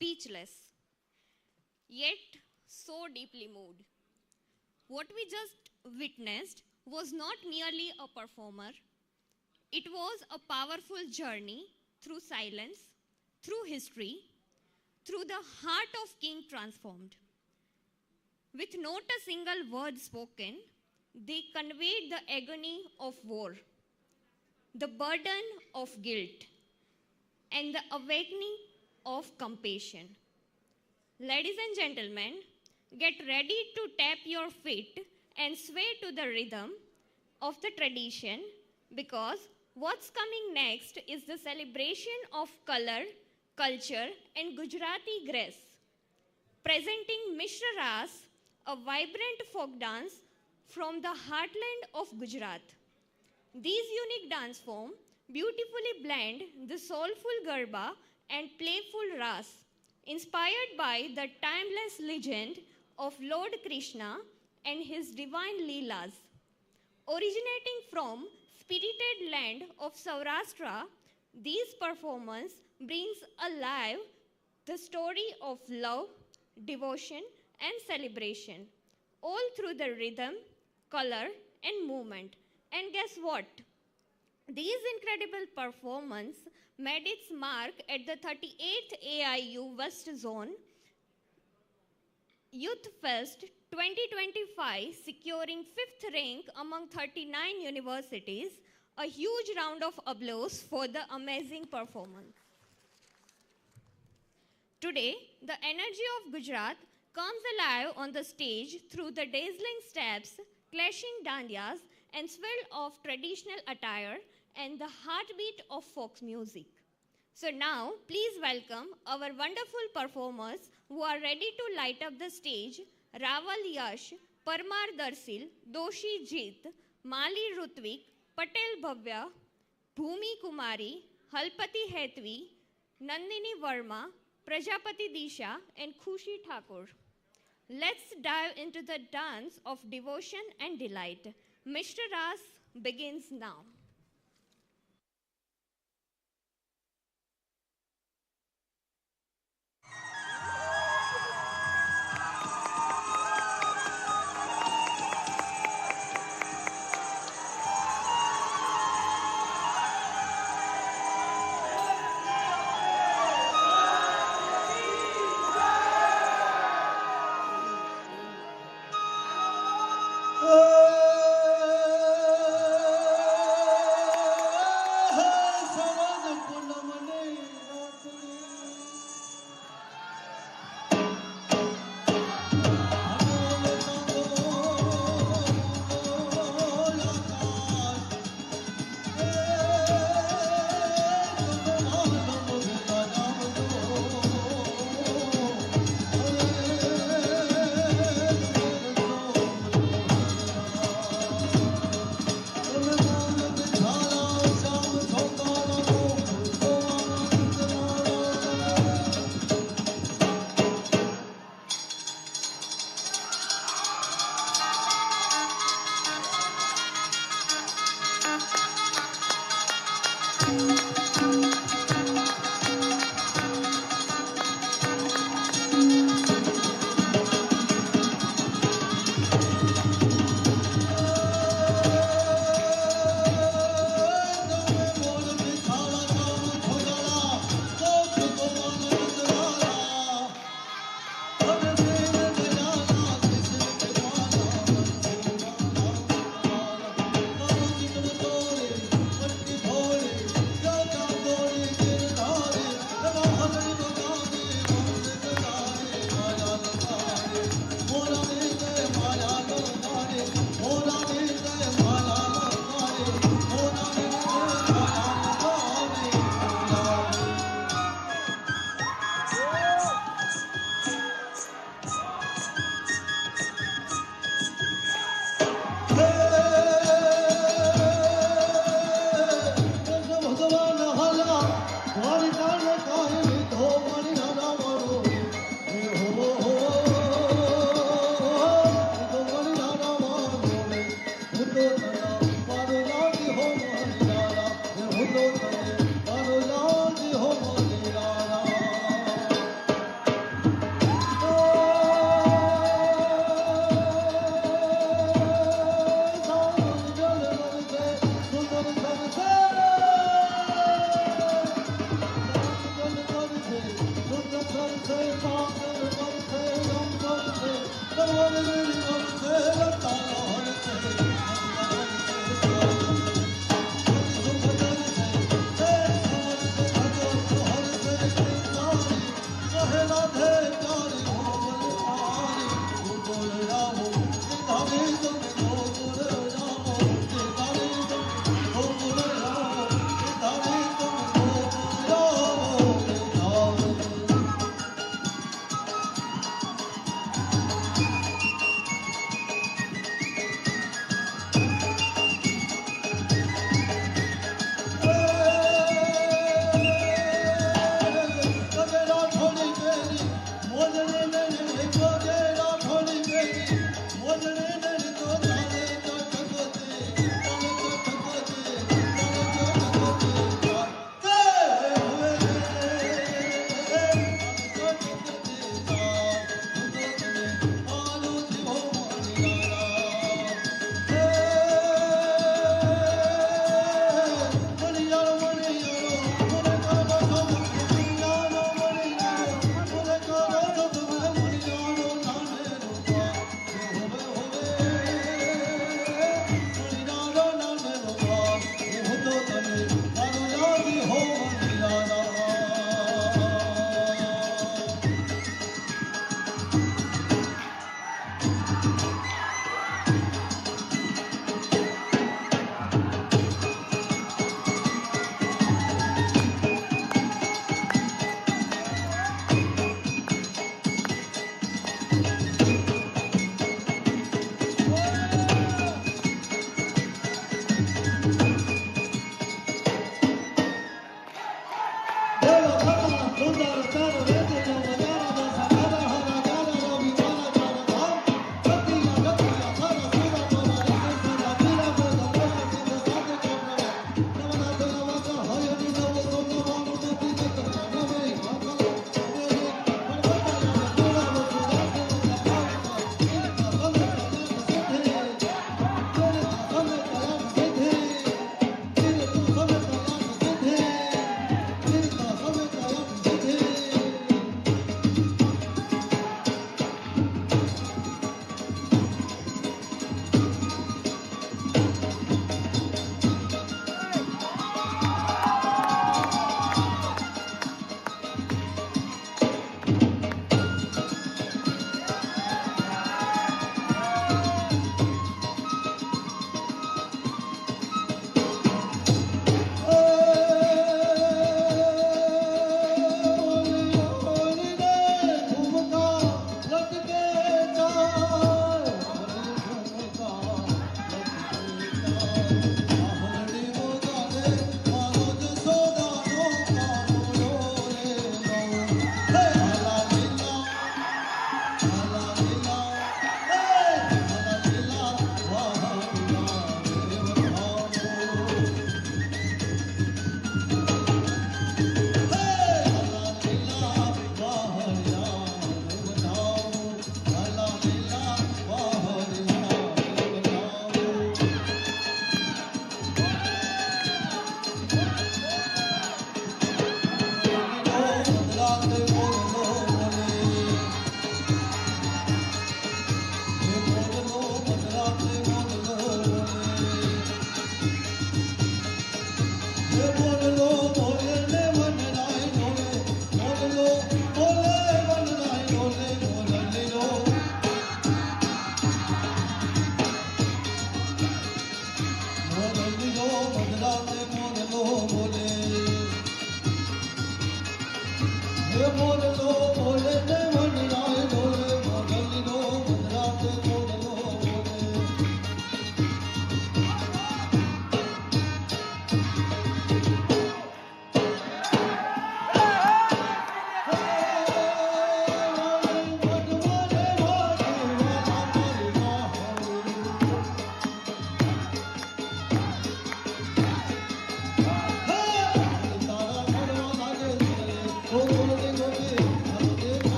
Speechless, yet so deeply moved. What we just witnessed was not merely a performer, it was a powerful journey through silence, through history, through the heart of King transformed. With not a single word spoken, they conveyed the agony of war, the burden of guilt, and the awakening of compassion. Ladies and gentlemen, get ready to tap your feet and sway to the rhythm of the tradition, because what's coming next is the celebration of color, culture, and Gujarati grace, presenting Mishraas, a vibrant folk dance from the heartland of Gujarat. These unique dance forms beautifully blend the soulful Garba and playful Ras, inspired by the timeless legend of Lord Krishna and his divine Leelas. Originating from spirited land of Saurashtra, these performance brings alive the story of love, devotion, and celebration, all through the rhythm, color, and movement. And guess what? These incredible performances made its mark at the 38th AIU West Zone Youth Fest 2025, securing 5th rank among 39 universities, A huge round of applause for the amazing performance. Today, the energy of Gujarat comes alive on the stage through the dazzling steps, clashing dandiyas, and swirl of traditional attire and the heartbeat of folk music. So now, please welcome our wonderful performers who are ready to light up the stage, Raval Yash, Parmar Darsil, Doshi Jeet, Mali Rutvik, Patel Bhavya, Bhumi Kumari, Halpati Hetvi, Nandini Verma, Prajapati Disha, and Khushi Thakur. Let's dive into the dance of devotion and delight. Mishraas begins now.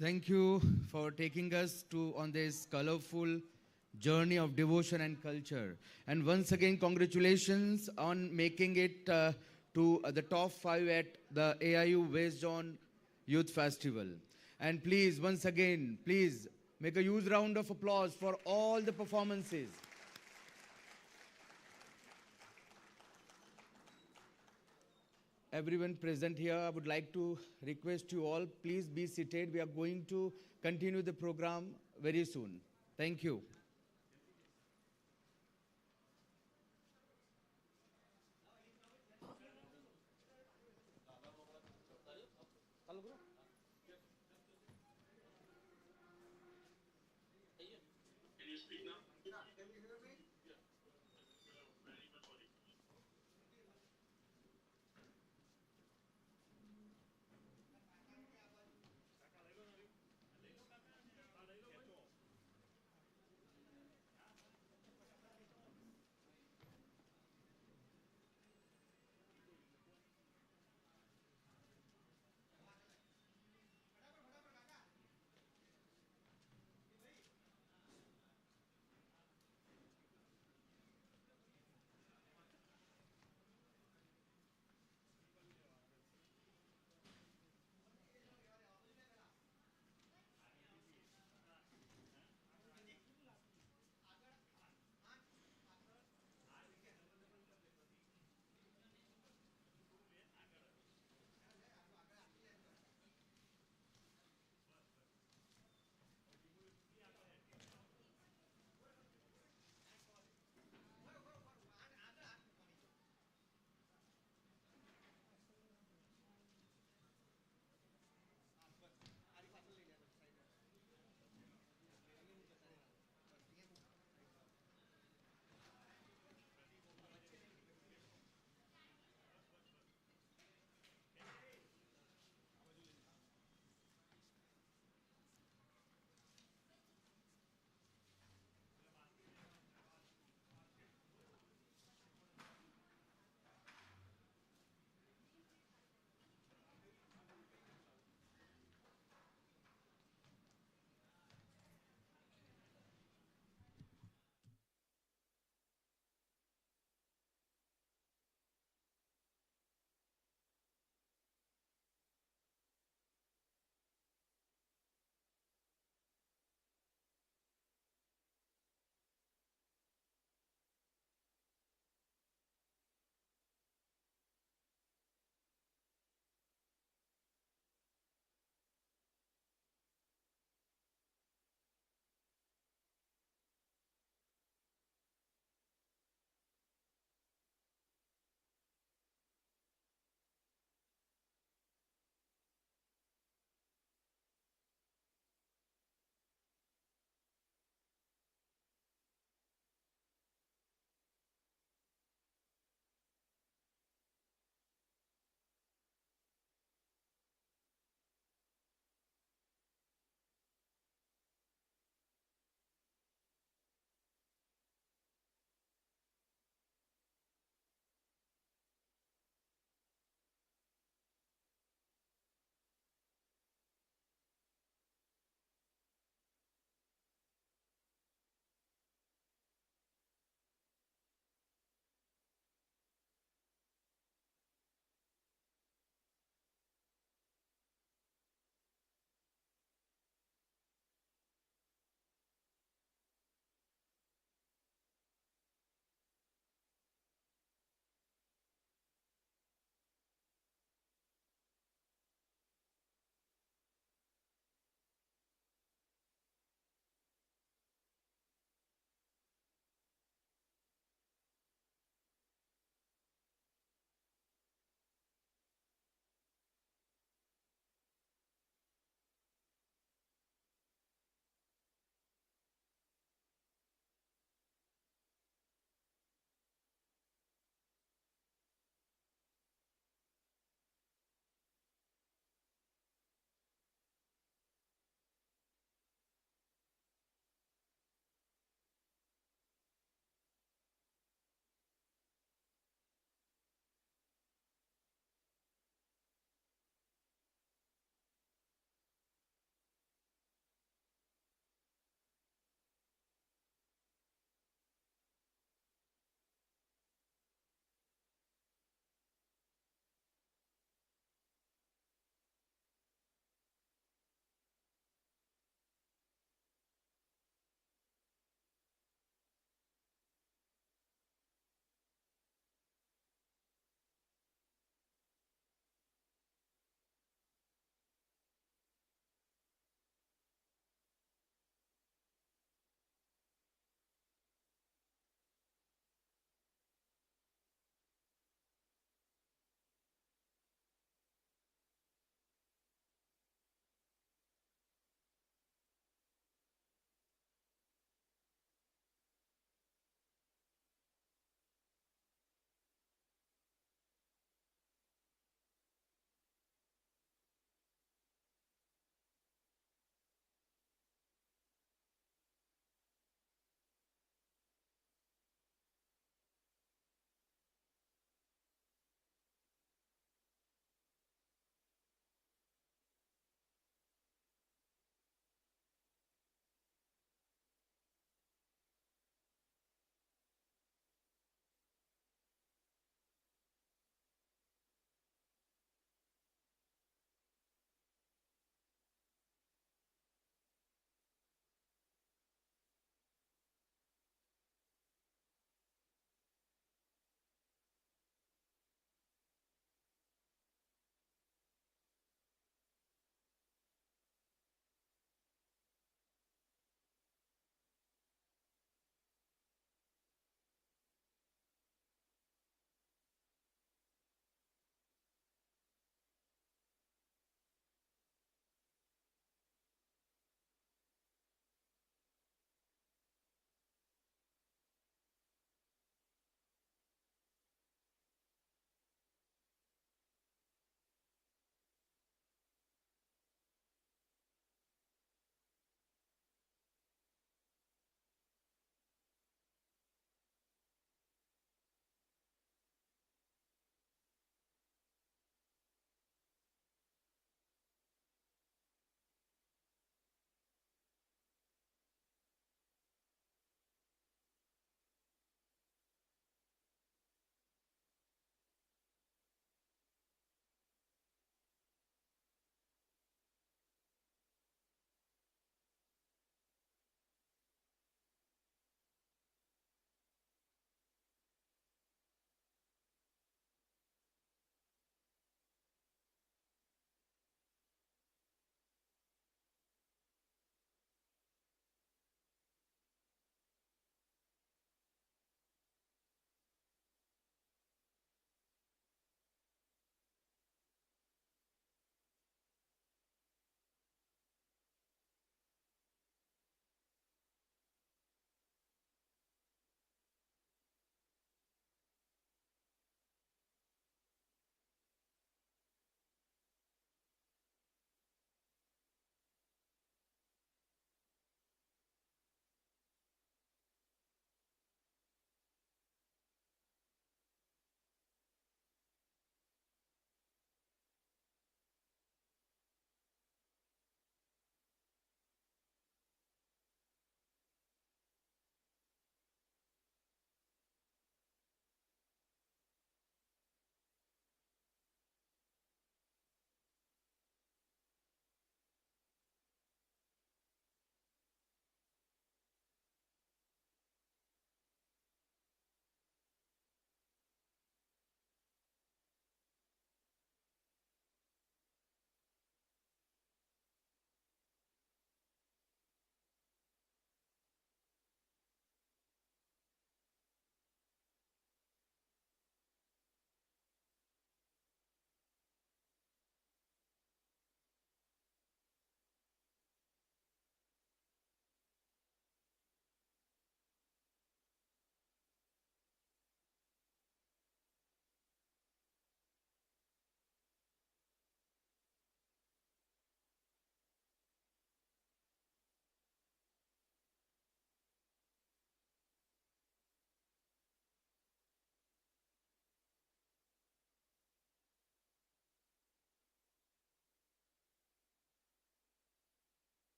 Thank you for taking us on this colorful journey of devotion and culture. And once again, congratulations on making it to the top 5 at the AIU West Zone Youth Festival. And please, once again, please make a huge round of applause for all the performances. Everyone present here, I would like to request you all, please be seated. We are going to continue the program very soon. Thank you.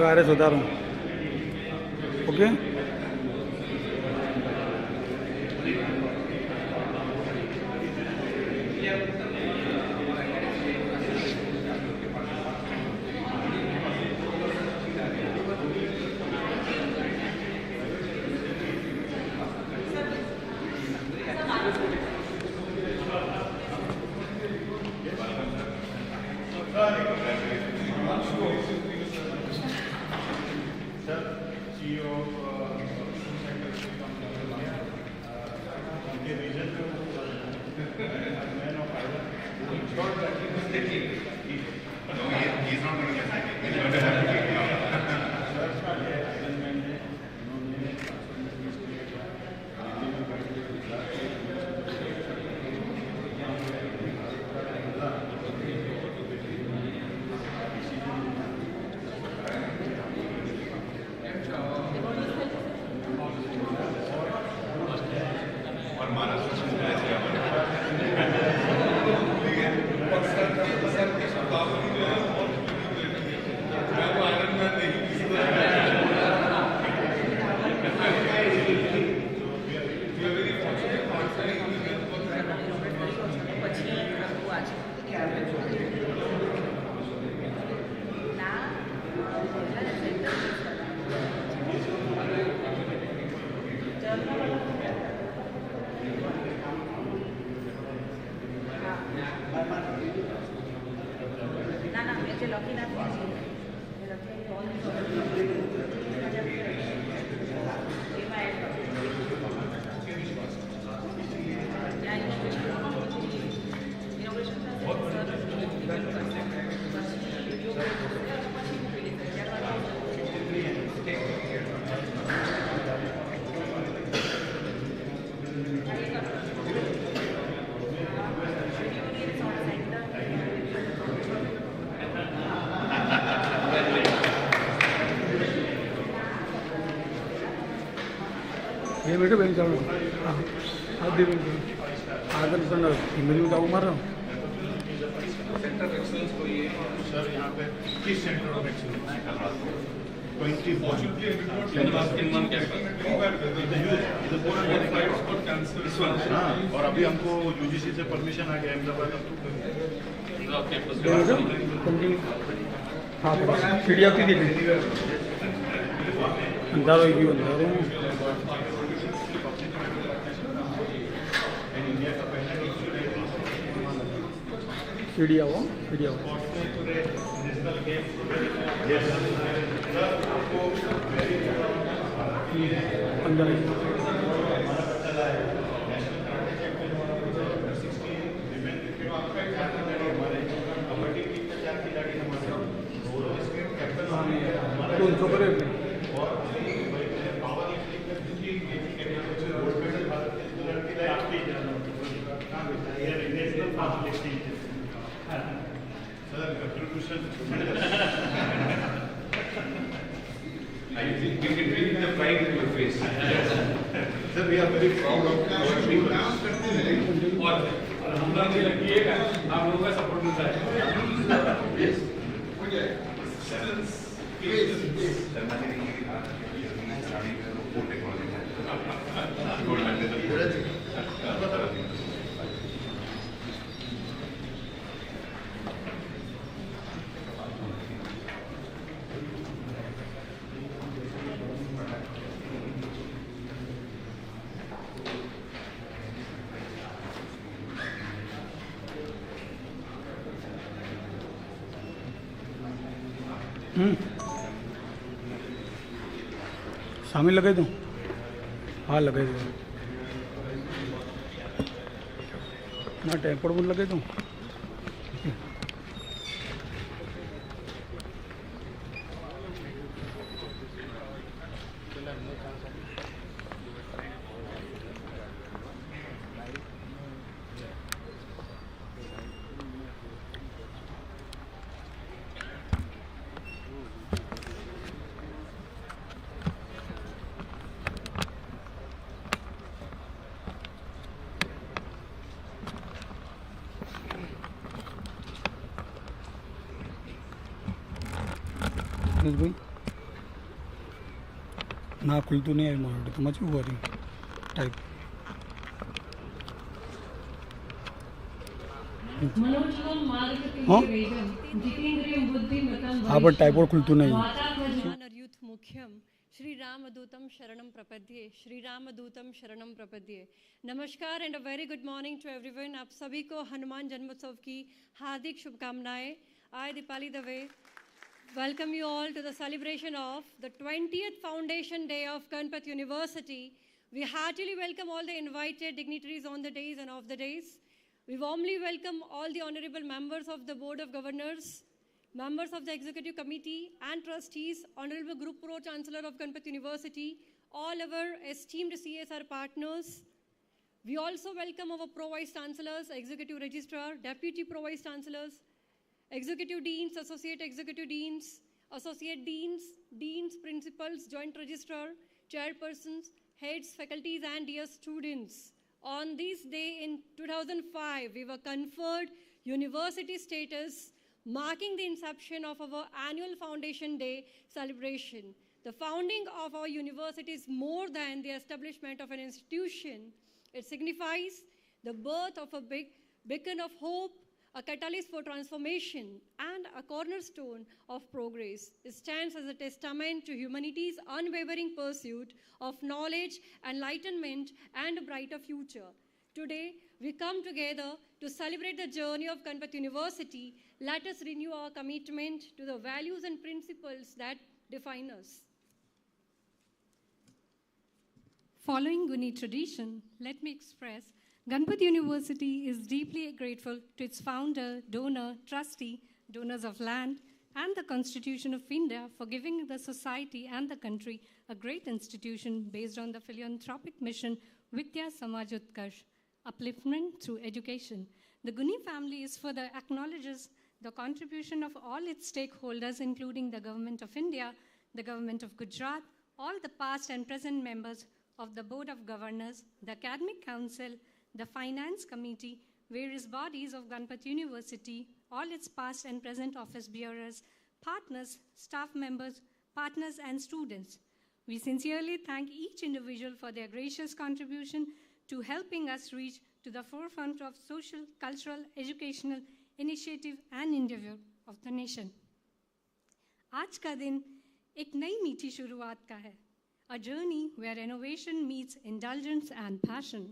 વારે સુધારો okay. बेटे bank चालू आदि bank आदर sir Hindi में जाऊँ मारो centre of excellence को ये सर यहाँ पे 21 सेंटर ऑफ एक्सीलेंस कल रात को 24 और अभी हमको यूजीसी से परमिशन आ गया अहमदाबाद हाँ सीढ़ी आती थी अंधारो ही अंधारो सीढ़ी आओ अंदर उनको करे I think we can read the pride in your face. Sir, we are very proud of our people. और हमरा भी लगी है आप लोगों का सपोर्ट मिलता है. Yes. Okay. Please. सामी लगे दूँ हाँ लगे दूँ ना टेम्पर भी लगे दूँ भाई ના ખુલતું નહીં આવી મારું તો મચવું વરી ટાઈપ हाँ हाँ पर टाइप और खुलतू नहीं यूथ मुख्यम श्री रामदूतम शरणम प्रपद्ये श्री रामदूतम शरणम प्रपद्ये। नमस्कार and a very good morning to everyone. आप सभी को हनुमान जन्मोत्सव की हार्दिक शुभकामनाएं। आई Deepali Dave welcome you all to the celebration of the 20th foundation day of Ganpat University. We heartily welcome all the invited dignitaries on the days and off the days. We warmly welcome all the honorable members of the Board of Governors, members of the Executive Committee and trustees, Honorable Group Pro Chancellor of Ganpat University, all our esteemed CSR partners. We also welcome our Pro Vice Chancellors, Executive Registrar, Deputy Pro Vice Chancellors, Executive Deans, Associate Executive Deans, Associate Deans, Deans, Principals, Joint Registrar, Chairpersons, Heads, Faculties and dear students. On this day in 2005, we were conferred university status, marking the inception of our annual Foundation Day celebration. The founding of our university is more than the establishment of an institution. It signifies the birth of a beacon of hope, a catalyst for transformation, and a cornerstone of progress. It stands as a testament to humanity's unwavering pursuit of knowledge, enlightenment, and a brighter future. Today, we come together to celebrate the journey of Ganpat University. Let us renew our commitment to the values and principles that define us. Following GUNI tradition, let me express Ganpat University is deeply grateful to its founder, donor, trustee, donors of land, and the Constitution of India for giving the society and the country a great institution based on the philanthropic mission Vidya Samaj Utkarsh, upliftment through education. The GUNI family is further acknowledges the contribution of all its stakeholders, including the Government of India, the Government of Gujarat, all the past and present members of the Board of Governors, the Academic Council, the Finance Committee, various bodies of Ganpat University, all its past and present office bearers, partners, staff members, partners, and students. We sincerely thank each individual for their gracious contribution to helping us reach to the forefront of social, cultural, educational initiative and endeavor of the nation. आज का दिन एक नई मीठी शुरुआत का है, a journey where innovation meets indulgence and passion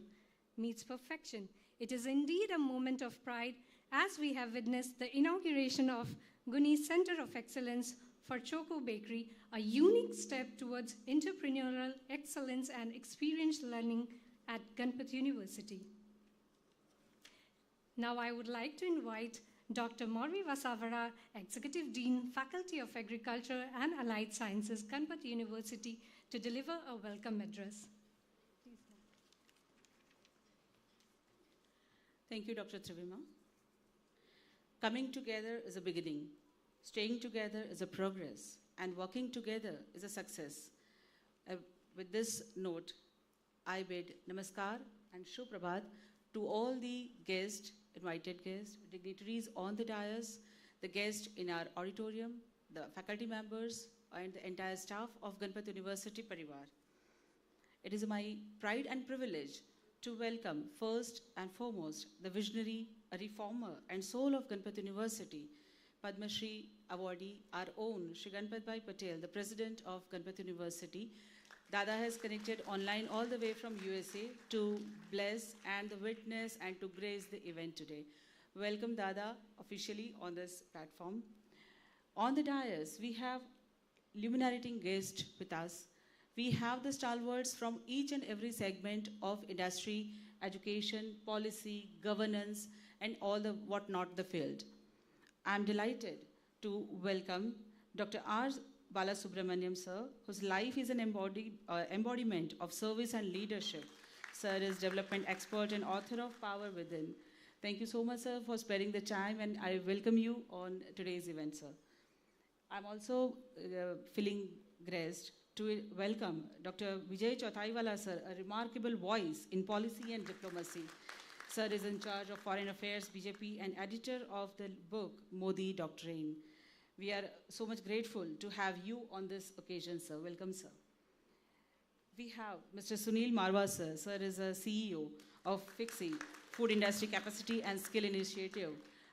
meets perfection. It is indeed a moment of pride as we have witnessed the inauguration of GUNI Center of Excellence for Choco Bakery, a unique step towards entrepreneurial excellence and experiential learning at Ganpat University. Now I would like to invite Dr. Morvi Vasavara, Executive Dean, Faculty of Agriculture and Allied Sciences, Ganpat University, to deliver a welcome address. Thank you, Dr. Trivima. Coming together is a beginning. Staying together is a progress. And working together is a success. With this note, I bid Namaskar and Shuprabhat to all the guests, invited guests, dignitaries on the dais, the guests in our auditorium, the faculty members, and the entire staff of Ganpat University Parivar. It is my pride and privilege to welcome first and foremost the visionary, a reformer and soul of Ganpat University, Padma Shri awardee, our own Shri Ganpat Bhai Patel, the president of Ganpat University. Dada has connected online all the way from USA to bless and the witness and to grace the event today. Welcome Dada officially on this platform. On the dais, we have illuminating guests with us. We have the stalwarts from each and every segment of industry, education, policy, governance, and all the whatnot the field. I'm delighted to welcome Dr. R. Balasubramaniam, sir, whose life is an embodiment of service and leadership. Sir is development expert and author of Power Within. Thank you so much, sir, for sparing the time, and I welcome you on today's event, sir. I'm also feeling graced to welcome Dr. Vijay Chauthaiwale, sir, a remarkable voice in policy and diplomacy. Sir is in charge of Foreign Affairs, BJP, and editor of the book, Modi Doctrine. We are so much grateful to have you on this occasion, sir. Welcome, sir. we have Mr. Sunil Marwa, sir. Sir is a CEO of FIXI, Food Industry Capacity and Skill Initiative,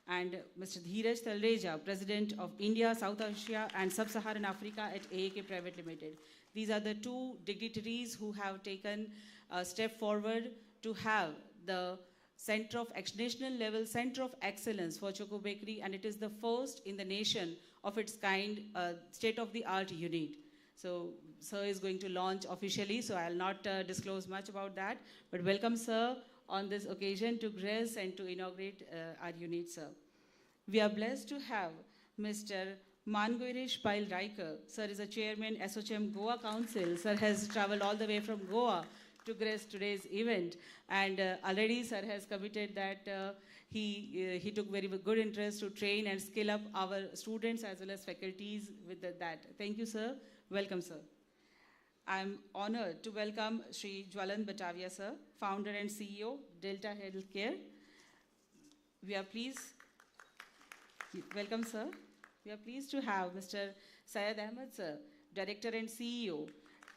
and Mr. Dheeraj Talreja, President of India, South Asia, and Sub-Saharan Africa at AAK Private Limited. These are the two dignitaries who have taken a step forward to have the national level Center of Excellence for Choco Bakery, and it is the first in the nation of its kind, state-of-the-art unit. So, sir is going to launch officially, so I'll not disclose much about that. But welcome, sir, on this occasion to grace and to inaugurate our unit, sir. We are blessed to have Mr. Mangoirish Pail Riker. Sir is a chairman, SOCHM Goa Council. Sir has traveled all the way from Goa to grace today's event. And already, sir has committed that he took very good interest to train and skill up our students as well as faculties with that. Thank you, sir. Welcome, sir. I'm honored to welcome Sri Jwalant Batavia, sir, founder and CEO, Delta Healthcare. We are pleased, welcome, sir. We are pleased to have Mr. Syed Ahmed, sir, Director and CEO,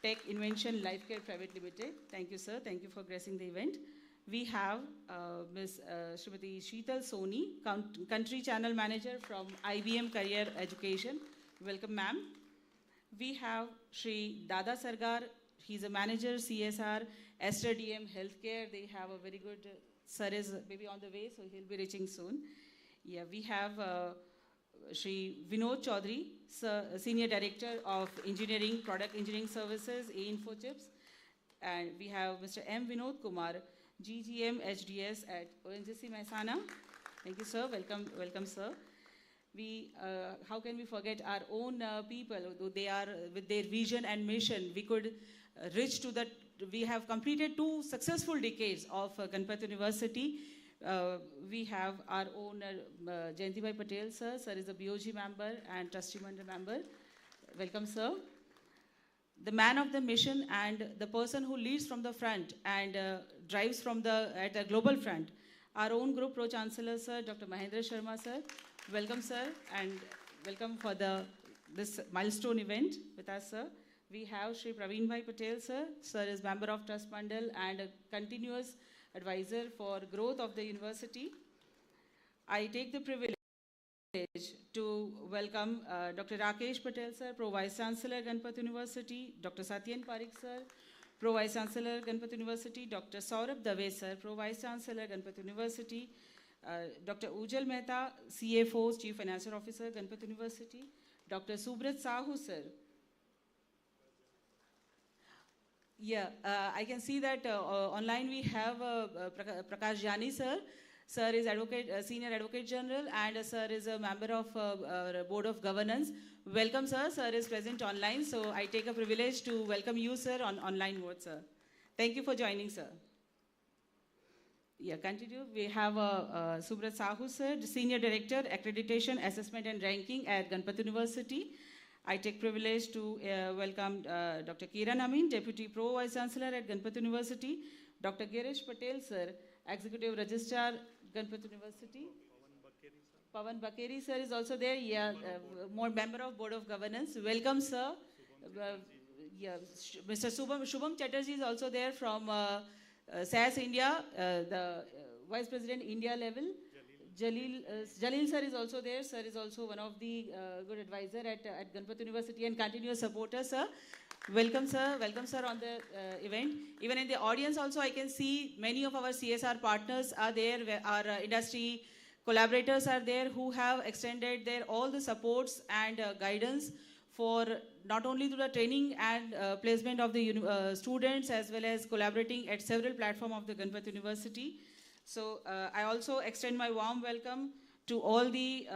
Tech Invention Lifecare Private Limited. Thank you, sir. Thank you for gracing the event. We have Ms. Srimati Sheetal Soni, Country Channel Manager from IBM Career Education. Welcome, ma'am. We have Sri Dada Sargar. He's a manager, CSR, Esther DM Healthcare. They have a very good, sir is maybe on the way, so he'll be reaching soon. Yeah, we have Sri Vinod Chaudhary, Senior Director of Engineering, Product Engineering Services, Infochips. And we have Mr. M. Vinod Kumar, GGM HDS at ONGC Mehsana. Thank you, sir. Welcome, sir. How can we forget our own people, though they are with their vision and mission, we could reach to that. We have completed 2 successful decades of Ganpat University. We have our own Jayantibhai Patel, sir. Sir is a BOG member and trustee member. Welcome, sir. The man of the mission and the person who leads from the front and drives from at the global front. Our own group pro-chancellor, sir, Dr. Mahendra Sharma, sir. Welcome, sir, and welcome for this milestone event with us, sir. We have Sri Praveen Bhai Patel, sir. Sir is member of Trust Mandal and a continuous advisor for growth of the university. I take the privilege to welcome Dr. Rakesh Patel, sir, Pro Vice Chancellor, Ganpat University, Dr. Satyen Parikh, sir, Pro Vice Chancellor, Ganpat University, Dr. Saurabh Dave, sir, Pro Vice Chancellor, Ganpat University, Dr. Ujjal Mehta, CFO, Chief Financial Officer, Ganpat University, Dr. Subrat Sahu, sir. Yeah, I can see that online we have Prakash Jani, sir. Sir is Senior Advocate General, and sir is a member of Board of Governance. Welcome, sir. Sir is present online, so I take a privilege to welcome you, sir, on online mode, sir. Thank you for joining, sir. Yeah, continue. We have Subrat Sahu, sir, Senior Director, Accreditation, Assessment and Ranking at Ganpat University. I take privilege to welcome Dr. Kiran Amin, Deputy Pro Vice Chancellor at Ganpat University. Dr. Girish Patel, sir, Executive Registrar, Ganpat University. Pawan Bakeri, sir, is also there. Yeah, more member of Board of Governance. Welcome, sir. Yeah, Mr. Shubham Chatterjee is also there from SAS India, the Vice President India level. Jalil sir is also there. Sir is also one of the good advisor at Ganpat University and continuous supporter, sir. Welcome, sir. Welcome, sir, on the event. Even in the audience also, I can see many of our CSR partners are there. Our industry collaborators are there who have extended all the supports and guidance for not only to the training and placement of the students as well as collaborating at several platforms of the Ganpat University. So I also extend my warm welcome to all the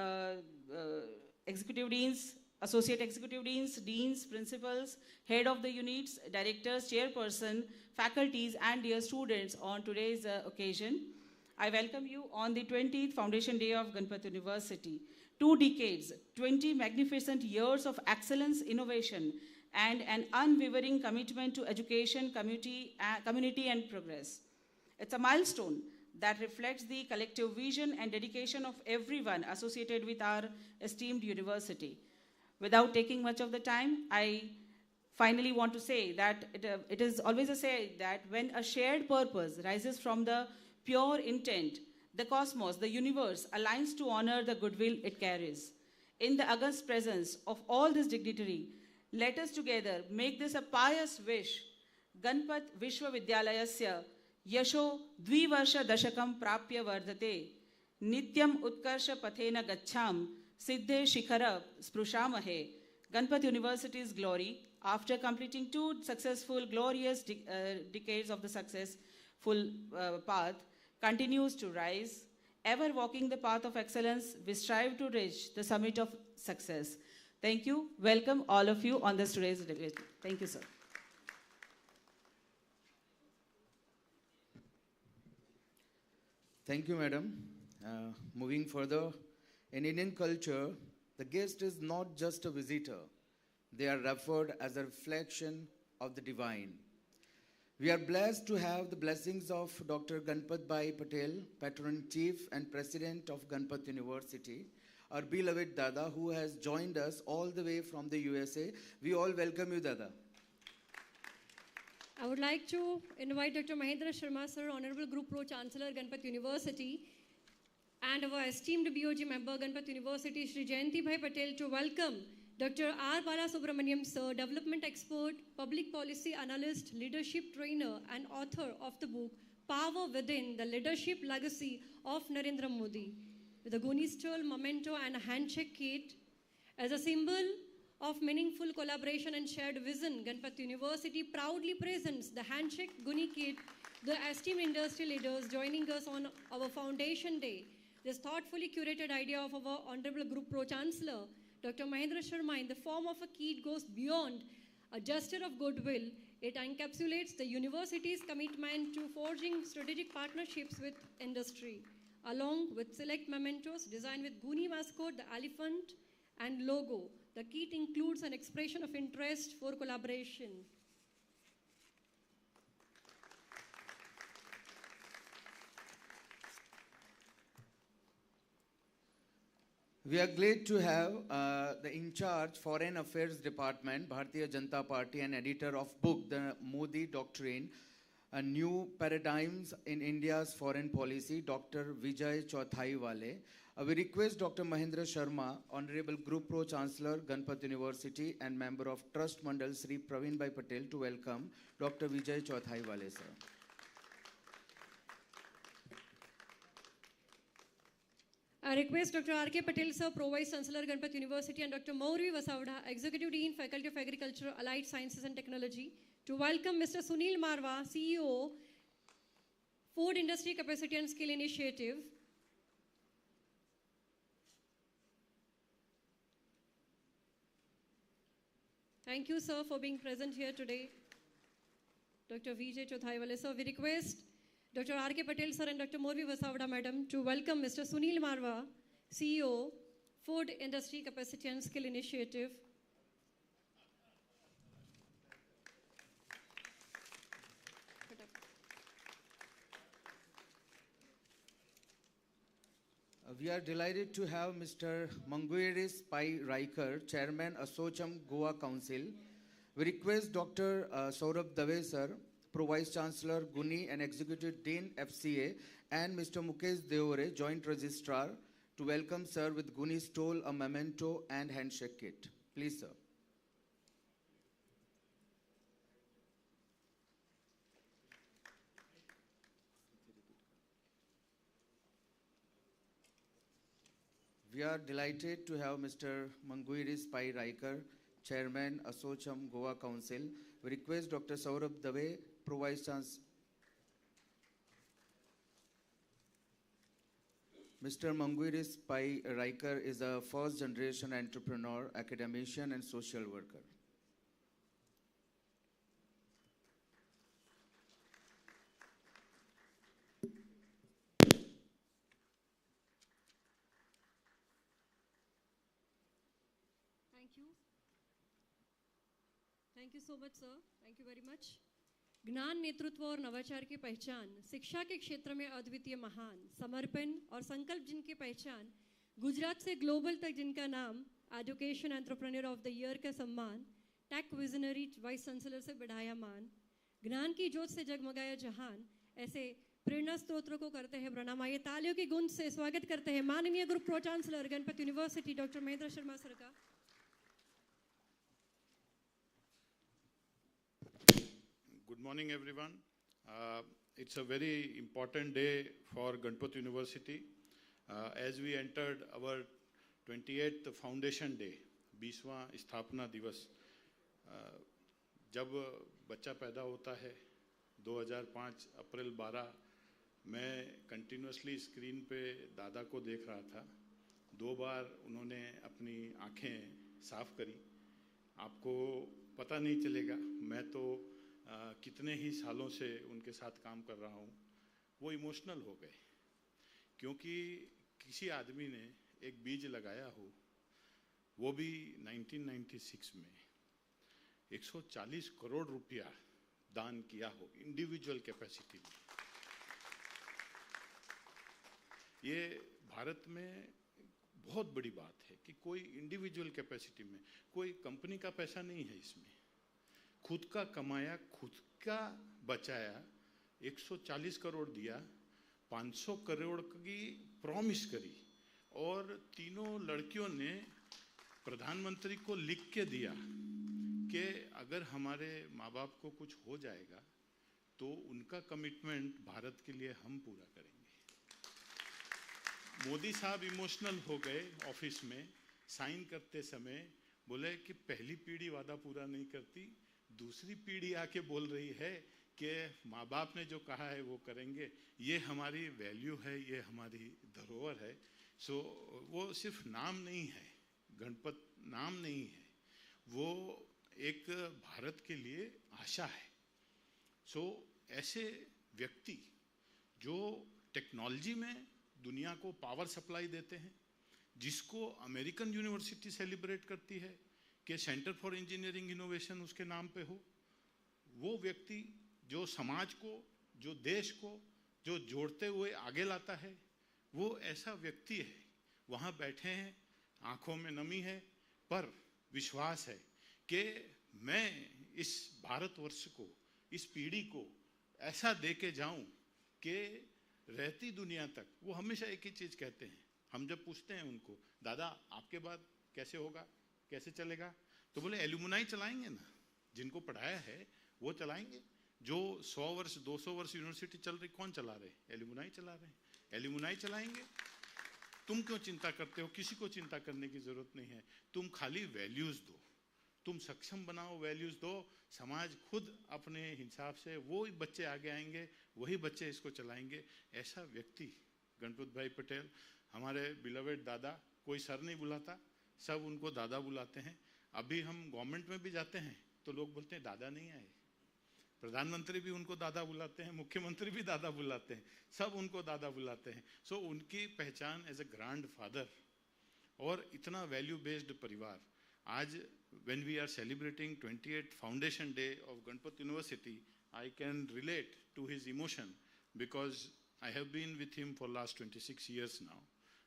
executive deans, associate executive deans, deans, principals, head of the units, directors, chairperson, faculties, and dear students on today's occasion. I welcome you on the 20th Foundation Day of Ganpat University. 2 decades, 20 magnificent years of excellence, innovation, and an unwavering commitment to education, community, and progress. It's a milestone that reflects the collective vision and dedication of everyone associated with our esteemed university. Without taking much of the time, I finally want to say that it is always a say that when a shared purpose rises from the pure intent, the cosmos, the universe, aligns to honor the goodwill it carries. In the august presence of all this dignitary, let us together make this a pious wish. Ganpat Vishwavidyalayasya Yasho Dvivarsha Dashakam Prapya Vardate Nityam Utkarsha Pathena Gacham Siddhe Shikhara Sprushamahe. Ganpat University's glory, after completing 2 successful, glorious decades of the successful path, continues to rise. Ever walking the path of excellence, we strive to reach the summit of success. Thank you. Welcome all of you on this today's debate. Thank you, sir. Thank you, madam. Moving further, in Indian culture, the guest is not just a visitor. They are referred as a reflection of the divine. We are blessed to have the blessings of Dr. Ganpat Bhai Patel, Patron Chief and President of Ganpat University, our beloved Dada, who has joined us all the way from the USA. We all welcome you, Dada. I would like to invite Dr. Mahendra Sharma, sir, Honorable Group Pro Chancellor, Ganpat University, and our esteemed BOG member, Ganpat University, Shri Jayanti Bhai Patel, to welcome Dr. R. Balasubramaniam, sir, development expert, public policy analyst, leadership trainer, and author of the book, Power Within, the Leadership Legacy of Narendra Modi, with a GUNI stole, memento, and a handshake kit. As a symbol of meaningful collaboration and shared vision, Ganpat University proudly presents the handshake GUNI kit, the esteemed industry leaders joining us on our foundation day. This thoughtfully curated idea of our Honorable Group Pro Chancellor, Dr. Mahendra Sharma, in the form of a kit goes beyond a gesture of goodwill. It encapsulates the university's commitment to forging strategic partnerships with industry, along with select mementos designed with GUNI mascot, the elephant, and logo. The kit includes an expression of interest for collaboration. We are glad to have the in-charge Foreign Affairs Department, Bharatiya Janata Party, and editor of book, The Modi Doctrine, a New Paradigms in India's Foreign Policy, Dr. Vijay Chauthaiwale. We request Dr. Mahendra Sharma, Honorable Group Pro Chancellor, Ganpat University, and member of Trust Mandal, Sri Praveen Bhai Patel, to welcome Dr. Vijay Chauthaiwale, sir. I request Dr. R.K. Patel, sir, Pro Vice Chancellor, Ganpat University, and Dr. Maurvi Vasavda, Executive Dean, Faculty of Agriculture, Allied Sciences and Technology, to welcome Mr. Sunil Marwa, CEO, Food Industry Capacity and Skill Initiative. Thank you, sir, for being present here today. Dr. Vijay Chauthaiwale, sir, we request Dr. R.K. Patel, sir, and Dr. Maurvi Vasavda, madam, to welcome Mr. Sunil Marwa, CEO, Food Industry Capacity and Skill Initiative. We are delighted to have Mr. Manguiris Pai Riker, Chairman, Assocham Goa Council. We request Dr. Saurabh Dave, sir, Pro Vice Chancellor, GUNI, and Executive Dean, FCA, and Mr. Mukesh Deore, Joint Registrar, to welcome sir with GUNI stole, a memento, and handshake kit. Please, sir. We are delighted to have Mr. Manguiris Pai Riker, Chairman, Assocham Goa Council. We request Dr. Saurabh Dave, Pro Vice Chancellor. Mr. Manguiris Pai Riker is a first-generation entrepreneur, academician, and social worker. Thank you so much, sir. Thank you very much. ज्ञान, नेतृत्व और नवाचार की पहचान, शिक्षा के क्षेत्र में अद्वितीय महान, समर्पण और संकल्प जिनकी पहचान, गुजरात से ग्लोबल तक जिनका नाम, education entrepreneur of the year का सम्मान, टेक विजनरी वाइस चांसलर से बढ़ाया मान, ज्ञान की ज्योत से जगमगाया जहान, ऐसे प्रेरणा स्तोत्रों को करते हैं प्रणाम। आइए तालियों की गूंज से स्वागत करते हैं माननीय group pro chancellor Ganpat university doctor Mahendra Sharma sir का। Good morning, everyone. It's a very important day for Ganpat University. As we entered our 28th Foundation Day, 20वां स्थापना दिवस, जब बच्चा पैदा होता है 2005 अप्रैल 12, मैं कंटिन्यूसली स्क्रीन पे दादा को देख रहा था। 2 बार उन्होंने अपनी आँखें साफ करी। आपको पता नहीं चलेगा, मैं तो कितने ही सालों से उनके साथ काम कर रहा हूँ। वो इमोशनल हो गए क्योंकि किसी आदमी ने एक बीज लगाया हो, वो भी 1996 में 140 करोड़ रुपया दान किया हो इंडिविजुअल कैपेसिटी में। ये भारत में बहुत बड़ी बात है कि कोई इंडिविजुअल कैपेसिटी में, कोई कंपनी का पैसा नहीं है इसमें, खुद का कमाया, खुद का बचाया, 140 करोड़ दिया, 500 करोड़ की प्रॉमिस करी और तीनों लड़कियों ने प्रधानमंत्री को लिख के दिया कि अगर हमारे माँ बाप को कुछ हो जाएगा तो उनका कमिटमेंट भारत के लिए हम पूरा करेंगे। मोदी साहब इमोशनल हो गए ऑफिस में साइन करते समय, बोले कि पहली पीढ़ी वादा पूरा नहीं करती, दूसरी पीढ़ी आके बोल रही है कि माँ बाप ने जो कहा है वो करेंगे। ये हमारी वैल्यू है, ये हमारी धरोहर है। सो वो सिर्फ नाम नहीं है, गणपत नाम नहीं है, वो एक भारत के लिए आशा है। सो ऐसे व्यक्ति जो टेक्नोलॉजी में दुनिया को पावर सप्लाई देते हैं, जिसको अमेरिकन यूनिवर्सिटी सेलिब्रेट करती है कि सेंटर फॉर इंजीनियरिंग इनोवेशन उसके नाम पे हो, वो व्यक्ति जो समाज को, जो देश को, जो जोड़ते हुए आगे लाता है, वो ऐसा व्यक्ति है। वहाँ बैठे हैं, आंखों में नमी है, पर विश्वास है कि मैं इस भारतवर्ष को, इस पीढ़ी को ऐसा दे के जाऊँ कि रहती दुनिया तक। वो हमेशा एक ही चीज़ कहते हैं, हम जब पूछते हैं उनको, दादा आपके बाद कैसे होगा, कैसे चलेगा, तो बोले एल्यूमनाई चलाएंगे ना, जिनको पढ़ाया है वो चलाएंगे। जो 100 वर्ष 200 वर्ष यूनिवर्सिटी चल रही, कौन चला रहे? एल्यूमनाई चला रहे हैं, एल्यूमनाई चलाएंगे। तुम क्यों चिंता करते हो? किसी को चिंता करने की जरूरत नहीं है, तुम खाली वैल्यूज दो, तुम सक्षम बनाओ, वैल्यूज दो, समाज खुद अपने हिसाब से, वो बच्चे आगे आएंगे, वही बच्चे इसको चलाएंगे। ऐसा व्यक्ति गणपत भाई पटेल, हमारे बिलवेड दादा, कोई सर नहीं बुलाता, सब उनको दादा बुलाते हैं। अभी हम गवर्नमेंट में भी जाते हैं तो लोग बोलते हैं दादा नहीं आए, प्रधानमंत्री भी उनको दादा बुलाते हैं, मुख्यमंत्री भी दादा बुलाते हैं, सब उनको दादा बुलाते हैं। सो उनकी पहचान एज अ ग्रैंड फादर और इतना वैल्यू बेस्ड परिवार। आज when we are celebrating 28th Foundation Day of Ganpat University, I can relate to his emotion because I have been with him for last 26 years now,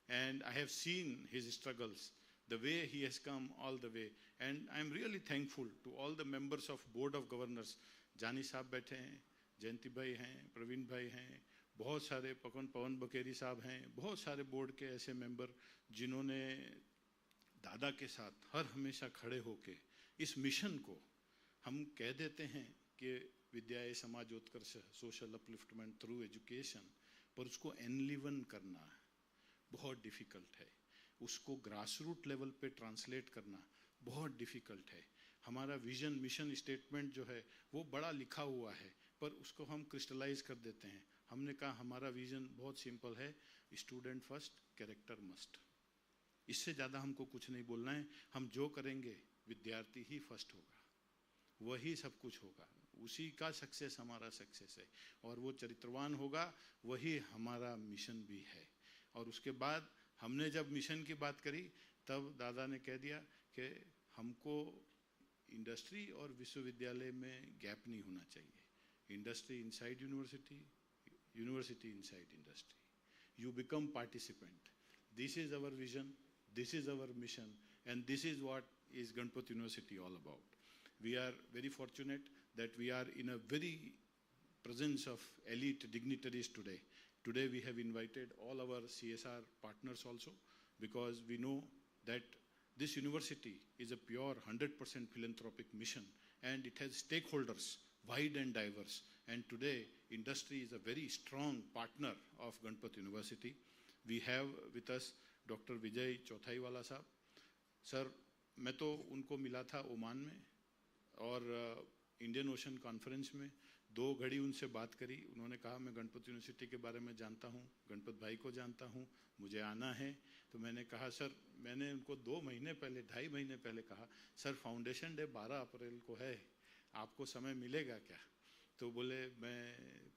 and I have seen his struggles, the way he has come all the way, and I am really thankful to all the members of Board of Governors. जानी साहब बैठे हैं, जयंती भाई हैं, प्रवीण भाई हैं, बहुत सारे पवन बकेरी साहब हैं, बहुत सारे बोर्ड के ऐसे मेंबर जिन्होंने दादा के साथ हर हमेशा खड़े होके इस मिशन को, हम कह देते हैं कि विद्याए समाजोत्कर्ष, सोशल अपलिफ्टमेंट थ्रू एजुकेशन, पर उसको एनलिवन करना बहुत डिफ़िकल्ट है, उसको ग्रास रूट लेवल पे ट्रांसलेट करना बहुत डिफ़िकल्ट है। हमारा विजन मिशन स्टेटमेंट जो है वो बड़ा लिखा हुआ है, पर उसको हम क्रिस्टलाइज कर देते हैं। हमने कहा हमारा विजन बहुत सिंपल है, स्टूडेंट फर्स्ट, कैरेक्टर मस्ट। इससे ज़्यादा हमको कुछ नहीं बोलना है। हम जो करेंगे विद्यार्थी ही फर्स्ट होगा, वही सब कुछ होगा, उसी का सक्सेस हमारा सक्सेस है, और वो चरित्रवान होगा, वही हमारा मिशन भी है। और उसके बाद हमने जब मिशन की बात करी तब दादा ने कह दिया कि हमको इंडस्ट्री और विश्वविद्यालय में गैप नहीं होना चाहिए। Industry inside university, university inside industry, you become participant. This is our vision, this is our mission, and this is what is Ganpat University all about. We are very fortunate that we are in a very presence of elite dignitaries today. Today we have invited all our CSR partners also, because we know that this university is a pure 100% philanthropic mission, and it has stakeholders wide and diverse. And today industry is a very strong partner of Ganpat University. We have with us Dr. Vijay Chauthaiwale साहब. Sir, मैं तो उनको मिला था Oman में और Indian ocean conference में 2 घड़ी उनसे बात करी. उन्होंने कहा मैं गणपत यूनिवर्सिटी के बारे में जानता हूँ, गणपत भाई को जानता हूँ, मुझे आना है. तो मैंने कहा सर, मैंने उनको 2 महीने पहले, 2.5 महीने पहले कहा सर फाउंडेशन डे 12 अप्रैल को है, आपको समय मिलेगा क्या? तो बोले मैं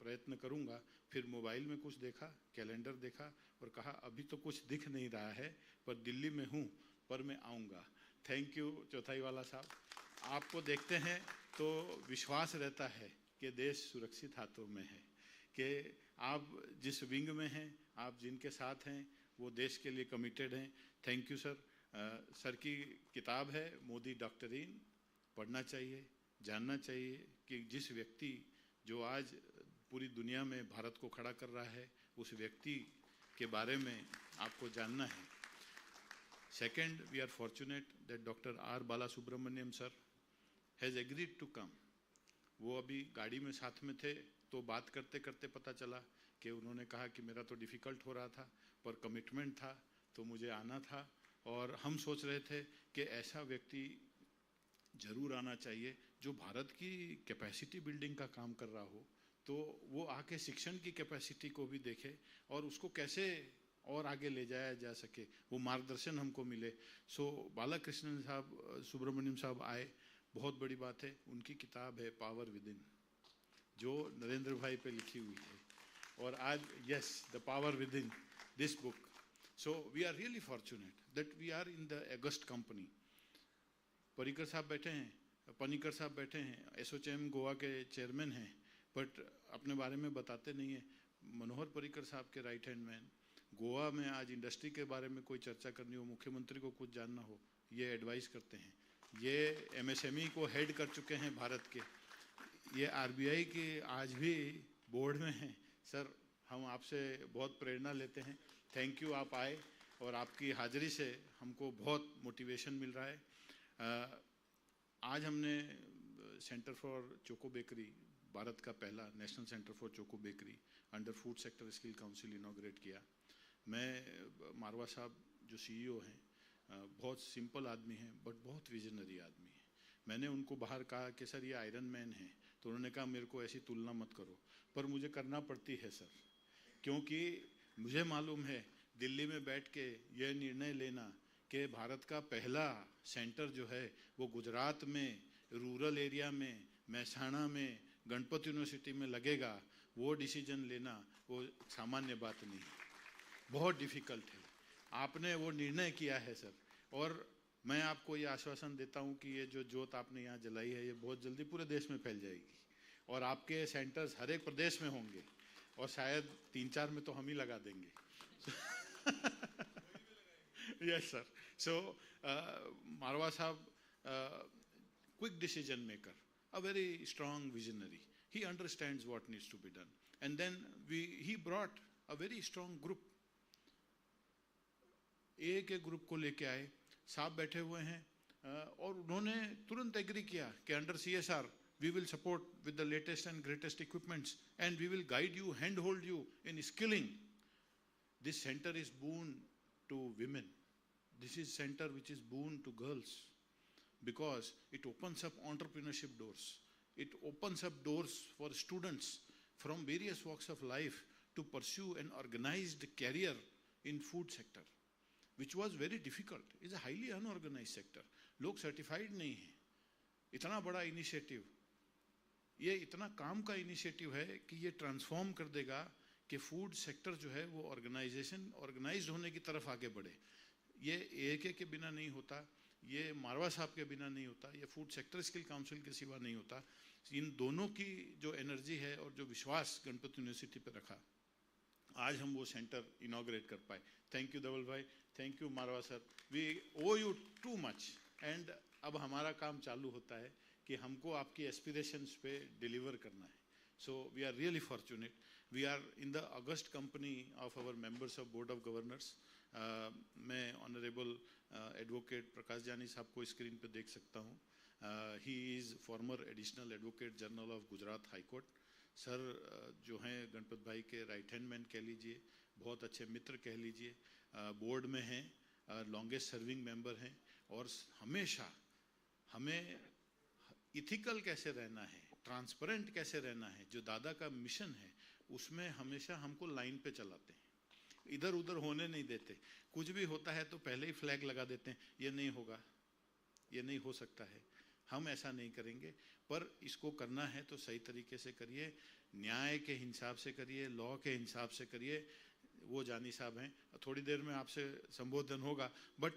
प्रयत्न करूँगा. फिर मोबाइल में कुछ देखा, कैलेंडर देखा और कहा अभी तो कुछ दिख नहीं रहा है, पर दिल्ली में हूँ, पर मैं आऊँगा. थैंक यू चौथाईवाला साहब. आपको देखते हैं तो विश्वास रहता है कि देश सुरक्षित हाथों में है, कि आप जिस विंग में हैं, आप जिनके साथ हैं, वो देश के लिए कमिटेड हैं. Thank you sir. सर की किताब है मोदी डॉक्ट्रिन, पढ़ना चाहिए, जानना चाहिए कि जिस व्यक्ति जो आज पूरी दुनिया में भारत को खड़ा कर रहा है, उस व्यक्ति के बारे में आपको जानना है. Second, we are fortunate that Dr. R. Balasubramaniam sir has agreed to come. वो अभी गाड़ी में साथ में थे, तो बात करते करते पता चला कि उन्होंने कहा कि मेरा तो डिफ़िकल्ट हो रहा था, पर कमिटमेंट था तो मुझे आना था. और हम सोच रहे थे कि ऐसा व्यक्ति ज़रूर आना चाहिए जो भारत की कैपेसिटी बिल्डिंग का काम कर रहा हो, तो वो आके शिक्षण की कैपेसिटी को भी देखे और उसको कैसे और आगे ले जाया जा सके, वो मार्गदर्शन हमको मिले. सो बालाकृष्णन साहब, सुब्रमण्यम साहब आए, बहुत बड़ी बात है. उनकी किताब है पावर विद इन, जो नरेंद्र भाई पे लिखी हुई है. और आज yes, the power within, this book. So we are really fortunate that we are in the august company. Parrikar साहब बैठे हैं, पनिकर साहब बैठे हैं, एसोचैम गोवा के चेयरमैन हैं, बट अपने बारे में बताते नहीं हैं. मनोहर पर्रिकर साहब के राइट हैंड मैन. गोवा में आज इंडस्ट्री के बारे में कोई चर्चा करनी हो, मुख्यमंत्री को कुछ जानना हो, ये एडवाइस करते हैं. ये एमएसएमई को हेड कर चुके हैं भारत के. ये आरबीआई के आज भी बोर्ड में हैं. सर, हम आपसे बहुत प्रेरणा लेते हैं. थैंक यू, आप आए और आपकी हाजिरी से हमको बहुत मोटिवेशन मिल रहा है. आज हमने centre for choco bakery, Bharat का पहला national centre for choco bakery under food sector skill council inaugurate किया. मैं मारवा साहब जो सीईओ हैं, बहुत सिंपल आदमी हैं बट बहुत विजनरी आदमी हैं. मैंने उनको बाहर कहा कि सर ये आयरन मैन है, तो उन्होंने कहा मेरे को ऐसी तुलना मत करो, पर मुझे करना पड़ती है सर, क्योंकि मुझे मालूम है दिल्ली में बैठ के यह निर्णय लेना कि भारत का पहला सेंटर जो है वो गुजरात में, रूरल एरिया में, महसाणा में, गणपत यूनिवर्सिटी में लगेगा, वो डिसीजन लेना वो सामान्य बात नहीं, बहुत डिफ़िकल्ट है. आपने वो निर्णय किया है सर, और मैं आपको ये आश्वासन देता हूँ कि ये जो ज्योत आपने यहाँ जलाई है, ये बहुत जल्दी पूरे देश में फैल जाएगी और आपके सेंटर्स हर एक प्रदेश में होंगे, और शायद 3-4 में तो हम ही लगा देंगे. Yes sir. सो मारवा साहब, quick decision maker, a very strong visionary. He understands what needs to be done. And then he brought a very strong group. एक ग्रुप को लेके आए, साहब बैठे हुए हैं, और उन्होंने तुरंत एग्री किया कि under CSR we will support with the latest and greatest equipments and we will guide you, handhold you in skilling. This center is boon to women. This is center which is boon to girls, because it opens up entrepreneurship doors. It opens up doors for students from various walks of life to pursue an organized career in food sector, which was very difficult. It's a highly unorganized sector. लोग certified नहीं हैं. इतना बड़ा initiative, ये इतना काम का initiative है कि ये transform कर देगा कि food sector जो है वो organized होने की तरफ आगे बढ़े. ये AK के बिना नहीं होता, ये मारवा साहब के बिना नहीं होता, ये फूड सेक्टर स्किल काउंसिल के सिवा नहीं होता. इन दोनों की जो एनर्जी है और जो विश्वास गणपत यूनिवर्सिटी पे रखा, आज हम वो सेंटर इनॉग्रेट कर पाए. थैंक यू धवल भाई, thank you Marwah sir. We owe you too much. And अब हमारा काम चालू होता है कि हमको आपकी एस्पिरेशंस पे डिलीवर करना है. So we are really fortunate. We are in the august company of our members of Board of Governors. मैं ऑनरेबल एडवोकेट प्रकाश जानी साहब को स्क्रीन पे देख सकता हूँ. He is farmer additional advocate general of Gujarat high court. Sir जो हैं गणपत भाई के राइट हैंड मैन कह लीजिए, बहुत अच्छे मित्र कह लीजिए, बोर्ड में हैं, लॉन्गेस्ट सर्विंग मेंबर हैं, और हमेशा हमें इथिकल कैसे रहना है, ट्रांसपेरेंट कैसे रहना है, जो दादा का मिशन है उसमें हमेशा हमको लाइन पे चलाते हैं, इधर उधर होने नहीं देते. कुछ भी होता है तो पहले ही फ्लैग लगा देते हैं, ये नहीं होगा, ये नहीं हो सकता है, हम ऐसा नहीं करेंगे. पर इसको करना है तो सही तरीके से करिए, न्याय के हिसाब से करिए, लॉ के हिसाब से करिए. वो जानी साहब हैं, थोड़ी देर में आपसे संबोधन होगा. But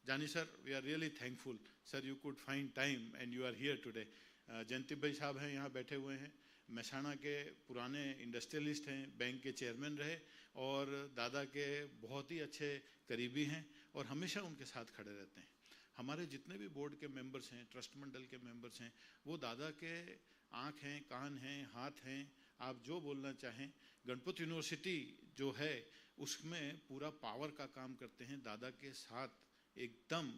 Jani sir, we are really thankful sir, you could find time and you are here today. Jayanti भाई साहब हैं, यहाँ बैठे हुए हैं, महसाणा के पुराने इंडस्ट्रियलिस्ट हैं, बैंक के चेयरमैन रहे और दादा के बहुत ही अच्छे करीबी हैं और हमेशा उनके साथ खड़े रहते हैं. हमारे जितने भी बोर्ड के मेंबर्स हैं, ट्रस्ट मंडल के मेंबर्स हैं, वो दादा के आँख हैं, कान हैं, हाथ हैं, आप जो बोलना चाहें. गणपत यूनिवर्सिटी जो है उसमें पूरा पावर का काम करते हैं, दादा के साथ एकदम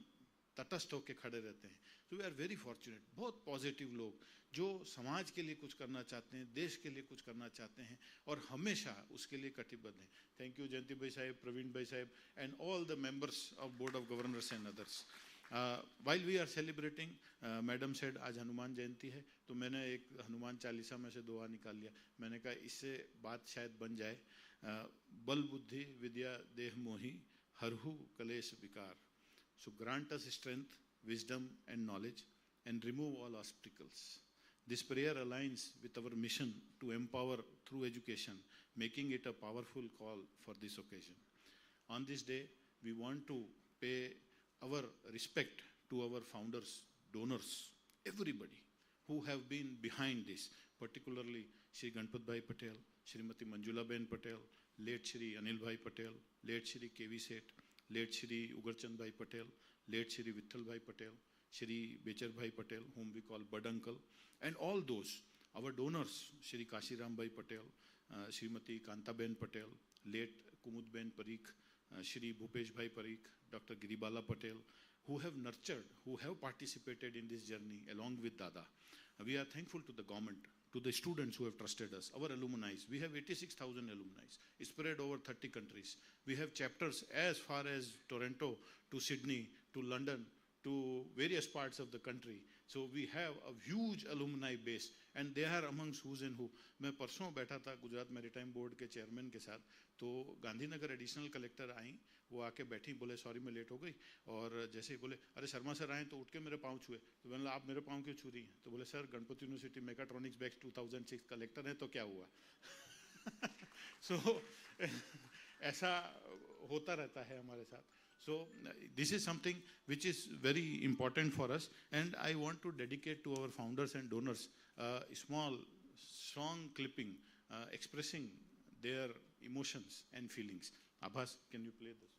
तटस्थ होकर खड़े रहते हैं. तो वी आर वेरी फॉर्चुनेट. बहुत पॉजिटिव लोग जो समाज के लिए कुछ करना चाहते हैं, देश के लिए कुछ करना चाहते हैं और हमेशा उसके लिए कटिबद्ध हैं. थैंक यू जयंती भाई साहब, प्रवीण भाई साहब and all the members of board of governors and others. While we are celebrating, madam said आज हनुमान जयंती है, तो मैंने एक हनुमान चालीसा में से दुआ निकाल लिया. मैंने कहा इससे बात शायद बन जाए. बल बुद्धि विद्या देह मोहि हरहु कलेश विकार. So grant us strength, wisdom and knowledge and remove all obstacles. This prayer aligns with our mission to empower through education, making it a powerful call for this occasion. On this day, we want to pay our respect to our founders, donors, everybody who have been behind this, particularly Shri Ganpat Bhai Patel, Shrimati Manjula Ben Patel, late Shri Anil Bhai Patel, late Shri K.V. Seth, late Shri Ugarchand Bhai Patel, late Shri Vitthal Bhai Patel, Shri Bechar Bhai Patel, whom we call Bud Uncle, and all those, our donors, Shri Kashiram Bhai Patel, Shrimati Kanta Ben Patel, late Kumud Ben Parikh, Shri Bhupesh Bhai Parikh, Dr. Giribala Patel, who have nurtured, who have participated in this journey along with Dada. We are thankful to the government, to the students who have trusted us, our alumni. We have 86,000 alumni spread over 30 countries. We have chapters as far as Toronto, to Sydney, to London, to various parts of the country. So we have a huge alumni base and they are amongst who's and who. मैं परसों बैठा था Gujarat maritime board के chairman के साथ, तो Gandhinagar additional collector आई, वो आके बैठी, बोले सॉरी मैं लेट हो गई, और जैसे ही बोले अरे शर्मा सर आए तो उठ के मेरे पाँव छुए. तो मैंने आप मेरे पाँव क्यों छू रही हैं? तो बोले sir Ganpat university mechatronics batch 2006 collector हैं तो क्या हुआ. सो ऐसा होता रहता है हमारे साथ. So this is something which is very important for us, and I want to dedicate to our founders and donors a small song clipping expressing their emotions and feelings. Abbas, can you play this?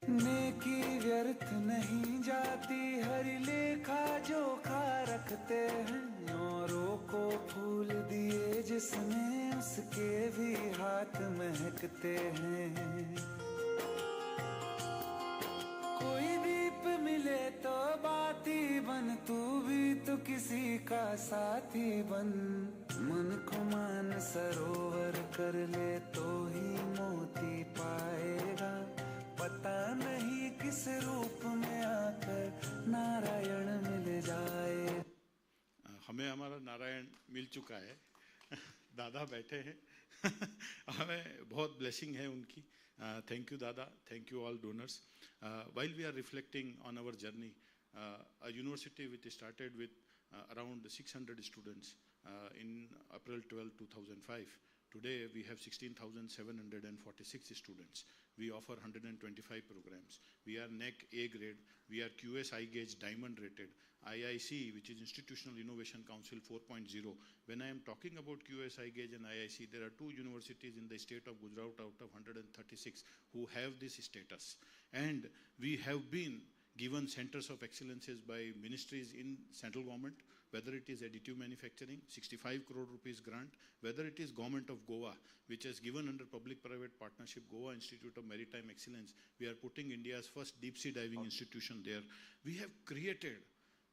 नेकी व्यर्थ नहीं जाती, हरि लेखा जोखा रखते हैं, औरों को फूल दिए जिसने उसके भी हाथ महकते हैं. कोई दीप मिले तो बाती बन, तू भी तो किसी का साथी बन. मन को मान सरोवर कर ले तो ही मोती पाएगा, पता नहीं किस रूप में आकर नारायण मिल जाए. हमें हमारा नारायण मिल चुका है. दादा बैठे हैं. हमें बहुत ब्लेसिंग है उनकी. थैंक यू दादा, thank you all donors. while we are reflecting on our journey, a university which started with around 600 students in April 12, 2005, today we have 16,746 students. We offer 125 programs. We are NEC A grade. We are QS iGauge Diamond rated. IIC, which is Institutional Innovation Council 4.0. When I am talking about QS iGauge and IIC, there are 2 universities in the state of Gujarat out of 136 who have this status. And we have been given centers of excellences by ministries in central government, whether it is additive manufacturing, 65 crore rupees grant, whether it is government of Goa, which has given under public-private partnership Goa Institute of Maritime Excellence. We are putting India's first deep-sea diving institution there. We have created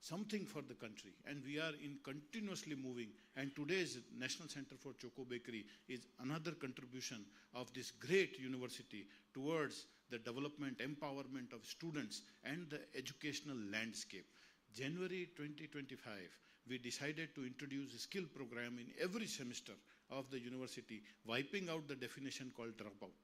something for the country, and we are in continuously moving. And today's National Center for Choco Bakery is another contribution of this great university towards the development, empowerment of students and the educational landscape. January 2025, we decided to introduce a skill program in every semester of the university, wiping out the definition called dropout.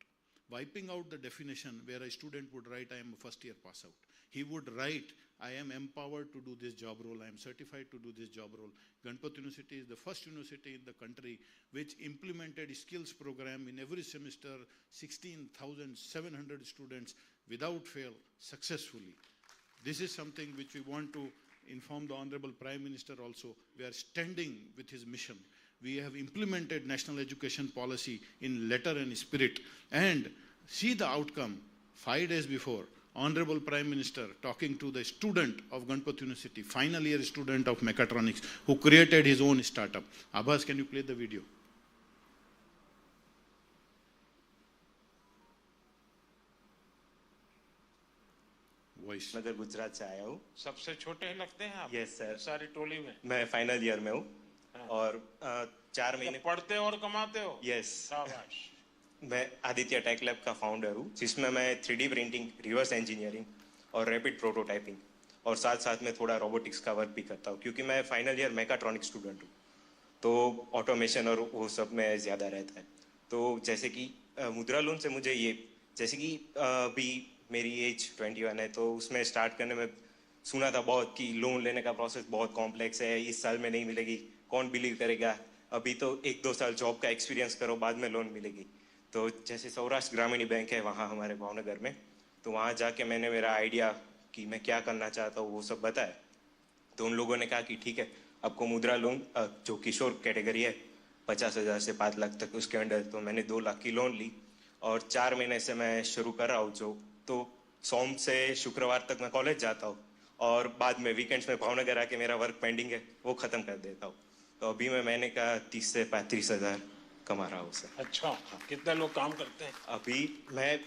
Wiping out the definition where a student would write, I am a first year pass out. He would write, I am empowered to do this job role, I am certified to do this job role. Ganpat University is the first university in the country which implemented a skills program in every semester, 16,700 students without fail, successfully. This is something which we want to inform the Honorable Prime Minister also. We are standing with his mission. We have implemented national education policy in letter and spirit, and see the outcome. 5 days before, Honorable Prime Minister talking to the student of Ganpat University, final year student of mechatronics, who created his own startup. Abbas, can you play the video? Voice. मैं गुजरात से आया हूँ। सबसे छोटे लगते हैं आप? Yes sir. सारी टोली में? मैं फाइनल ईयर में हूँ और 4 महीने पढ़ते हो और कमाते हो? यस। शाबाश। मैं आदित्य टेक लैब का फाउंडर हूँ, जिसमें मैं 3D प्रिंटिंग, रिवर्स इंजीनियरिंग और रैपिड प्रोटोटाइपिंग और साथ साथ में थोड़ा रोबोटिक्स का वर्क भी करता हूँ, क्योंकि मैं फाइनल ईयर मैकाट्रॉनिक स्टूडेंट हूँ, तो ऑटोमेशन और वो सब में ज़्यादा रहता है। तो जैसे कि मुद्रा लोन से मुझे ये, जैसे कि अभी मेरी एज 21 है, तो उसमें स्टार्ट करने में सुना था बहुत कि लोन लेने का प्रोसेस बहुत कॉम्प्लेक्स है, इस साल में नहीं मिलेगी, कौन बिलीव करेगा, अभी तो 1-2 साल जॉब का एक्सपीरियंस करो, बाद में लोन मिलेगी। तो जैसे सौराष्ट्र ग्रामीण बैंक है वहाँ हमारे भावनगर में, तो वहाँ जाके मैंने मेरा आइडिया कि मैं क्या करना चाहता हूँ वो सब बताया। तो उन लोगों ने कहा कि ठीक है, आपको मुद्रा लोन जो किशोर कैटेगरी है 50,000 से 5 लाख तक उसके अंडर, तो मैंने 2 लाख की लोन ली और 4 महीने से मैं शुरू कर रहा हूँ। जो तो सोम से शुक्रवार तक मैं कॉलेज जाता हूँ और बाद में वीकेंड्स में भावनगर आके मेरा वर्क पेंडिंग है वो ख़त्म कर देता हूँ। तो अभी मैं महीने का 30 से 35,000 कमा रहा हूँ सर। अच्छा, कितने लोग काम करते हैं? अभी मैं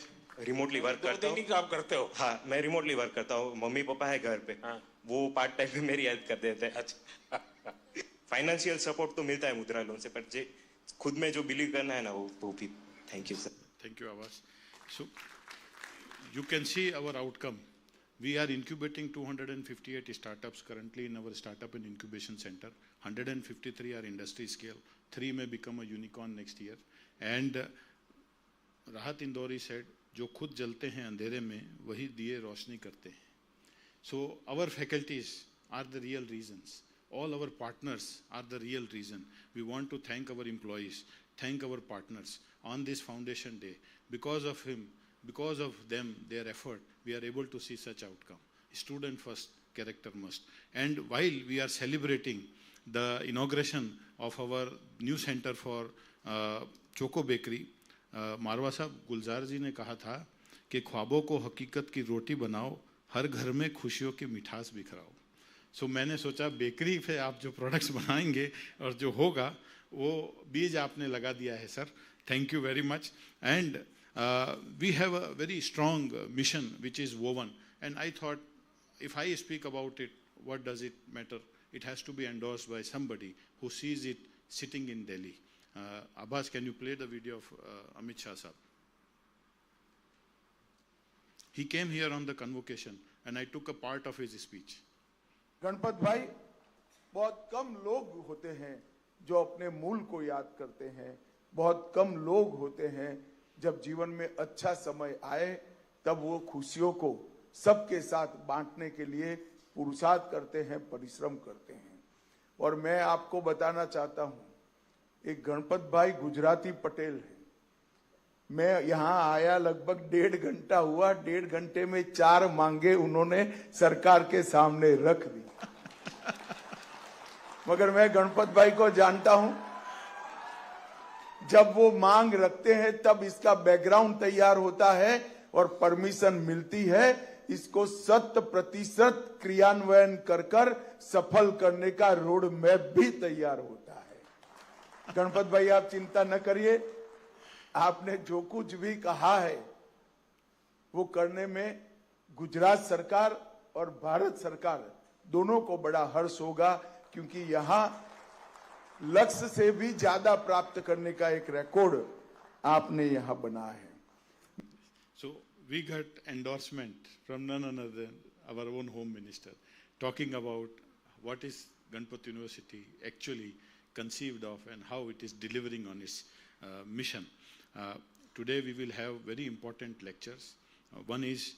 रिमोटली वर्क करता हूँ। 2 दिन ही काम करते हो? हाँ, मैं रिमोटली वर्क करता हूँ। मम्मी पापा है घर पे, वो पार्ट टाइम में मेरी हेल्प कर देते हैं। अच्छा। फाइनेंशियल सपोर्ट तो मिलता है मुद्रा लोन से, पर जे खुद में जो बिलीव करना है ना वो भी। Thank you sir. Thank you आवास। So you can see our outcome. We are incubating 258 startups currently in our startup and incubation center. 153 are industry scale. 3 may become a unicorn next year. And Rahat Indori said, जो खुद जलते हैं अंधेरे में वही दिए रोशनी करते हैं. So our faculties are the real reasons. All our partners are the real reason. We want to thank our employees, thank our partners on this foundation day. Because of him, because of them, their effort, we are able to see such outcome. Student first, character must. And while we are celebrating the inauguration of our new center for Choco Bakery, मारवा साहब गुलजार जी ने कहा था कि ख्वाबों को हकीकत की रोटी बनाओ, हर घर में खुशियों की मिठास बिखराओ. सो मैंने सोचा बेकरी पे आप जो प्रोडक्ट्स बनाएंगे और जो होगा वो बीज आपने लगा दिया है sir. Thank you very much. And we have a very strong mission which is woven, and I thought if I speak about it, what does it matter? It has to be endorsed by somebody who sees it sitting in Delhi. Abbas, can you play the video of Amit Shah Sahab? He came here on the convocation and I took a part of his speech. Ganpat भाई, बहुत कम लोग होते हैं जो अपने मूल को याद करते हैं. बहुत कम लोग होते हैं जब जीवन में अच्छा समय आए तब वो खुशियों को सबके साथ बांटने के लिए पुरुषार्थ करते हैं, परिश्रम करते हैं. और मैं आपको बताना चाहता हूं, एक गणपत भाई गुजराती पटेल है. मैं यहाँ आया लगभग 1.5 घंटा हुआ, 1.5 घंटे में 4 मांगे उन्होंने सरकार के सामने रख दी। मगर मैं गणपत भाई को जानता हूं, जब वो मांग रखते हैं तब इसका बैकग्राउंड तैयार होता है और परमिशन मिलती है। इसको 100% क्रियान्वयन कर सफल करने का रोड मैप भी तैयार होता है। गणपत भाई आप चिंता न करिए, आपने जो कुछ भी कहा है वो करने में गुजरात सरकार और भारत सरकार दोनों को बड़ा हर्ष होगा, क्योंकि यहां लक्ष्य से भी ज्यादा प्राप्त करने का एक रिकॉर्ड आपने यहां बनाया है। So we got endorsement from none other than our own Home Minister, talking about what is Ganpat University actually conceived of and how it is delivering on its mission. Today we will have very important lectures. One is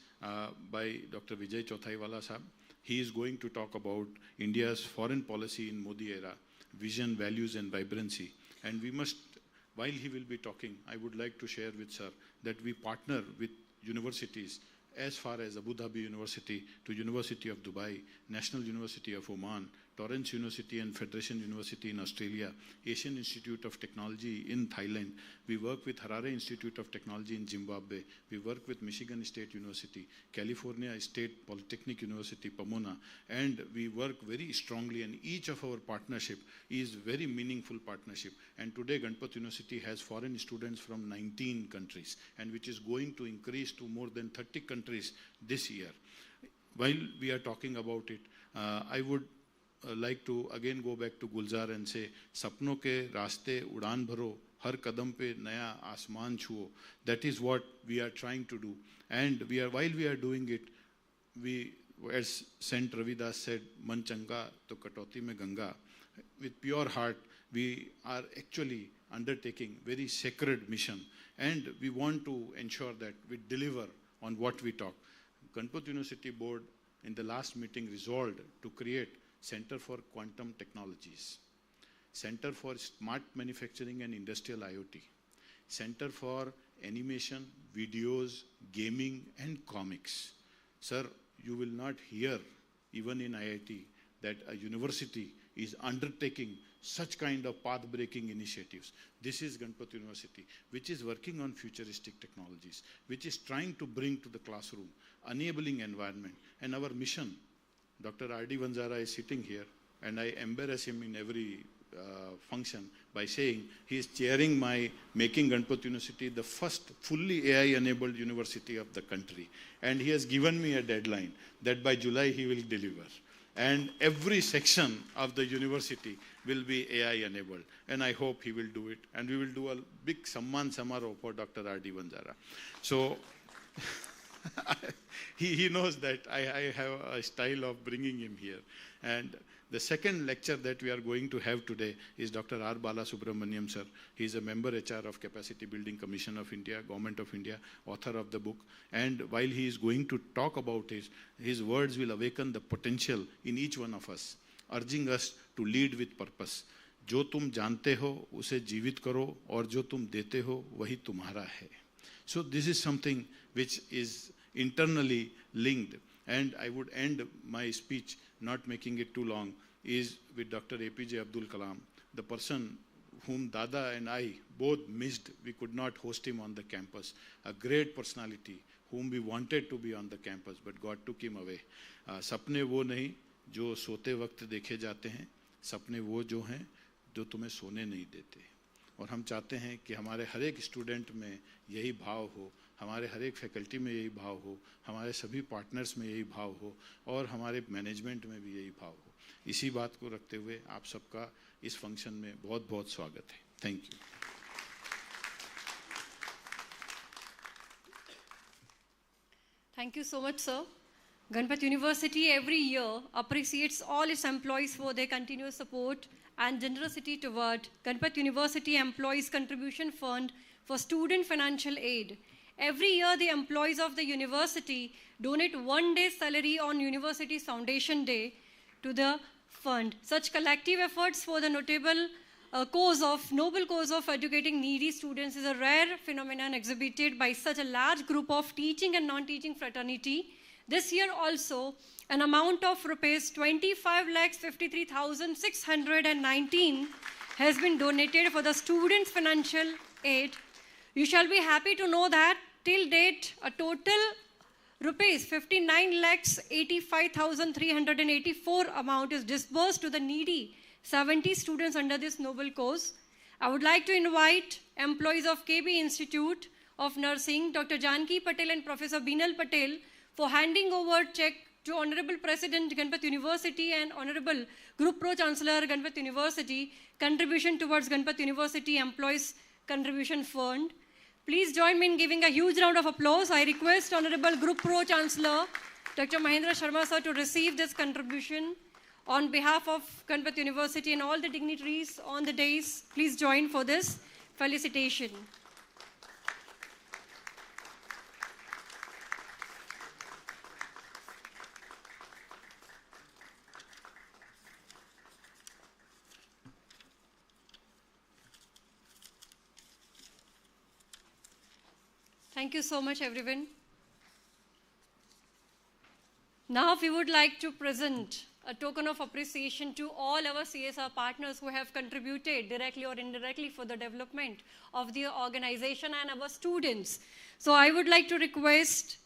by Dr. Vijay Chauthaiwale sahab. He is going to talk about India's foreign policy in Modi era, vision, values and vibrancy. And we must, while he will be talking, I would like to share with sir that we partner with universities as far as Abu Dhabi University to University of Dubai, National University of Oman, Torrance University and Federation University in Australia, Asian Institute of Technology in Thailand. We work with Harare Institute of Technology in Zimbabwe. We work with Michigan State University, California State Polytechnic University, Pomona, and we work very strongly, and each of our partnership is very meaningful partnership. And today Ganpat University has foreign students from 19 countries, and which is going to increase to more than 30 countries this year. While we are talking about it, I would like to again go back to Gulzar and say, sapnों के रास्ते उड़ान भरो, हर कदम पे नया आसमान छुओ. That is what we are trying to do. And while we are doing it, we, as Saint Ravidas said, man changa to katoti mein ganga. With pure heart, we are actually undertaking very sacred mission. And we want to ensure that we deliver on what we talk. Ganpat University Board in the last meeting resolved to create Center for Quantum Technologies, Center for Smart Manufacturing and Industrial IoT, Center for Animation, Videos, Gaming and Comics. Sir, you will not hear, even in IIT, that a university is undertaking such kind of path-breaking initiatives. This is Ganpat University, which is working on futuristic technologies, which is trying to bring to the classroom enabling environment. And our mission, Dr. R.D. Vanzara is sitting here, and I embarrass him in every function by saying he is chairing my Making Ganpat University the first fully AI-enabled university of the country. And he has given me a deadline that by July he will deliver. And every section of the university will be AI-enabled. And I hope he will do it. And we will do a big Samman Samaro for Dr. R.D. Vanzara. So he knows that I have a style of bringing him here. And the second lecture that we are going to have today is Dr. R. Balasubramaniam, sir. He is a member HR of Capacity Building Commission of India, Government of India, author of the book. And while he is going to talk about his words will awaken the potential in each one of us, urging us to lead with purpose. जो तुम जानते हो उसे जीवित करो और जो तुम देते हो वही तुम्हारा है. So this is something which is internally linked. And I would end my speech, not making it too long, is with Dr. APJ Abdul Kalam, the person whom Dada and I both missed. We could not host him on the campus. A great personality whom we wanted to be on the campus, but God took him away. सपने वो नहीं जो सोते वक्त देखे जाते हैं, सपने वो जो हैं जो तुम्हें सोने नहीं देते. और हम चाहते हैं कि हमारे हर एक स्टूडेंट में यही भाव हो, हमारे हर एक फैकल्टी में यही भाव हो, हमारे सभी पार्टनर्स में यही भाव हो और हमारे मैनेजमेंट में भी यही भाव हो. इसी बात को रखते हुए आप सबका इस फंक्शन में बहुत बहुत स्वागत है. Thank you. Thank you so much, sir. Ganpat University every year appreciates all its employees for their continuous support and generosity toward Ganpat University Employees Contribution Fund for Student Financial Aid. Every year, the employees of the university donate 1 day's salary on University's Foundation Day to the fund. Such collective efforts for the notable noble cause of educating needy students is a rare phenomenon exhibited by such a large group of teaching and non-teaching fraternity. This year also, an amount of rupees 25,53,619 has been donated for the students' financial aid. You shall be happy to know that till date, a total rupees 59,85,384 amount is disbursed to the needy 70 students under this noble cause. I would like to invite employees of KB Institute of Nursing, Dr. Janki Patel and Professor Binal Patel, for handing over check to Honorable President Ganpat University and Honorable Group Pro Chancellor Ganpat University, contribution towards Ganpat University Employees Contribution Fund. Please join me in giving a huge round of applause. I request Honorable Group Pro Chancellor Dr. Mahendra Sharma sir to receive this contribution on behalf of Ganpat University and all the dignitaries on the dais. Please join for this felicitation. Thank you so much, everyone. Now we would like to present a token of appreciation to all our CSR partners who have contributed directly or indirectly for the development of the organization and our students. So I would like to request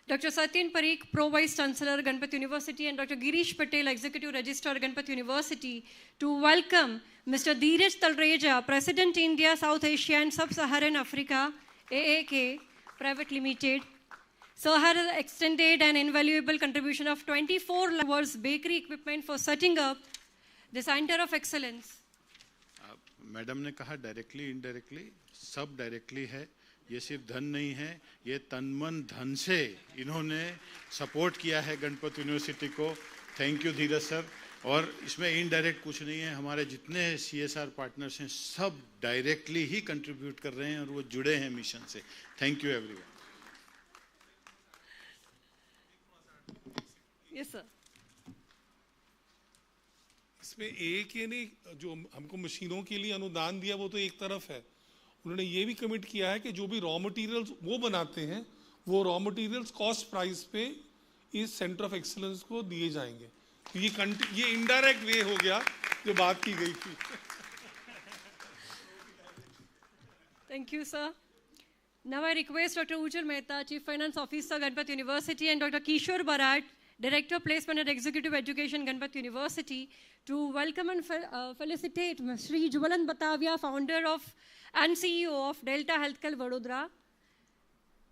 Dr. Satyen Parikh, Pro Vice Chancellor, Ganpat University, and Dr. Girish Patel, Executive Registrar, Ganpat University, to welcome Mr. Dheeraj Talreja, President, India, South Asia and Sub-Saharan Africa, AAK, Private Limited. So has extended an invaluable contribution of 24 lakhs towards bakery equipment for setting up the Center of Excellence. Madam ने कहा directly indirectly सब directly है, ये सिर्फ धन नहीं है, ये तन मन धन से इन्होंने सपोर्ट किया है गणपत यूनिवर्सिटी को. Thank you Dheeraj sir. और इसमें इनडायरेक्ट कुछ नहीं है, हमारे जितने CSR पार्टनर्स हैं सब डायरेक्टली ही कंट्रीब्यूट कर रहे हैं और वो जुड़े हैं मिशन से. Thank you everyone. Yes, sir. इसमें एक ये नहीं, जो हमको मशीनों के लिए अनुदान दिया वो तो एक तरफ है, उन्होंने ये भी कमिट किया है कि जो भी रॉ मटेरियल्स वो बनाते हैं वो रॉ मटेरियल्स कॉस्ट प्राइस पे इस सेंटर ऑफ एक्सीलेंस को दिए जाएंगे. तो ये इनडायरेक्ट वे हो गया जो बात की गई थी. Thank you, sir. Now I request Dr. Ujjwal Mehta, Chief Finance Officer, Ganpat University, and Dr. Kishore Barat, Director Placement and Executive Education, Ganpat University, to welcome and felicitate Shri Jubalan Batavia, founder of and CEO of Delta Healthcare Vadodara.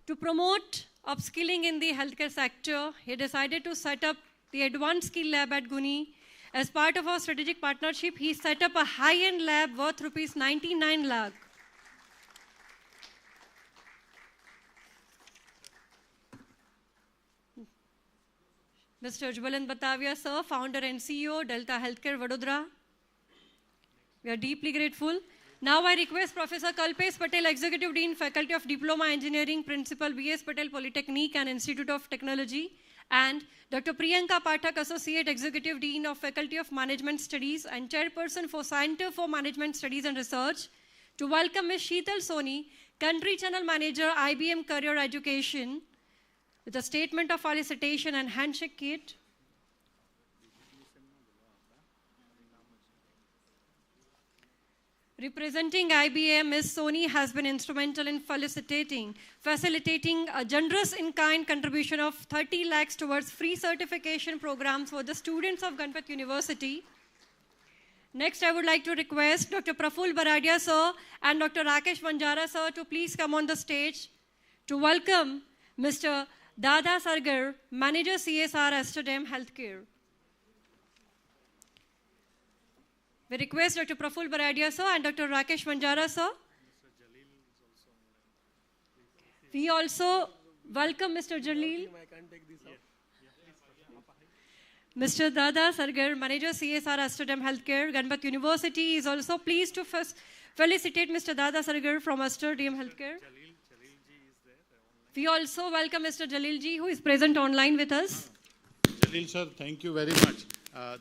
To promote upskilling in the healthcare sector, he decided to set up the Advanced Skill Lab at GUNI. As part of our strategic partnership, he set up a high-end lab worth rupees 99 lakh. Mr. Jubalan Batavia, sir, founder and CEO, Delta Healthcare Vadodara. We are deeply grateful. Now I request Professor Kalpesh Patel, Executive Dean, Faculty of Diploma Engineering, Principal, B.S. Patel Polytechnic and Institute of Technology, and Dr. Priyanka Pathak, Associate Executive Dean of Faculty of Management Studies and Chairperson for Center for Management Studies and Research, to welcome Ms. Sheetal Soni, Country Channel Manager, IBM Career Education, with a statement of felicitation and handshake kit. Representing IBM, Ms. Soni has been instrumental in facilitating a generous in-kind contribution of 30 lakhs towards free certification programs for the students of Ganpat University. Next, I would like to request Dr. Praful Baradia, sir, and Dr. Rakesh Vanjara, sir, to please come on the stage to welcome Mr. Dada Sargar, Manager CSR Amsterdam Healthcare. We request Dr. Praful Baradia, sir, and Dr. Rakesh Vanjara, sir. We also welcome Mr. Jalil. Mr. Dada Sargar, Manager CSR Amsterdam Healthcare, Ganpat University, is also pleased to felicitate Mr. Dada Sargar from Amsterdam Healthcare. We also welcome Mr. Jalil ji, who is present online with us. Jalil sir, thank you very much.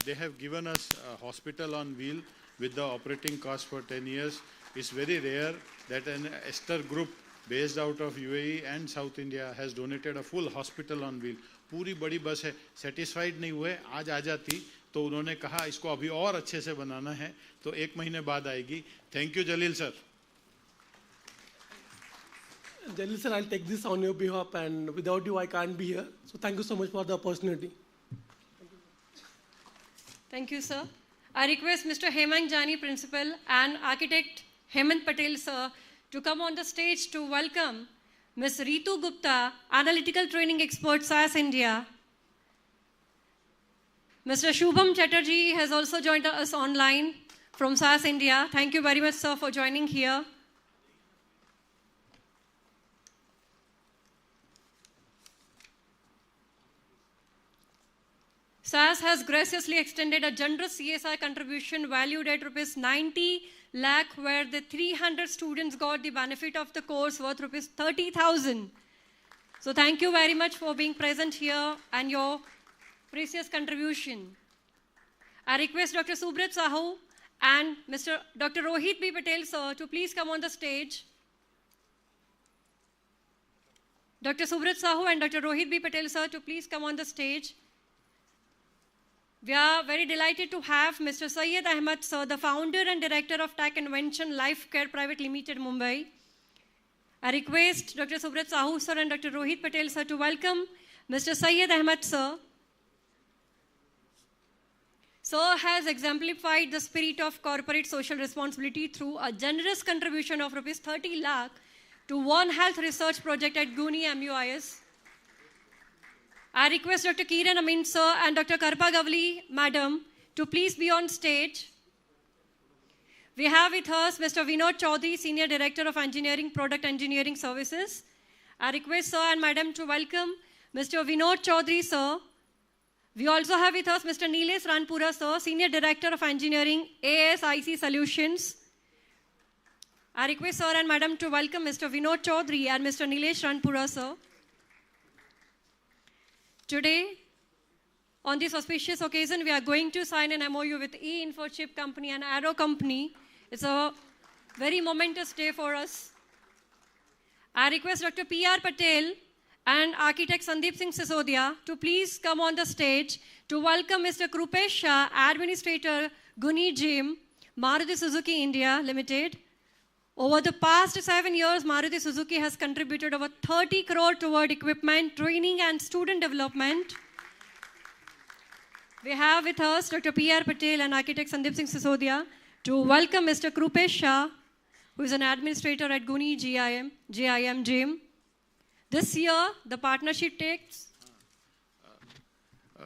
They have given us a hospital on wheel with the operating cost for 10 years. It's very rare that an Esther group based out of UAE and South India has donated a full hospital on wheel. पूरी बड़ी बस है, satisfied नहीं हुए, आज आ जाती तो उन्होंने कहा इसको अभी और अच्छे से बनाना है, तो 1 महीने बाद आएगी. Thank you, Jalil sir. Jalil sir, I'll take this on your behalf, and without you I can't be here. So thank you so much for the opportunity. Thank you, sir. I request Mr. Hemang Jani, Principal, and Architect Hemant Patel, sir, to come on the stage to welcome Ms. Ritu Gupta, Analytical Training Expert, SAS India. Mr. Shubham Chatterjee has also joined us online from SAS India. Thank you very much, sir, for joining here. SAS has graciously extended a generous CSR contribution valued at rupees 90 lakh, where the 300 students got the benefit of the course worth rupees 30,000. So thank you very much for being present here and your precious contribution. I request Dr. Subrat Sahu and Dr. Rohit B. Patel, sir, to please come on the stage. Dr. Subrat Sahu and Dr. Rohit B. Patel, sir, to please come on the stage. We are very delighted to have Mr. Syed Ahmed, sir, the founder and director of Tech Invention Life Care Private Limited, Mumbai. I request Dr. Subrat Sahu, sir, and Dr. Rohit Patel, sir, to welcome Mr. Syed Ahmed, sir. Sir has exemplified the spirit of corporate social responsibility through a generous contribution of rupees 30 lakh to One Health Research Project at GUNI MUIS. I request Dr. Kiran Amin, sir, and Dr. Karpa Gavli, madam, to please be on stage. We have with us Mr. Vinod Chaudhary, Senior Director of Engineering, Product Engineering Services. I request sir and madam to welcome Mr. Vinod Chaudhary, sir. We also have with us Mr. Nilesh Ranpura, sir, Senior Director of Engineering, ASIC Solutions. I request sir and madam to welcome Mr. Vinod Chaudhary and Mr. Nilesh Ranpura, sir. Today, on this auspicious occasion, we are going to sign an MOU with E-Infochip Company and Arrow Company. It's a very momentous day for us. I request Dr. P.R. Patel and architect Sandeep Singh Sisodia to please come on the stage to welcome Mr. Krupesh Shah, Administrator, GUNI Gym, Maruti Suzuki India Limited. Over the past 7 years, Maruti Suzuki has contributed over 30 crore toward equipment, training, and student development. We have with us Dr. P.R. Patel and architect Sandeep Singh Sisodia to welcome Mr. Krupesh Shah, who is an administrator at GUNI GIM Gym. This year, the partnership takes...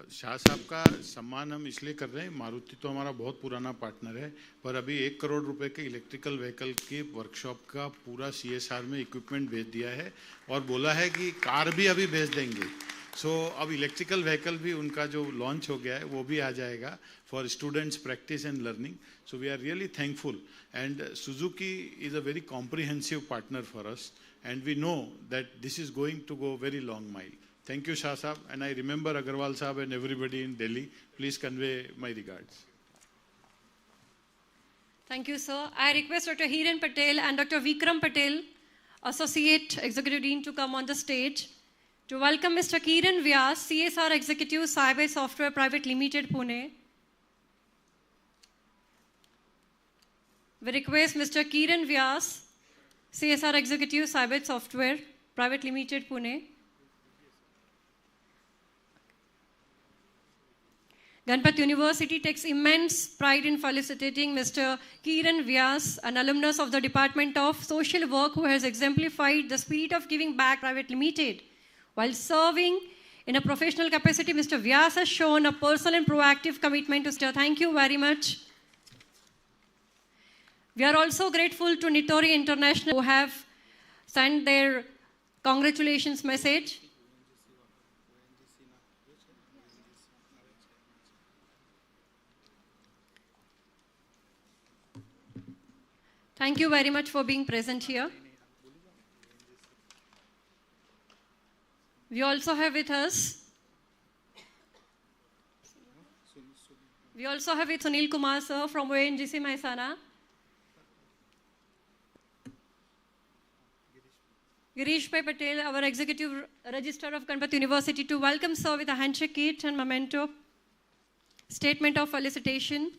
Shah साहब का सम्मान हम इसलिए कर रहे हैं, मारुति तो हमारा बहुत पुराना पार्टनर है, पर अभी 1 करोड़ रुपए के इलेक्ट्रिकल व्हीकल की वर्कशॉप का पूरा CSR में इक्विपमेंट भेज दिया है और बोला है कि कार भी अभी भेज देंगे. अब इलेक्ट्रिकल व्हीकल भी उनका जो लॉन्च हो गया है वो भी आ जाएगा for students practice and learning. So we are really thankful and Suzuki is a very comprehensive partner for us and we know that this is going to go very long mile. Thank you, Shah Sahab, and I remember Agarwal Sahab and everybody in Delhi. Please convey my regards. Thank you, sir. I request Dr. Hiren Patel and Dr. Vikram Patel, Associate Executive Dean, to come on the stage to welcome Mr. Kiran Vyas, CSR Executive, Cyber Software Private Limited, Pune. We request Mr. Kiran Vyas, CSR Executive, Cyber Software Private Limited, Pune. Ganpat University takes immense pride in felicitating Mr. Kiran Vyas, an alumnus of the Department of Social Work who has exemplified the spirit of giving back Private Limited. While serving in a professional capacity, Mr. Vyas has shown a personal and proactive commitment to STEM. Thank you very much. We are also grateful to Nitori International who have sent their congratulations message. Thank you very much for being present here. We also have with us We also have with Sunil Kumar sir from ONGC Mehsana. Girish Bhai Patel, our Executive Registrar of Ganpat University, to welcome sir with a handshake kit and memento, statement of felicitation.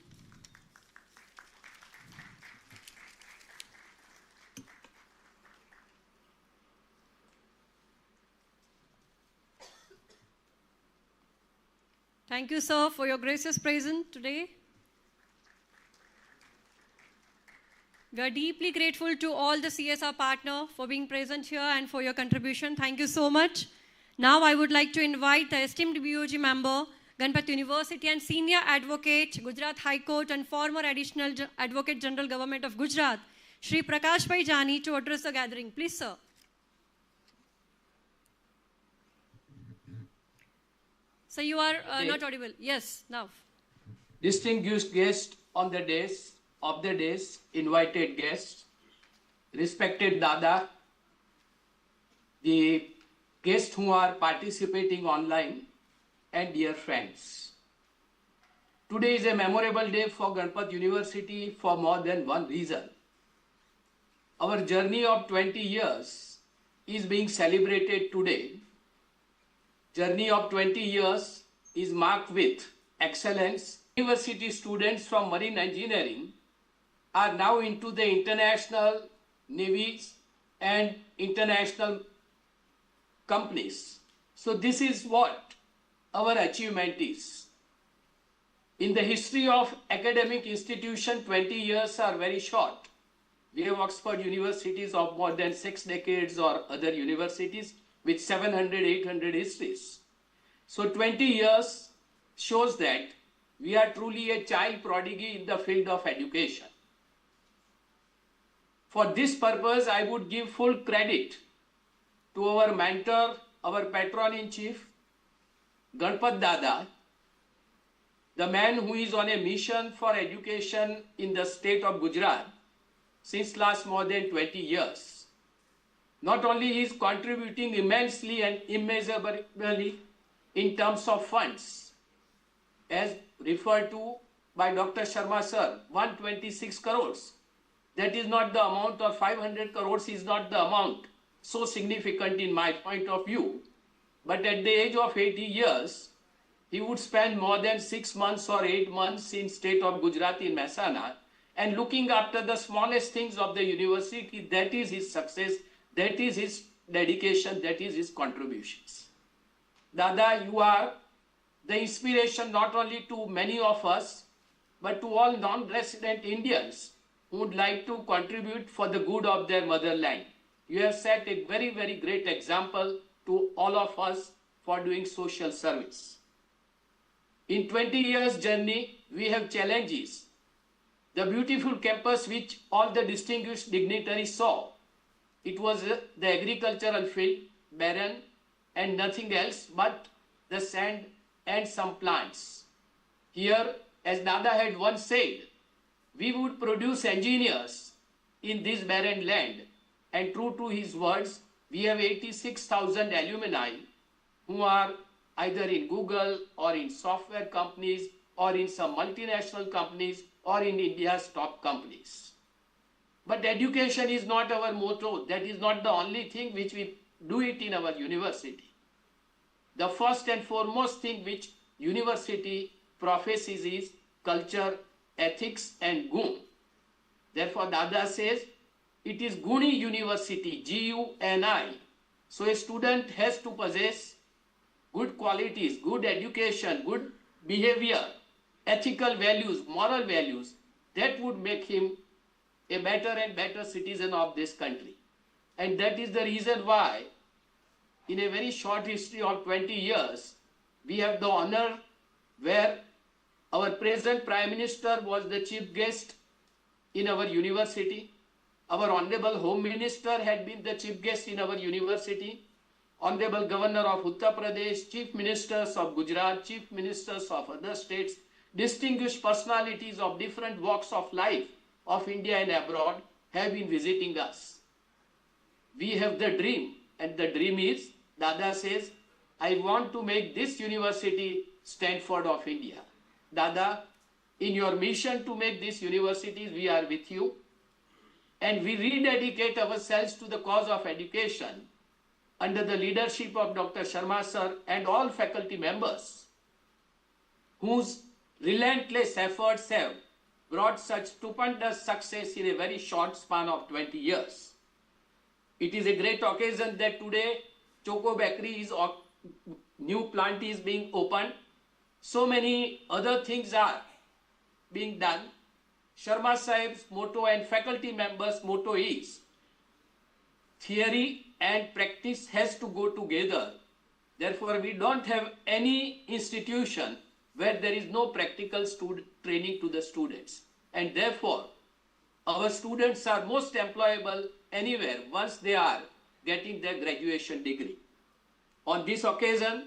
Thank you, sir, for your gracious presence today. We are deeply grateful to all the CSR partners for being present here and for your contribution. Thank you so much. Now I would like to invite the esteemed BOG member, Ganpat University and Senior Advocate, Gujarat High Court and former Additional Advocate General Government of Gujarat, Shri Prakash Bhai Jani, to address the gathering. Please, sir. So you are not audible. Yes, now. Distinguished guests on the days, invited guests, respected Dada, the guests who are participating online, and dear friends. Today is a memorable day for Ganpat University for more than one reason. Our journey of 20 years is being celebrated today. Journey of 20 years is marked with excellence. University students from marine engineering are now into the international navies and international companies. So this is what our achievement is. In the history of academic institution, 20 years are very short. We have Oxford universities of more than 6 decades or other universities with 700, 800 histories. So 20 years shows that we are truly a child prodigy in the field of education. For this purpose, I would give full credit to our mentor, our patron-in-chief, Ganpat Dada, the man who is on a mission for education in the state of Gujarat since last more than 20 years. Not only he is contributing immensely and immeasurably in terms of funds, as referred to by Dr. Sharma sir, 126 crores. That is not the amount, or 500 crores is not the amount so significant in my point of view. But at the age of 80 years, he would spend more than 6 months or 8 months in state of Gujarat in Mehsana and looking after the smallest things of the university. That is his success, that is his dedication, that is his contributions. Dada, you are the inspiration not only to many of us, but to all non-resident Indians who would like to contribute for the good of their motherland. You have set a very, very great example to all of us for doing social service. In 20 years journey, we have challenges. The beautiful campus which all the distinguished dignitaries saw, it was the agricultural field, barren, and nothing else but the sand and some plants. Here, as Dada had once said, we would produce engineers in this barren land, and true to his words, we have 86,000 alumni who are either in Google or in software companies or in some multinational companies or in India's top companies. But education is not our motto. That is not the only thing which we do it in our university. The first and foremost thing which university professes is culture, ethics and GUN. Therefore, Dada says it is GUNI university, G-U-N-I. So a student has to possess good qualities, good education, good behavior, ethical values, moral values. That would make him a better and better citizen of this country. And that is the reason why in a very short history of 20 years, we have the honor where our present Prime Minister was the chief guest in our university. Our Honorable Home Minister had been the chief guest in our university. Honorable Governor of Uttar Pradesh, Chief Ministers of Gujarat, Chief Ministers of other states, distinguished personalities of different walks of life of India and abroad have been visiting us. We have the dream, and the dream is, Dada says, I want to make this university Stanford of India. Dada, In your mission to make these universities, we are with you. And we rededicate ourselves to the cause of education under the leadership of Dr. Sharma sir and all faculty members, whose relentless efforts have brought such stupendous success in a very short span of 20 years. It is a great occasion that today Choco Bakery new plant is being opened. So many other things are being done. Sharma Sahib's motto and faculty members' motto is, theory and practice has to go together. Therefore, we don't have any institution where there is no practical training to the students. And therefore, our students are most employable anywhere once they are getting their graduation degree. On this occasion,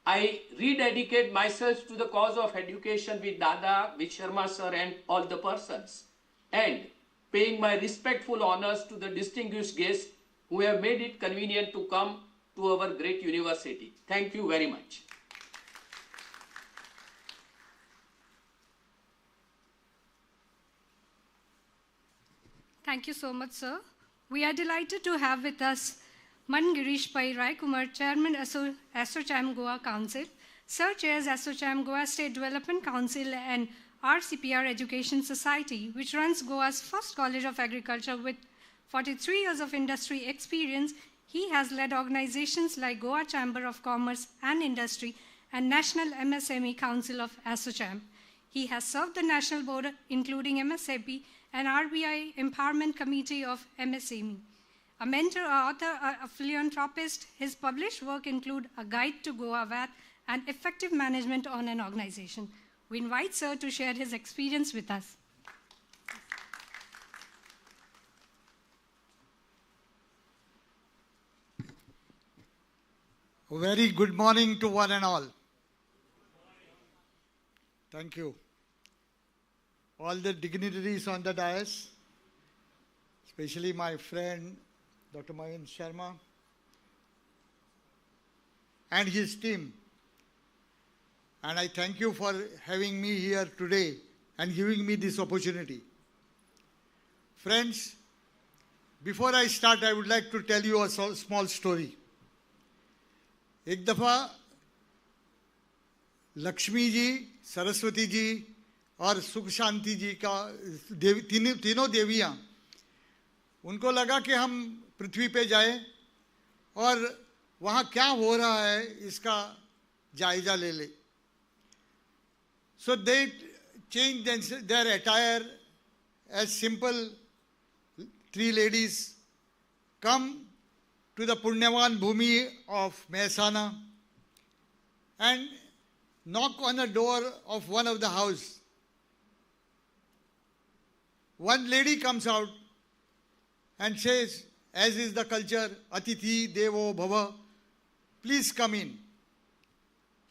I rededicate myself to the cause of education with Dada, with Sharma sir and all the persons, and paying my respectful honors to the distinguished guests who have made it convenient to come to our great university. Thank you very much. Thank you so much, sir. We are delighted to have with us Man Girish Pai Rai Kumar, Chairman, ASSOCHAM Goa Council. Sir chairs ASSOCHAM Goa State Development Council and RCPR Education Society, which runs Goa's first College of Agriculture with 43 years of industry experience. He has led organizations like Goa Chamber of Commerce and Industry and National MSME Council of ASSOCHAM. He has served the National Board, including MSAP and RBI Empowerment Committee of MSME. A mentor, author, a philanthropist, his published work include A Guide to Goa VAT and Effective Management on an Organization. We invite Sir to share his experience with us. A very good morning to one and all. Thank you. All the dignitaries on the dais, especially my friend Dr. Mayan Sharma and his team. And I thank you for having me here today and giving me this opportunity. Friends, before I start, I would like to tell you a small story. एक दफ़ा लक्ष्मी जी, सरस्वती जी और सुख शांति जी का तीनों देवियाँ, उनको लगा कि हम पृथ्वी पे जाएं और वहाँ क्या हो रहा है इसका जायजा ले ले. So they changed their attire as simple three ladies, come to the Punyavan Bhumi of Mehsana and knock on the door of one of the house. One lady comes out and says, as is the culture, Atithi Devo Bhava, please come in.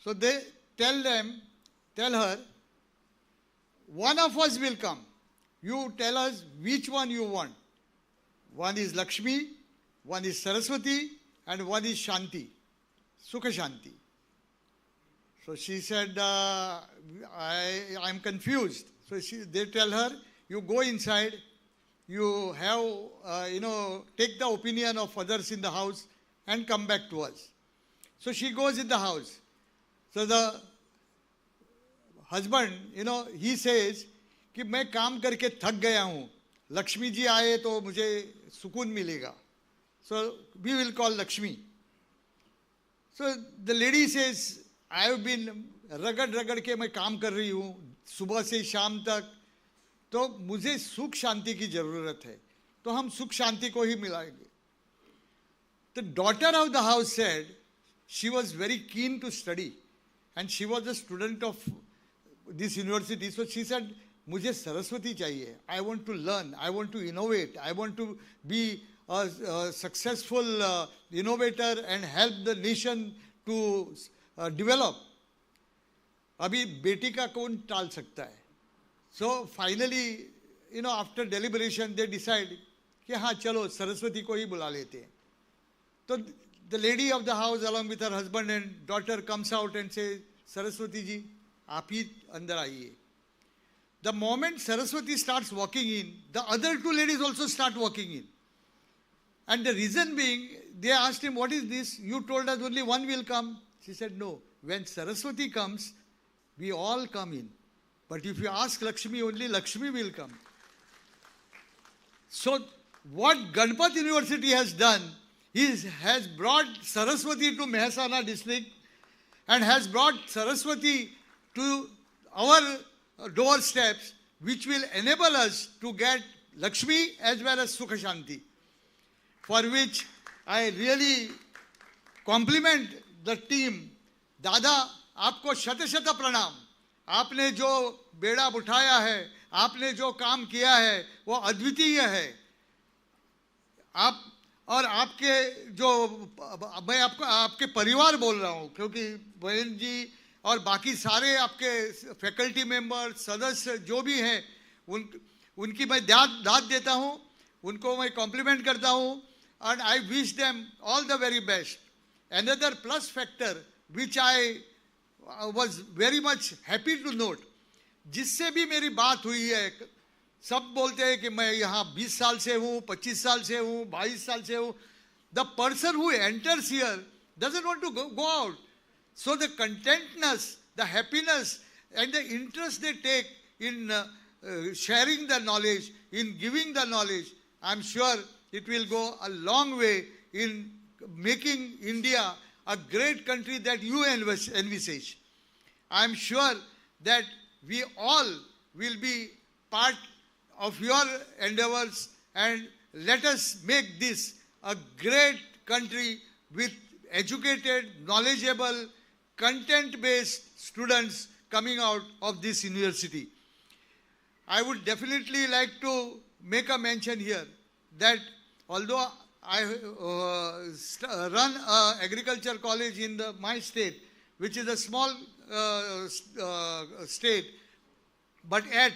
So they tell her, one of us will come. You tell us which one you want. One is Lakshmi, one is Saraswati, and one is Shanti, Sukha Shanti. So she said, I'm confused. So they tell her, you go inside, you have, take the opinion of others in the house and come back to us. So she goes in the house. So the husband, he says, कि मैं काम करके थक गया हूँ, लक्ष्मी जी आए तो मुझे सुकून मिलेगा. So we will call Lakshmi. So the lady says, I have been रगड़ के मैं काम कर रही हूँ सुबह से शाम तक, तो मुझे सुख शांति की जरूरत है, तो हम सुख शांति को ही मिलाएंगे. The daughter of the house said she was very keen to study and she was a student of this university. So she said, मुझे सरस्वती चाहिए. I want to learn, I want to innovate, I want to be a successful innovator and help the nation to develop. अभी बेटी का कौन टाल सकता है? So finally, after deliberation, they decide कि हाँ चलो सरस्वती को ही बुला लेते हैं. तो the lady of the house along with her husband and daughter comes out and says, Saraswati ji आप ही अंदर आइए. the moment Saraswati starts walking in, the other two ladies also start walking in. And the reason being, they asked him, what is this? You told us only one will come. She said, no. When Saraswati comes, we all come in. But if you ask Lakshmi, only Lakshmi will come. So what Ganpat University has done has brought Saraswati to Mehsana district and has brought Saraswati to our doorsteps, which will enable us to get Lakshmi as well as Sukha Shanti, for which I really compliment the team. Dada, आपको शत शत प्रणाम. आपने जो बेड़ा उठाया है, आपने जो काम किया है, वो अद्वितीय है. आप और आपके जो, मैं आपके परिवार बोल रहा हूँ, क्योंकि बहन जी और बाकी सारे आपके फैकल्टी मेंबर, सदस्य जो भी हैं, उनकी मैं दाद देता हूँ, उनको मैं कॉम्प्लीमेंट करता हूँ, and I wish them all the very best. Another plus factor which I was very much happy to note, जिससे भी मेरी बात हुई है, सब बोलते हैं कि मैं यहाँ 20 साल से हूँ, 25 साल से हूँ, 22 साल से हूँ. The person who enters here doesn't want to go out. So the contentness, the happiness and the interest they take in sharing the knowledge, in giving the knowledge, I'm sure it will go a long way in making India a great country that you envisage. I'm sure that we all will be part of your endeavors, and let us make this a great country with educated, knowledgeable, content-based students coming out of this university. I would definitely like to make a mention here that although I run an agriculture college in my state, which is a small state, but yet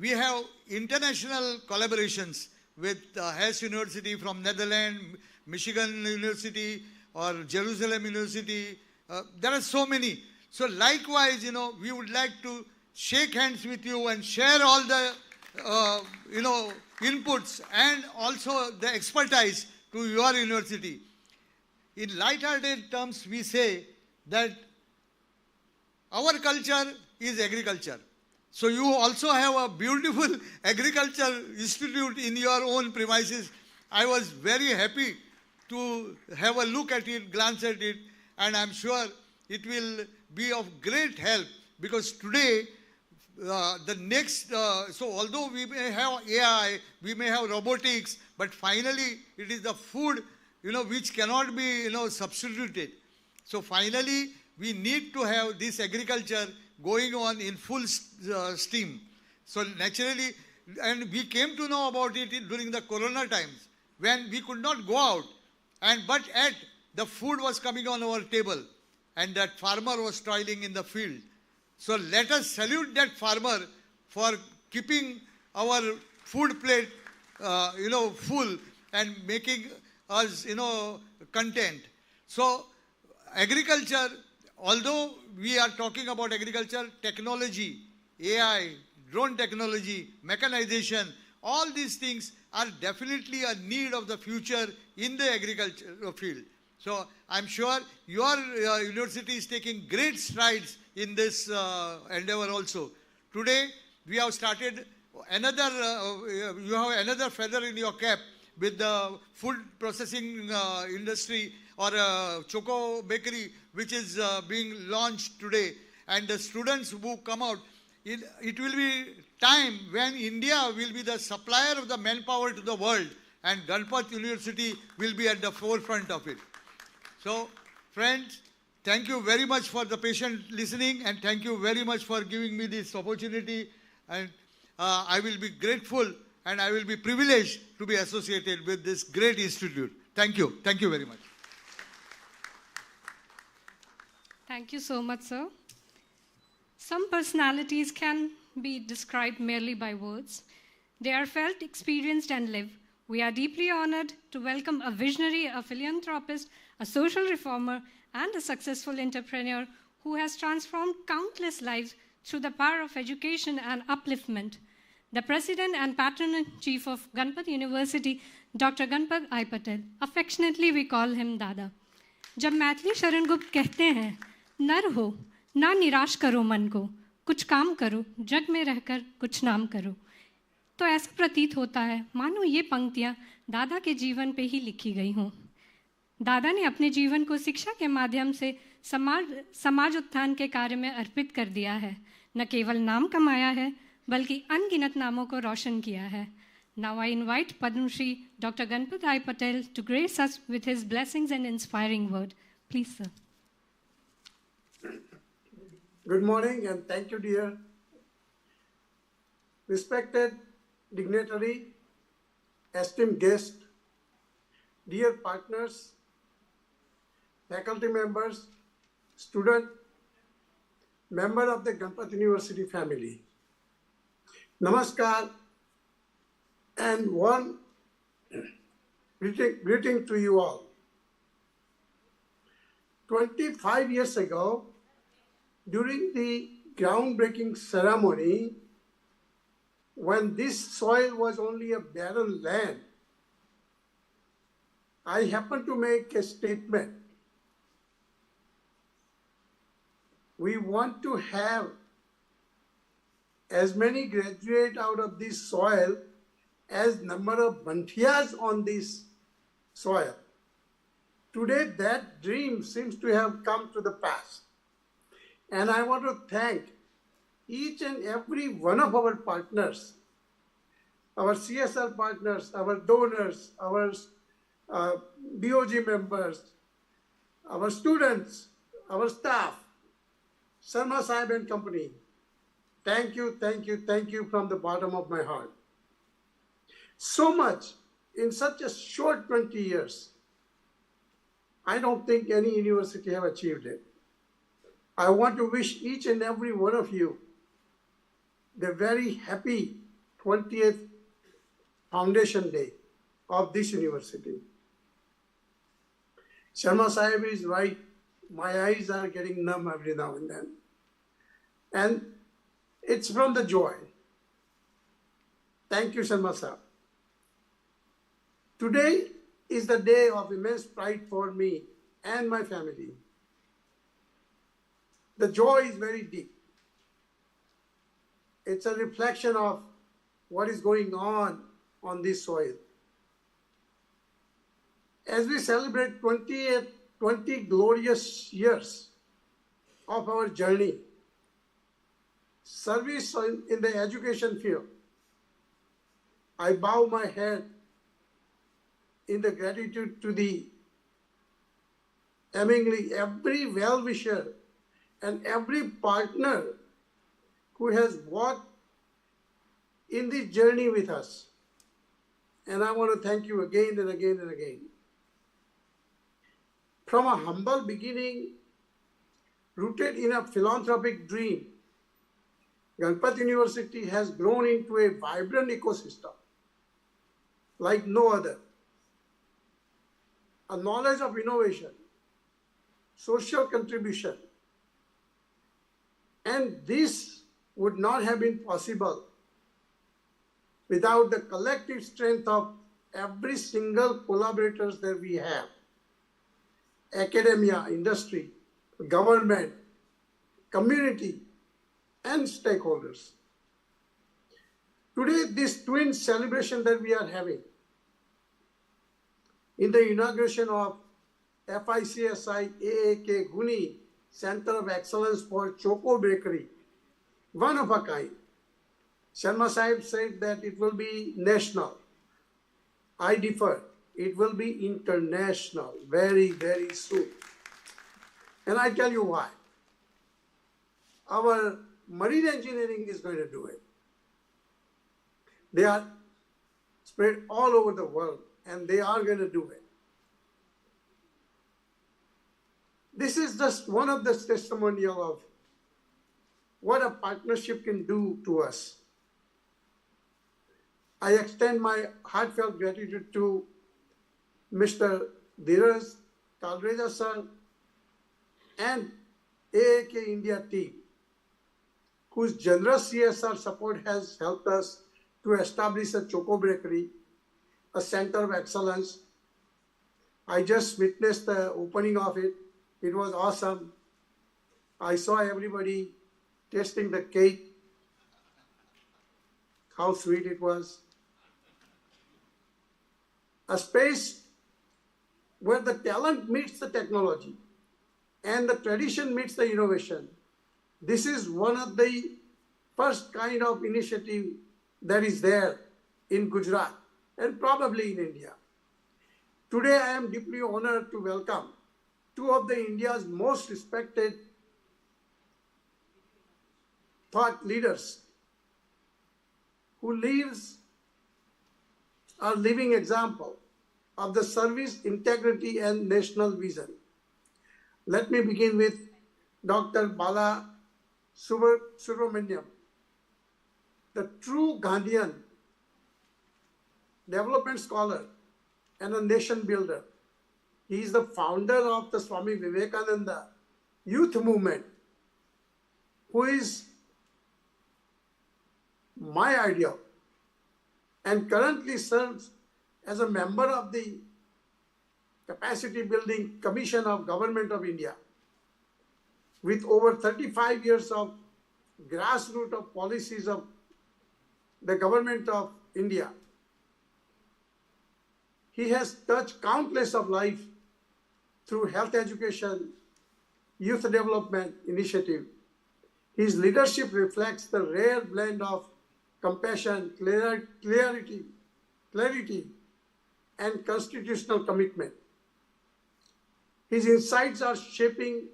we have international collaborations with Hess University from Netherlands, Michigan University, or Jerusalem University. There are so many. So likewise, we would like to shake hands with you and share all the, inputs and also the expertise to your university. In light-hearted terms, we say that our culture is agriculture. So you also have a beautiful agriculture institute in your own premises. I was very happy to have a look at it, glance at it, and I'm sure it will be of great help, because today the next, so although we may have AI, we may have robotics, but finally it is the food, which cannot be, substituted. So finally we need to have this agriculture going on in full steam. So naturally, and we came to know about it during the Corona times, when we could not go out, but yet the food was coming on our table, and that farmer was toiling in the field. So let us salute that farmer for keeping our food plate, full and making us, content. So agriculture, although we are talking about agriculture, technology, AI, drone technology, mechanization, all these things are definitely a need of the future in the agriculture field. So I'm sure your university is taking great strides in this endeavor also. Today, we have started another, you have another feather in your cap with the food processing industry, or Choco Bakery, which is being launched today. And the students who come out, it will be time when India will be the supplier of the manpower to the world, and Ganpat University will be at the forefront of it. So, friends, thank you very much for the patient listening, and thank you very much for giving me this opportunity. And I will be grateful, and I will be privileged to be associated with this great institute. Thank you. Thank you very much. Thank you so much, sir. Some personalities can be described merely by words. They are felt, experienced, and live. We are deeply honored to welcome a visionary, a philanthropist, a social reformer, and a successful entrepreneur who has transformed countless lives through the power of education and upliftment. The President and Patron-in-Chief of Ganpat University, Dr. Ganpat I. Patel, affectionately we call him Dada. जब मैथिली शरण गुप्त कहते हैं, नर हो, ना निराश करो मन को, कुछ काम करो, जग में रहकर कुछ नाम करो, तो ऐसा प्रतीत होता है मानो ये पंक्तियाँ दादा के जीवन पे ही लिखी गई हों। दादा ने अपने जीवन को शिक्षा के माध्यम से समाज उत्थान के कार्य में अर्पित कर दिया है। न केवल नाम कमाया है, बल्कि अनगिनत नामों को रोशन किया है। Now I invite Padma Shri Dr. Ganpat I. Patel to grace us with his blessings and inspiring word. Please, sir. Good morning and thank you, dear. Respected dignitary, esteemed guest, dear partners, faculty members, student, member of the Ganpat University family. Namaskar and one greeting to you all. 25 years ago, during the groundbreaking ceremony, when this soil was only a barren land, I happened to make a statement. We want to have as many graduates out of this soil as number of Bantiyas on this soil. Today, that dream seems to have come to the pass. And I want to thank each and every one of our partners, our CSR partners, our donors, our BOG members, our students, our staff, Sharma Sahib and company. Thank you, thank you, thank you from the bottom of my heart. So much in such a short 20 years. I don't think any university have achieved it. I want to wish each and every one of you the very happy 20th Foundation Day of this university. Sharma Sahib is right. My eyes are getting numb every now and then. And it's from the joy. Thank you, Sharma Sahib. Today is the day of immense pride for me and my family. The joy is very deep. It's a reflection of what is going on this soil. As we celebrate 20 glorious years of our journey, service in the education field, I bow my head in the gratitude to the every well-wisher and every partner who has walked in this journey with us. And I want to thank you again and again and again. From a humble beginning, rooted in a philanthropic dream, Ganpat University has grown into a vibrant ecosystem like no other. A knowledge of innovation, social contribution, and this would not have been possible without the collective strength of every single collaborators that we have. Academia, industry, government, community, and stakeholders. Today, this twin celebration that we are having in the inauguration of FICSI AAK GUNI Center of Excellence for Choco Bakery, one of a kind. Sharma Sahib said that it will be national. I differ. It will be international very, very soon. And I tell you why. Our marine engineering is going to do it. They are spread all over the world and they are going to do it. This is just one of the testimonial of what a partnership can do to us. I extend my heartfelt gratitude to Mr. Dheeraj Talreja sir and AAK India team whose generous CSR support has helped us to establish a Choco Bakery, a center of excellence. I just witnessed the opening of it. It was awesome. I saw everybody tasting the cake, how sweet it was. A space where the talent meets the technology and the tradition meets the innovation. This is one of the first kind of initiative that is there in Gujarat and probably in India. Today I am deeply honored to welcome two of the India's most respected thought leaders who are living example of the service, integrity, and national vision. Let me begin with Dr. Balasubramaniam, the true Gandhian development scholar and a nation builder. He is the founder of the Swami Vivekananda youth movement, who is my ideal and currently serves as a member of the Capacity Building Commission of Government of India. With over 35 years of grassroots of policies of the government of India, he has touched countless of life through health education, youth development initiative. His leadership reflects the rare blend of compassion, clarity, and constitutional commitment. His insights are shaping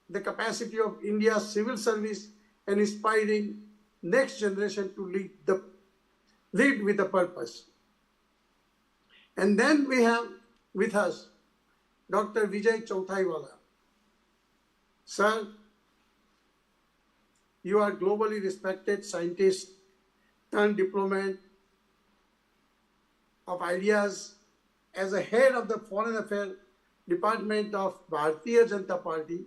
the capacity of India's civil service and inspiring next generation to lead with a purpose. And then we have with us Dr. Vijay Chauthaiwale. Sir, you are globally respected scientist turned diplomat of ideas as a head of the Foreign Affairs Department of Bharatiya Janata Party.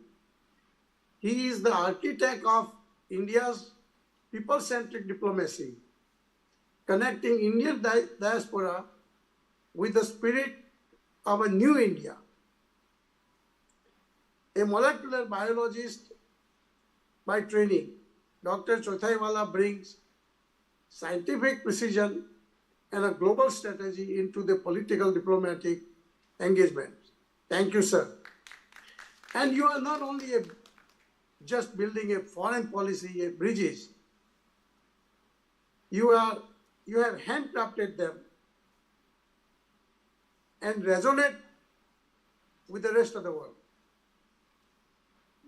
He is the architect of India's people-centric diplomacy, connecting Indian diaspora with the spirit of a new India. A molecular biologist by training, Dr. Chauthaiwale brings scientific precision and a global strategy into the political diplomatic engagement. Thank you, sir. And you are not only just building a foreign policy, bridges. You have handcrafted them and resonate with the rest of the world.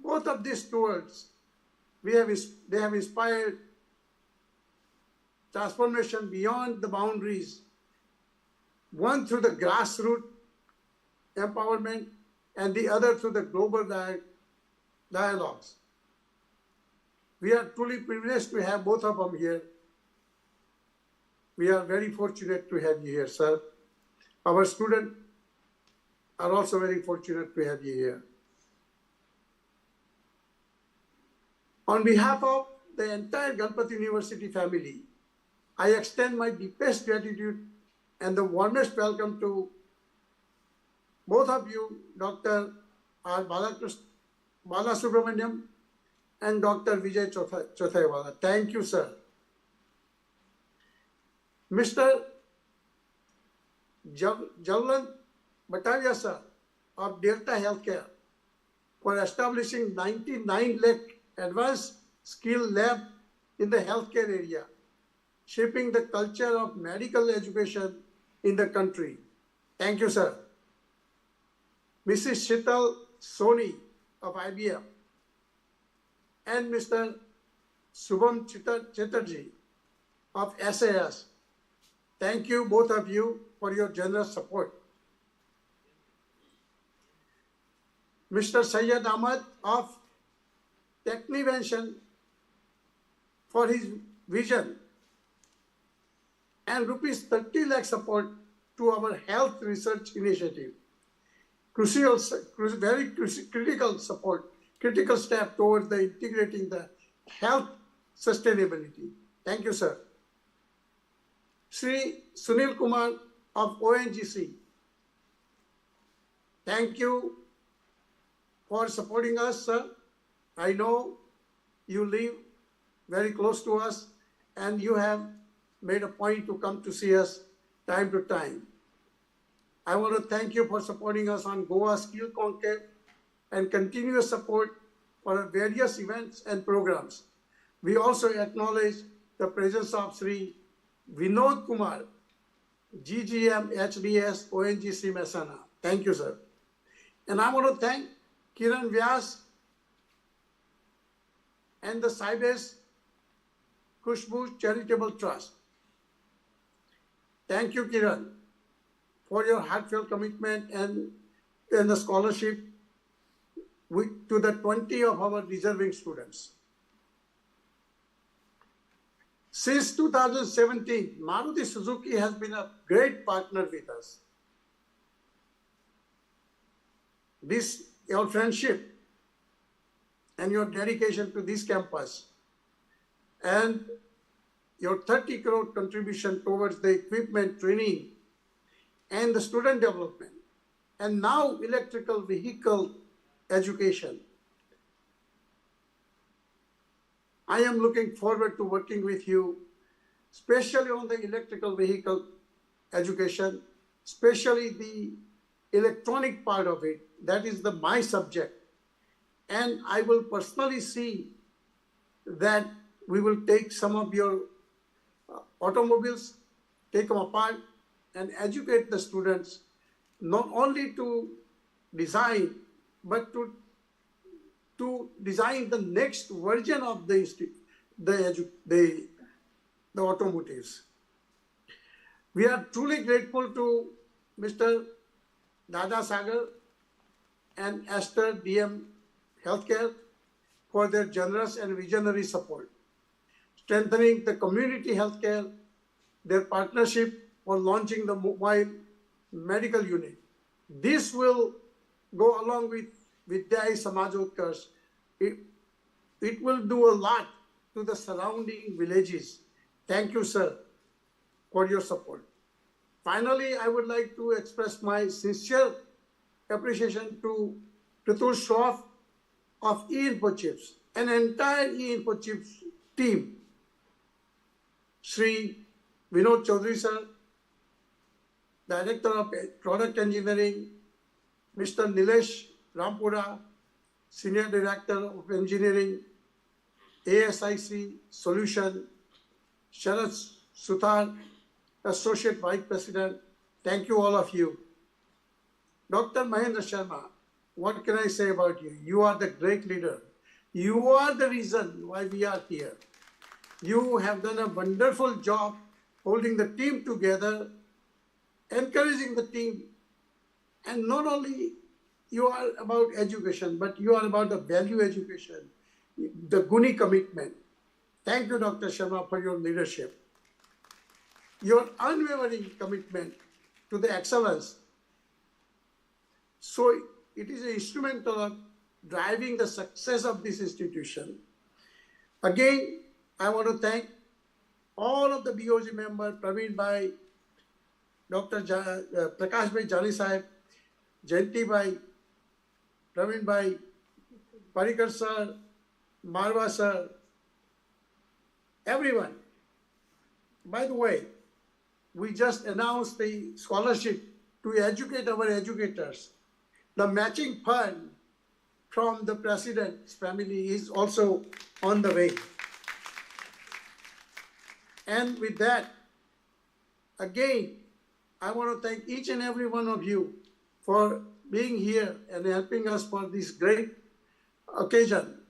Both of these towards, they have inspired transformation beyond the boundaries, one through the grassroots empowerment and the other through the global dialogues. We are truly privileged to have both of them here. We are very fortunate to have you here, sir. Our students are also very fortunate to have you here. On behalf of the entire Ganpat University family, I extend my deepest gratitude and the warmest welcome to both of you, Dr. R. Balasubramaniam and Dr. Vijay Chauthaiwale. Thank you, sir. Mr. Jallan Batavia, sir, of Delta Healthcare for establishing 99 lakh advanced skill lab in the healthcare area, shaping the culture of medical education in the country. Thank you, sir. Mrs. Shital Soni of IBM and Mr. Subham Chatterjee of SAS. Thank you, both of you, for your generous support. Mr. Syed Ahmad of Technivention for his vision and rupees 30 lakh support to our health research initiative. Very critical support, critical step towards the integrating the health sustainability. Thank you, sir. Sri Sunil Kumar of ONGC, thank you for supporting us, sir. I know you live very close to us and you have made a point to come to see us time to time. I want to thank you for supporting us on Goa Skill Conclave and continuous support for our various events and programs. We also acknowledge the presence of Sri Vinod Kumar, GGM HDS ONGC Mehsana. Thank you, sir. And I want to thank Kiran Vyas and the Saibes Kushbu Charitable Trust. Thank you, Kiran, for your heartfelt commitment and the scholarship to the 20 of our deserving students. Since 2017, Maruti Suzuki has been a great partner with us. Your friendship and your dedication to this campus and your 30 crore contribution towards the equipment training and the student development, and now electrical vehicle education. I am looking forward to working with you, especially on the electrical vehicle education, especially the electronic part of it. That is my subject. And I will personally see that we will take some of your automobiles, take them apart and educate the students, not only to design, but to design the next version of the automotives. We are truly grateful to Mr. Dada Sagar and Esther DM Healthcare for their generous and visionary support, strengthening the community healthcare, their partnership for launching the mobile medical unit. This will go along with Vidyai Samajotkarsh. It will do a lot to the surrounding villages. Thank you, sir, for your support. Finally, I would like to express my sincere appreciation to Ritul Shroff of e-Info Chips, an entire e-Info Chips team. Sri Vinod Chaudhary, sir, Director of Product Engineering, Mr. Nilesh Rampura, Senior Director of Engineering, ASIC Solution, Sharad Suthar, Associate Vice President. Thank you, all of you. Dr. Mahendra Sharma, what can I say about you? You are the great leader. You are the reason why we are here. You have done a wonderful job holding the team together, encouraging the team, and not only you are about education, but you are about the value education, the GUNI commitment. Thank you, Dr. Sharma, for your leadership. Your unwavering commitment to the excellence. So it is an instrumental of driving the success of this institution. Again, I want to thank all of the BOG members, Praveen Bhai, Dr. Prakash Bhai Jani Sahib, Jayanti Bhai, Praveen Bhai, Parikar sir, Marwa sir, everyone. By the way, we just announced the scholarship to educate our educators. The matching fund from the president's family is also on the way. And with that, again, I want to thank each and every one of you for being here and helping us for this great occasion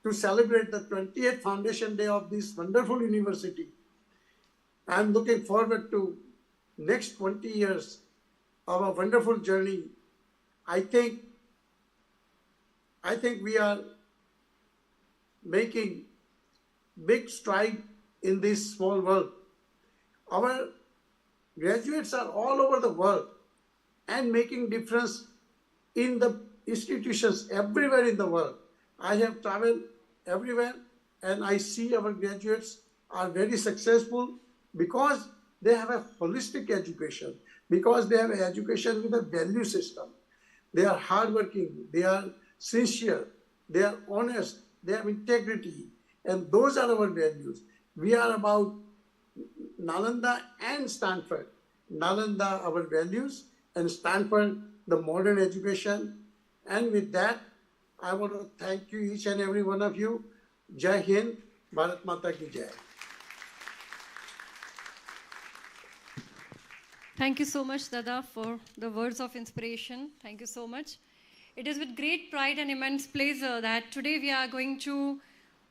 to celebrate the 20th Foundation Day of this wonderful university. I'm looking forward to next 20 years of a wonderful journey. I think we are making big stride in this small world. Our graduates are all over the world and making difference in the institutions everywhere in the world. I have traveled everywhere and I see our graduates are very successful because they have a holistic education, because they have an education with a value system. They are hardworking, they are sincere, they are honest, they have integrity, and those are our values. We are about Nalanda and Stanford. Nalanda, our values, and Stanford, the modern education. And with that, I want to thank you, each and every one of you. Jai Hind, Bharat Mata ki Jai. Thank you so much, Dada, for the words of inspiration. Thank you so much. It is with great pride and immense pleasure that today we are going to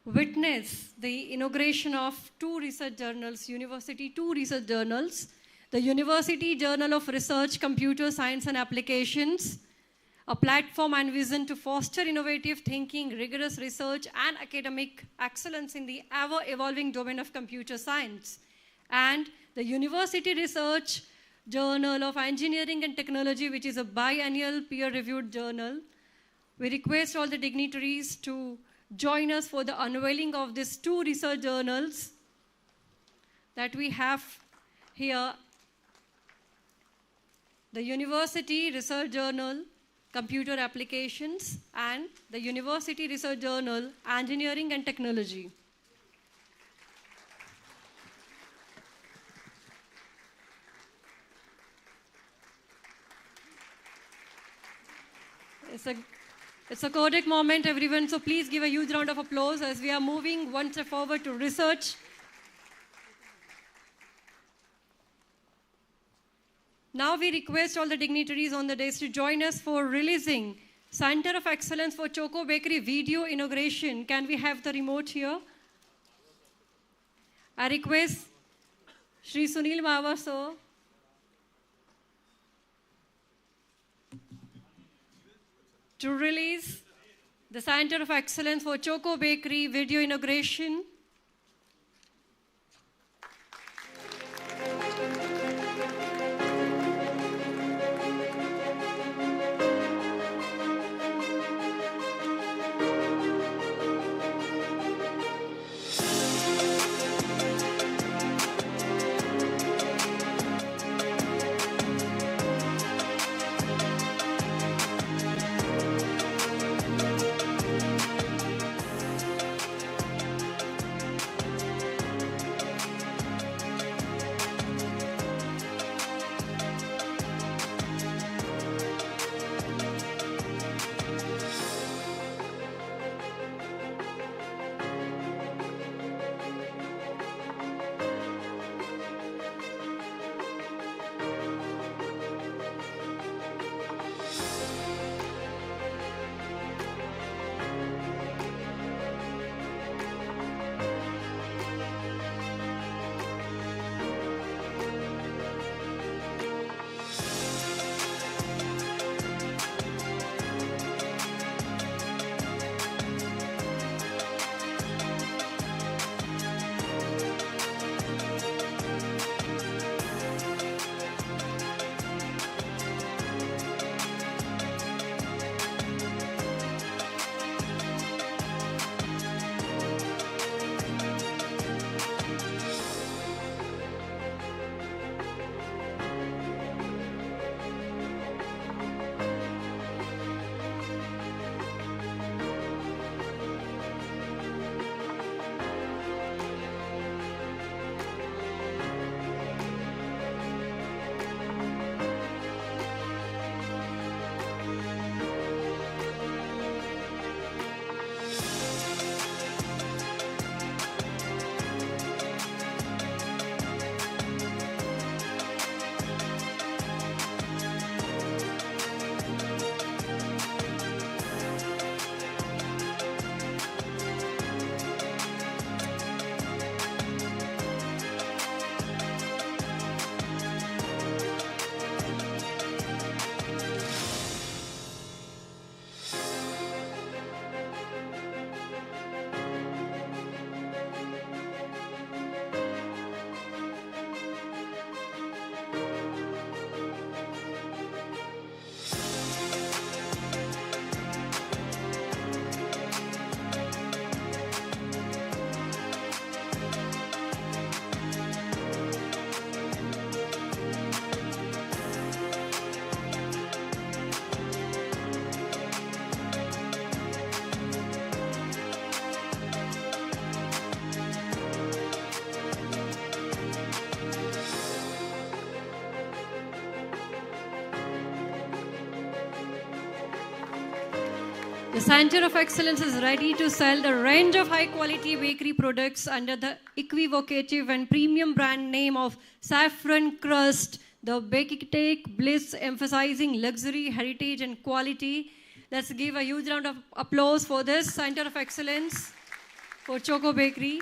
witness the inauguration of two research journals, two research journals, the University Journal of Research, Computer Science and Applications, a platform and vision to foster innovative thinking, rigorous research and academic excellence in the ever-evolving domain of computer science, and the University Research Journal of Engineering and Technology, which is a biennial peer-reviewed journal. We request all the dignitaries to join us for the unveiling of these two research journals that we have here. The University Research Journal, Computer Applications, and the University Research Journal, Engineering and Technology. It's a Kodak moment, everyone, so please give a huge round of applause as we are moving one step forward to research. Now we request all the dignitaries on the dais to join us for releasing Center of Excellence for Choco Bakery video inauguration. Can we have the remote here? I request Shri Sunil Mawa, sir, to release the Center of Excellence for Choco Bakery video inauguration. The Center of Excellence is ready to sell the range of high-quality bakery products under the equivocative and premium brand name of Saffron Crust, the Baked Bliss, emphasizing luxury, heritage, and quality. Let's give a huge round of applause for this Center of Excellence for Choco Bakery.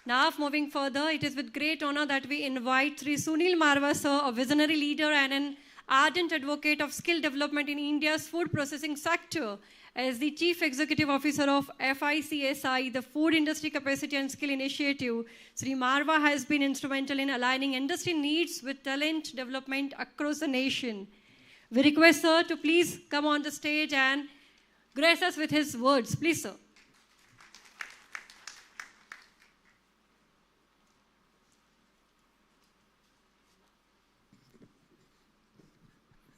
Now, moving further, it is with great honor that we invite Sri Sunil Marwa, sir, a visionary leader and an ardent advocate of skill development in India's food processing sector, as the Chief Executive Officer of FICSI, the Food Industry Capacity and Skill Initiative. Sri Marwa has been instrumental in aligning industry needs with talent development across the nation. We request sir to please come on the stage and grace us with his words. Please, sir.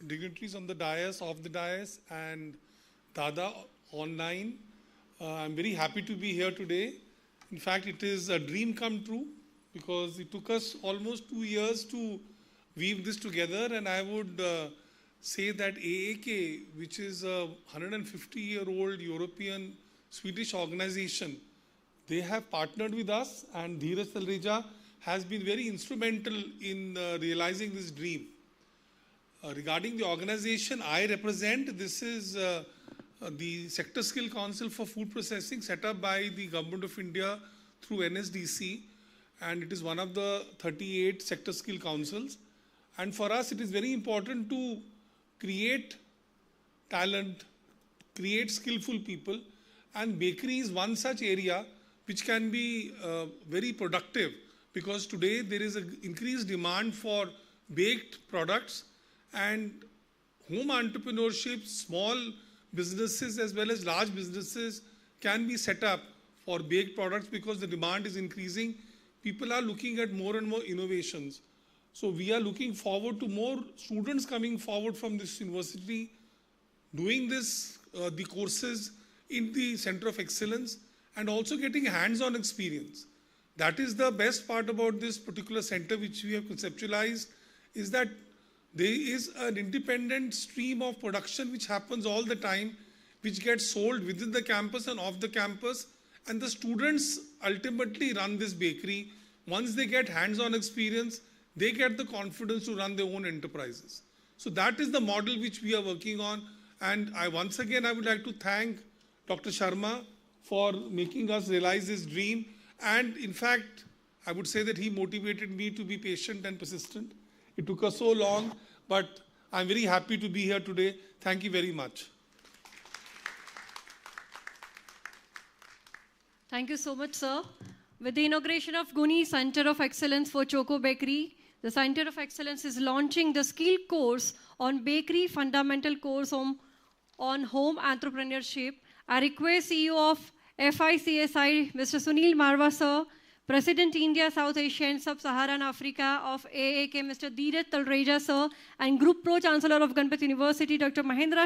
Dignitaries on the dais, off the dais, and Dada online. I'm very happy to be here today. In fact, it is a dream come true because it took us almost 2 years to weave this together, and I would say that AAK, which is a 150-year-old European Swedish organization, they have partnered with us, and Dheeraj Talreja has been very instrumental in realizing this dream. Regarding the organization I represent, this is the Sector Skill Council for Food Processing set up by the Government of India through NSDC, and it is one of the 38 Sector Skill Councils. And for us, it is very important to create talent, create skillful people, and bakery is one such area which can be very productive, because today there is an increased demand for baked products, and home entrepreneurship, small businesses as well as large businesses can be set up for baked products because the demand is increasing. People are looking at more and more innovations. So we are looking forward to more students coming forward from this university, doing this, the courses in the Center of Excellence, and also getting hands-on experience. That is the best part about this particular center which we have conceptualized, is that there is an independent stream of production which happens all the time, which gets sold within the campus and off the campus, and the students ultimately run this bakery. Once they get hands-on experience, they get the confidence to run their own enterprises. So that is the model which we are working on, and once again I would like to thank Dr. Sharma for making us realize this dream, and in fact I would say that he motivated me to be patient and persistent. It took us so long, but I'm very happy to be here today. Thank you very much. Thank you so much, sir. With the inauguration of GUNI Center of Excellence for Choco Bakery, the Center of Excellence is launching the skill course on bakery fundamental course on home entrepreneurship. I request CEO of FICSI, Mr. Sunil Marwa, sir, President India, South Asia and Sub-Saharan Africa of AAK, Mr. Dheeraj Talreja, sir, and Group Pro-Chancellor of Ganpat University, Dr. Mahendra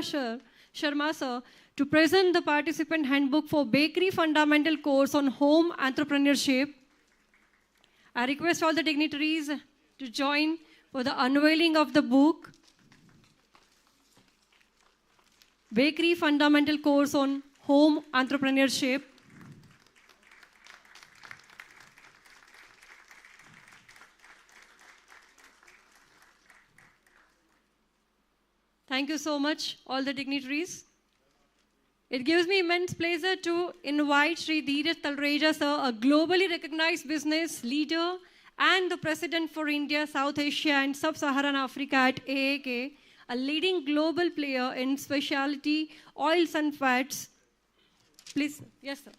Sharma, sir, to present the participant handbook for bakery fundamental course on home entrepreneurship. I request all the dignitaries to join for the unveiling of the book, Bakery Fundamental Course on Home Entrepreneurship. Thank you so much, all the dignitaries. It gives me immense pleasure to invite Sri Dheeraj Talreja, sir, a globally recognized business leader and the President for India, South Asia and Sub-Saharan Africa at AAK, a leading global player in specialty oils and fats. Please, yes, sir.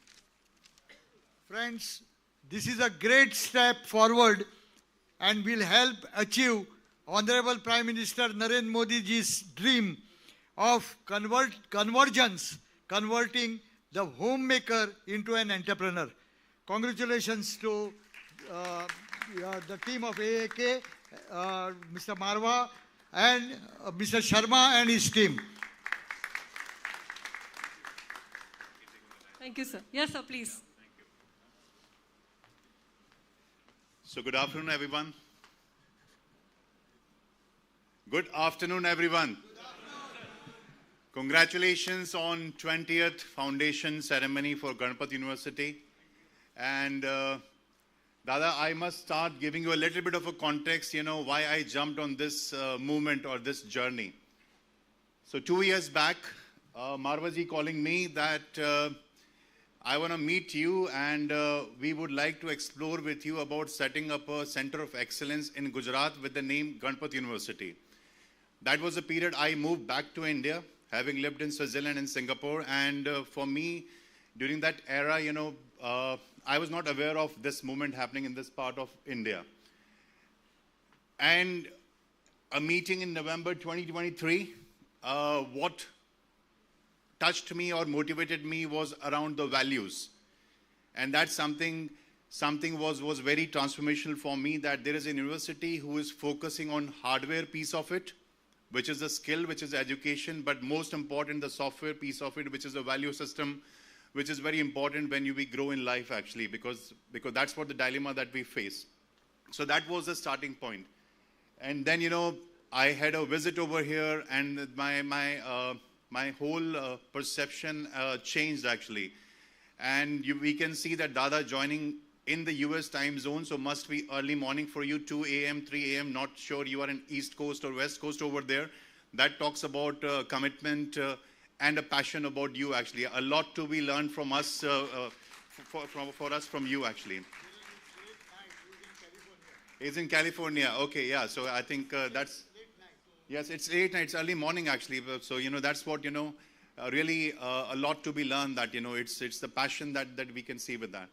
Friends, this is a great step forward and will help achieve Honorable Prime Minister Narendra Modi ji's dream of converting the homemaker into an entrepreneur. Congratulations to the team of AAK, Mr. Marwa and Mr. Sharma and his team. Thank you, sir. Yes, sir, please. So good afternoon, everyone. Good afternoon, everyone. Congratulations on 20th foundation ceremony for Ganpat University. And Dada, I must start giving you a little bit of a context, why I jumped on this movement or this journey. So 2 years back, Marwaji calling me that I want to meet you and we would like to explore with you about setting up a center of excellence in Gujarat with the name Ganpat University. That was a period I moved back to India, having lived in Switzerland and Singapore. And for me, during that era, I was not aware of this movement happening in this part of India. And a meeting in November 2023, what touched me or motivated me was around the values. And that's something was very transformational for me, that there is a university who is focusing on hardware piece of it, which is the skill, which is education, but most important, the software piece of it, which is a value system, which is very important when we grow in life actually, because that's what the dilemma that we face. So that was the starting point. And then, I had a visit over here and my whole perception changed actually. And we can see that Dada joining in the US time zone, so must be early morning for you, 2 a.m., 3 a.m., not sure you are in East Coast or West Coast over there. That talks about commitment and a passion about you actually. A lot to be learned from us, for us from you actually. He's in California, okay, yeah, so I think that's, yes, it's late night, it's early morning actually, so that's what, really a lot to be learned, that, it's the passion that we can see with that.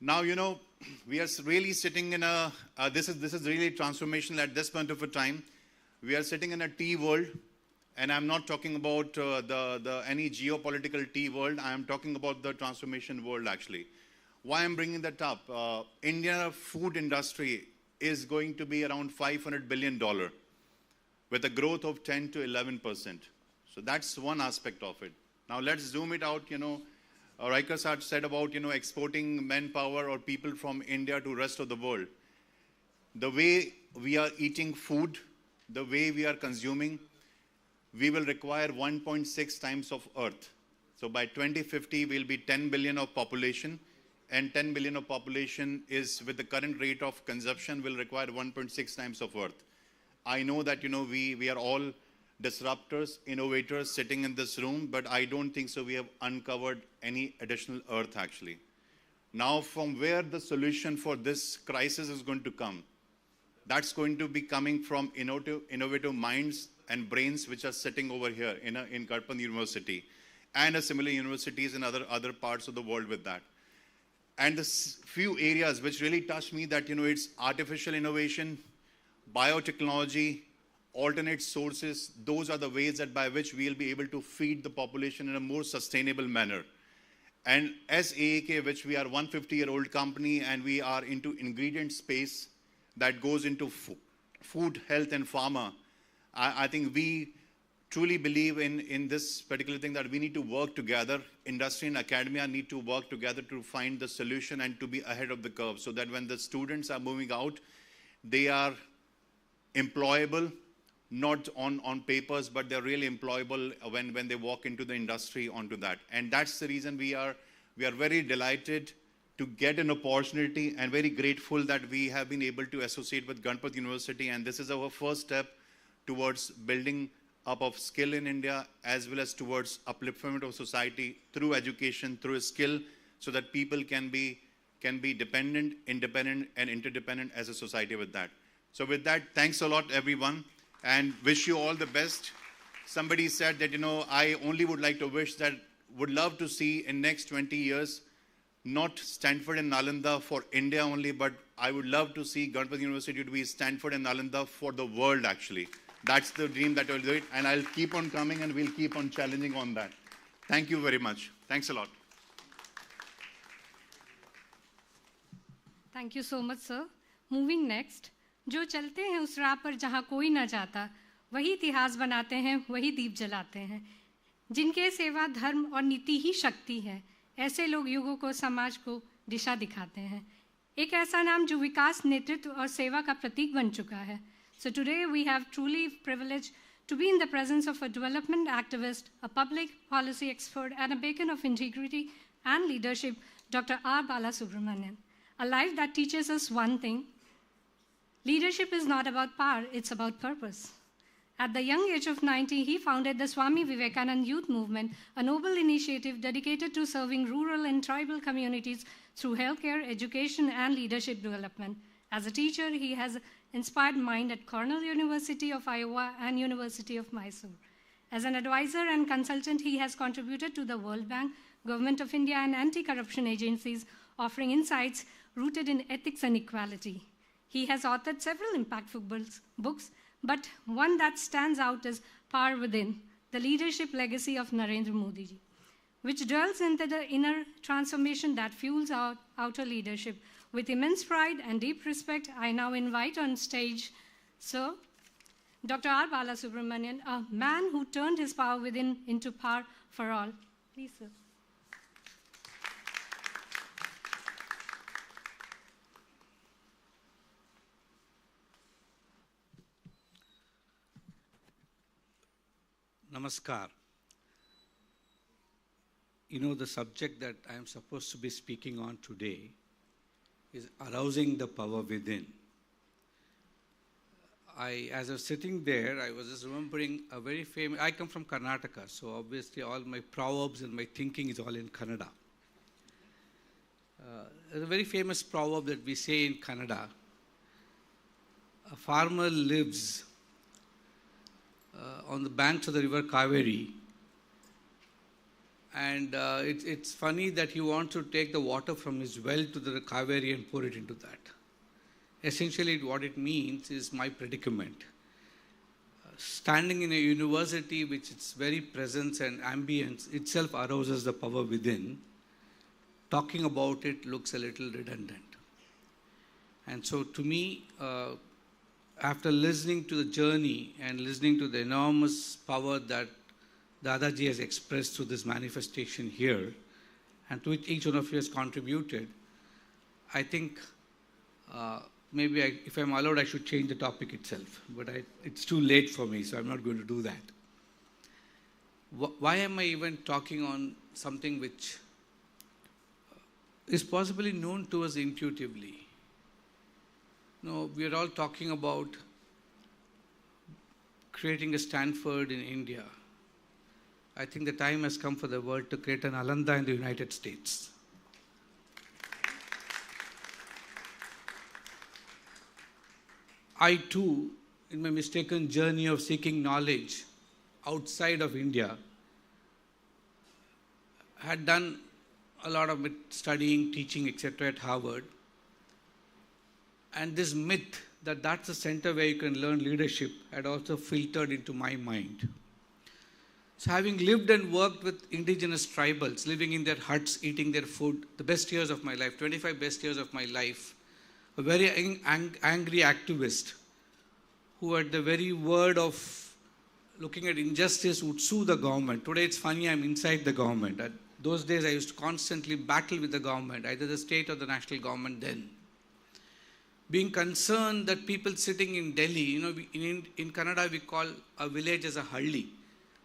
Now, we are really sitting in a, this is really transformational at this point of a time. We are sitting in a tea world, and I'm not talking about any geopolitical tea world. I am talking about the transformation world actually. Why I'm bringing that up? India food industry is going to be around $500 billion with a growth of 10 to 11%. So that's one aspect of it. Now let's zoom it out, Riker said about, exporting manpower or people from India to rest of the world. The way we are eating food, the way we are consuming, we will require 1.6 times of Earth. So by 2050, we'll be 10 billion of population, and 10 billion of population is, with the current rate of consumption, will require 1.6 times of Earth. I know that, we are all disruptors, innovators sitting in this room, but I don't think so we have uncovered any additional Earth actually. Now, from where the solution for this crisis is going to come, that's going to be coming from innovative minds and brains which are sitting over here in Ganpat University and similar universities in other parts of the world with that. And the few areas which really touch me, that, it's artificial innovation, biotechnology, alternate sources. Those are the ways that by which we'll be able to feed the population in a more sustainable manner. And as AAK, which we are a 150-year-old company, and we are into ingredient space that goes into food, health, and pharma, I think we truly believe in this particular thing, that we need to work together. Industry and academia need to work together to find the solution and to be ahead of the curve, so that when the students are moving out, they are employable, not on papers, but they're really employable when they walk into the industry onto that. And that's the reason we are very delighted to get an opportunity and very grateful that we have been able to associate with Ganpat University. And this is our first step towards building up of skill in India, as well as towards upliftment of society through education, through skill, so that people can be dependent, independent, and interdependent as a society with that. So with that, thanks a lot, everyone, and wish you all the best. Somebody said that, I only would like to wish that, would love to see in next 20 years, not Stanford and Nalanda for India only, but I would love to see Ganpat University to be Stanford and Nalanda for the world actually. That's the dream that I'll do it, and I'll keep on coming and we'll keep on challenging on that. Thank you very much. Thanks a lot. Thank you so much, sir. Moving next. जो चलते हैं उस राह पर जहाँ कोई ना जाता, वही इतिहास बनाते हैं, वही दीप जलाते हैं. जिनके सेवा, धर्म और नीति ही शक्ति है, ऐसे लोग युगों को, समाज को दिशा दिखाते हैं. एक ऐसा नाम जो विकास, नेतृत्व और सेवा का प्रतीक बन चुका है. So today we have truly privilege to be in the presence of a development activist, a public policy expert, and a beacon of integrity and leadership, Dr. R. Balasubramaniam. A life that teaches us one thing: leadership is not about power, it's about purpose. At the young age of 90, he founded the Swami Vivekananda Youth Movement, a noble initiative dedicated to serving rural and tribal communities through healthcare, education, and leadership development. As a teacher, he has inspired mind at Cornell University of Iowa and University of Mysore. As an advisor and consultant, he has contributed to the World Bank, Government of India, and anti-corruption agencies, offering insights rooted in ethics and equality. He has authored several impactful books, but one that stands out is Power Within, the leadership legacy of Narendra Modi ji, which dwells into the inner transformation that fuels our outer leadership. With immense pride and deep respect, I now invite on stage Sir Dr. R. Balasubramaniam, a man who turned his power within into power for all. Please, sir. Namaskar. You know, the subject that I am supposed to be speaking on today is arousing the power within. As I was sitting there, I was just remembering a very famous, I come from Karnataka, so obviously all my proverbs and my thinking is all in Kannada. There's a very famous proverb that we say in Kannada: a farmer lives on the banks of the river Kaveri, and it's funny that he wants to take the water from his well to the Kaveri and pour it into that. Essentially, what it means is my predicament. Standing in a university which its very presence and ambience itself arouses the power within, talking about it looks a little redundant. And so to me, after listening to the journey and listening to the enormous power that Dadaji has expressed through this manifestation here, and to which each one of you has contributed, I think maybe if I'm allowed, I should change the topic itself. But it's too late for me, so I'm not going to do that. Why am I even talking on something which is possibly known to us intuitively? No, we are all talking about creating a Stanford in India. I think the time has come for the world to create an Alanda in the United States. I too, in my mistaken journey of seeking knowledge outside of India, had done a lot of studying, teaching, etc. at Harvard. And this myth that that's the center where you can learn leadership had also filtered into my mind. So having lived and worked with indigenous tribals, living in their huts, eating their food, the best years of my life, 25 best years of my life, a very angry activist who at the very word of looking at injustice would sue the government. Today it's funny, I'm inside the government. At those days I used to constantly battle with the government, either the state or the national government then. Being concerned that people sitting in Delhi, you know, in Kannada we call a village as a halli.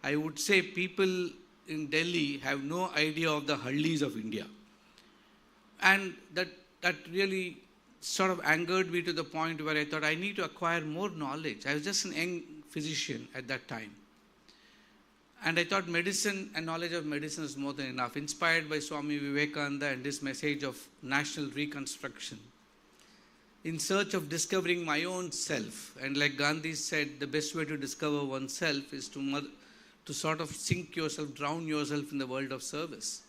I would say people in Delhi have no idea of the hallis of India. And that really sort of angered me to the point where I thought I need to acquire more knowledge. I was just an young physician at that time. And I thought medicine and knowledge of medicine is more than enough. Inspired by Swami Vivekananda and his message of national reconstruction. In search of discovering my own self, and like Gandhi said, the best way to discover oneself is to sort of sink yourself, drown yourself in the world of service.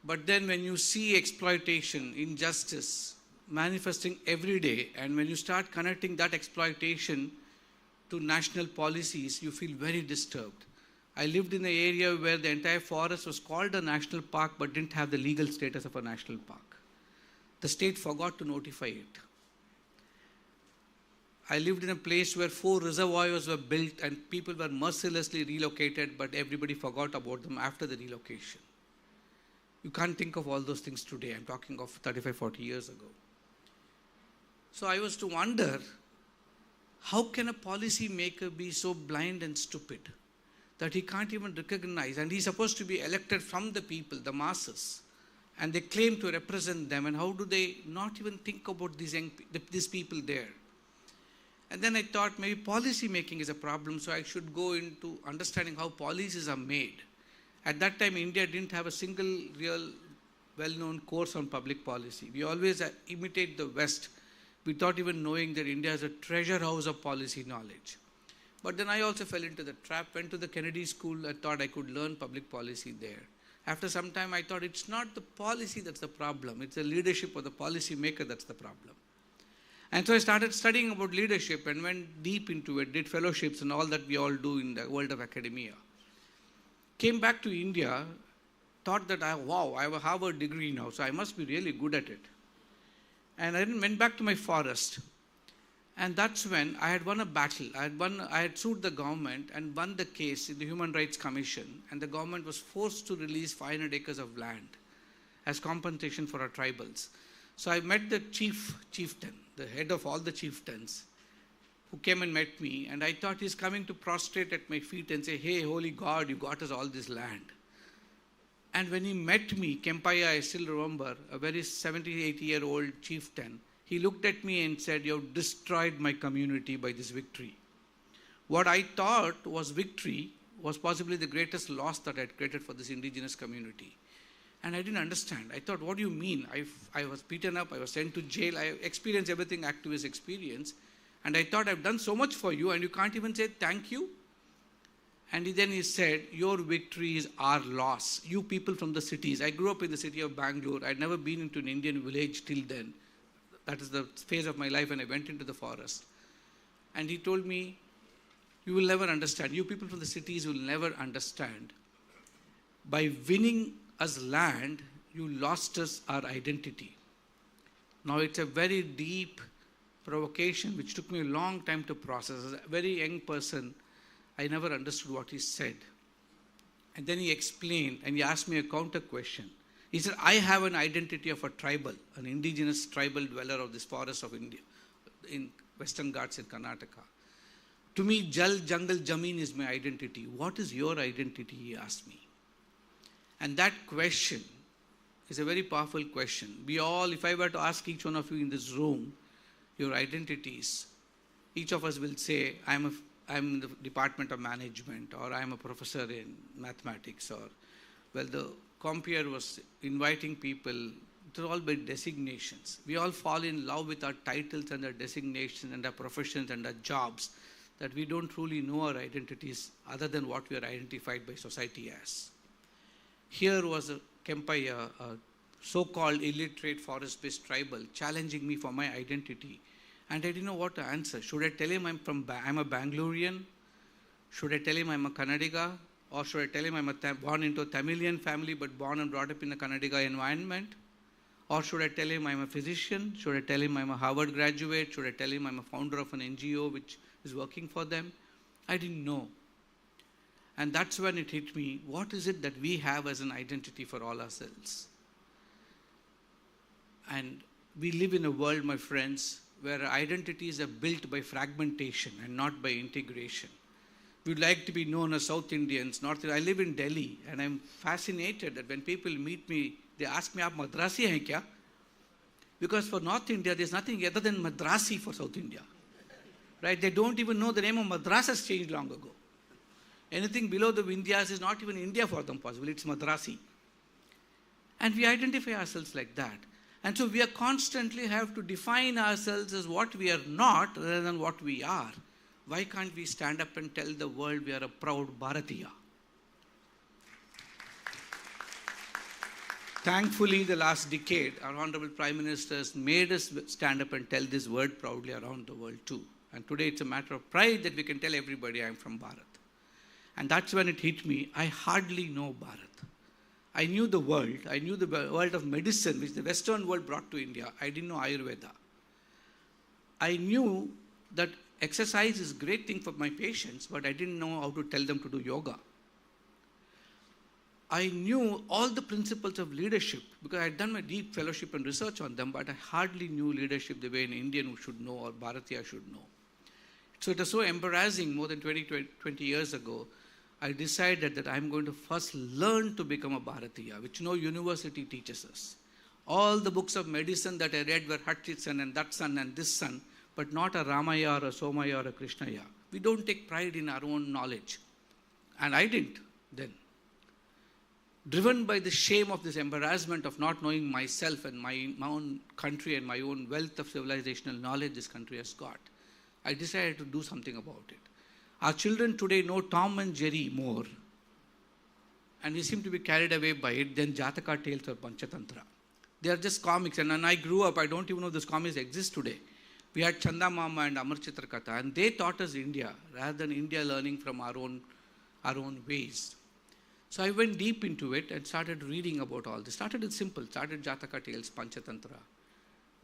But then when you see exploitation, injustice manifesting every day, and when you start connecting that exploitation to national policies, you feel very disturbed. I lived in an area where the entire forest was called a national park but didn't have the legal status of a national park. The state forgot to notify it. I lived in a place where 4 reservoirs were built and people were mercilessly relocated, but everybody forgot about them after the relocation. You can't think of all those things today. I'm talking of 35, 40 years ago. So I was to wonder, how can a policy maker be so blind and stupid that he can't even recognize, and he's supposed to be elected from the people, the masses, and they claim to represent them, and how do they not even think about these people there? And then I thought maybe policy making is a problem, so I should go into understanding how policies are made. At that time, India didn't have a single real well-known course on public policy. We always imitate the West without even knowing that India is a treasure house of policy knowledge. But then I also fell into the trap, went to the Kennedy School. I thought I could learn public policy there. After some time, I thought it's not the policy that's the problem. It's the leadership of the policy maker that's the problem. And so I started studying about leadership and went deep into it, did fellowships and all that we all do in the world of academia. Came back to India, thought that, wow, I have a Harvard degree now, so I must be really good at it. And I then went back to my forest. And that's when I had won a battle. I had sued the government and won the case in the Human Rights Commission. And the government was forced to release 500 acres of land as compensation for our tribals. So I met the chieftain, the head of all the chieftains, who came and met me. And I thought he's coming to prostrate at my feet and say, hey, holy God, you got us all this land. And when he met me, Kempaiah, I still remember, a very 70, 80-year-old chieftain, he looked at me and said, you have destroyed my community by this victory. What I thought was victory was possibly the greatest loss that I had created for this indigenous community. And I didn't understand. I thought, what do you mean? I was beaten up, I was sent to jail, I experienced everything activists experience. And I thought, I've done so much for you and you can't even say thank you? And then he said, your victory is our loss. You people from the cities. I grew up in the city of Bangalore. I'd never been into an Indian village till then. That is the phase of my life when I went into the forest. And he told me, you will never understand. You people from the cities will never understand. By winning us land, you lost us our identity. Now it's a very deep provocation which took me a long time to process. As a very young person, I never understood what he said. And then he explained and he asked me a counter question. He said, I have an identity of a tribal, an indigenous tribal dweller of this forest of India, in Western Ghats in Karnataka. To me, Jal, Jungle, Jameen is my identity. What is your identity, he asked me. And that question is a very powerful question. We all, if I were to ask each one of you in this room, your identities, each of us will say, I'm in the Department of Management, or I'm a professor in mathematics, or, well, the compeer was inviting people, they're all by designations. We all fall in love with our titles and our designations and our professions and our jobs, that we don't truly know our identities other than what we are identified by society as. Here was a Kempaiah, a so-called illiterate forest-based tribal, challenging me for my identity. And I didn't know what to answer. Should I tell him I'm a Bangalorean? Should I tell him I'm a Kannadiga? Or should I tell him I'm born into a Tamilian family but born and brought up in a Kannadiga environment? Or should I tell him I'm a physician? Should I tell him I'm a Harvard graduate? Should I tell him I'm a founder of an NGO which is working for them? I didn't know. And that's when it hit me, what is it that we have as an identity for all ourselves? And we live in a world, my friends, where identities are built by fragmentation and not by integration. We'd like to be known as South Indians, I live in Delhi, and I'm fascinated that when people meet me, they ask me, "Aap Madrasi hai kya?" Because for North India, there's nothing other than Madrasi for South India. Right? They don't even know the name of Madras has changed long ago. Anything below the Vindhyas is not even India for them possible, it's Madrasi. And we identify ourselves like that. And so we are constantly have to define ourselves as what we are not rather than what we are. Why can't we stand up and tell the world we are a proud Bharatiya? Thankfully, the last decade, our Honorable Prime Ministers made us stand up and tell this word proudly around the world too. And today it's a matter of pride that we can tell everybody I'm from Bharat. And that's when it hit me, I hardly know Bharat. I knew the world. I knew the world of medicine, which the Western world brought to India. I didn't know Ayurveda. I knew that exercise is a great thing for my patients, but I didn't know how to tell them to do yoga. I knew all the principles of leadership because I had done my deep fellowship and research on them, but I hardly knew leadership the way an Indian should know or Bharatiya should know. So it was so embarrassing more than 20 years ago. I decided that I'm going to first learn to become a Bharatiya, which no university teaches us. All the books of medicine that I read were Hutchinson and that son and this son, but not a Ramaya or a Somaya or a Krishnaya. We don't take pride in our own knowledge. And I didn't then. Driven by the shame of this embarrassment of not knowing myself and my own country and my own wealth of civilizational knowledge this country has got, I decided to do something about it. Our children today know Tom and Jerry more, and we seem to be carried away by it, than Jataka tales or Panchatantra. They are just comics, and when I grew up, I don't even know those comics exist today. We had Chanda Mama and Amar Chitrakatha, and they taught us India, rather than India learning from our own ways. So I went deep into it and started reading about all this. Started it simple, started Jataka tales, Panchatantra.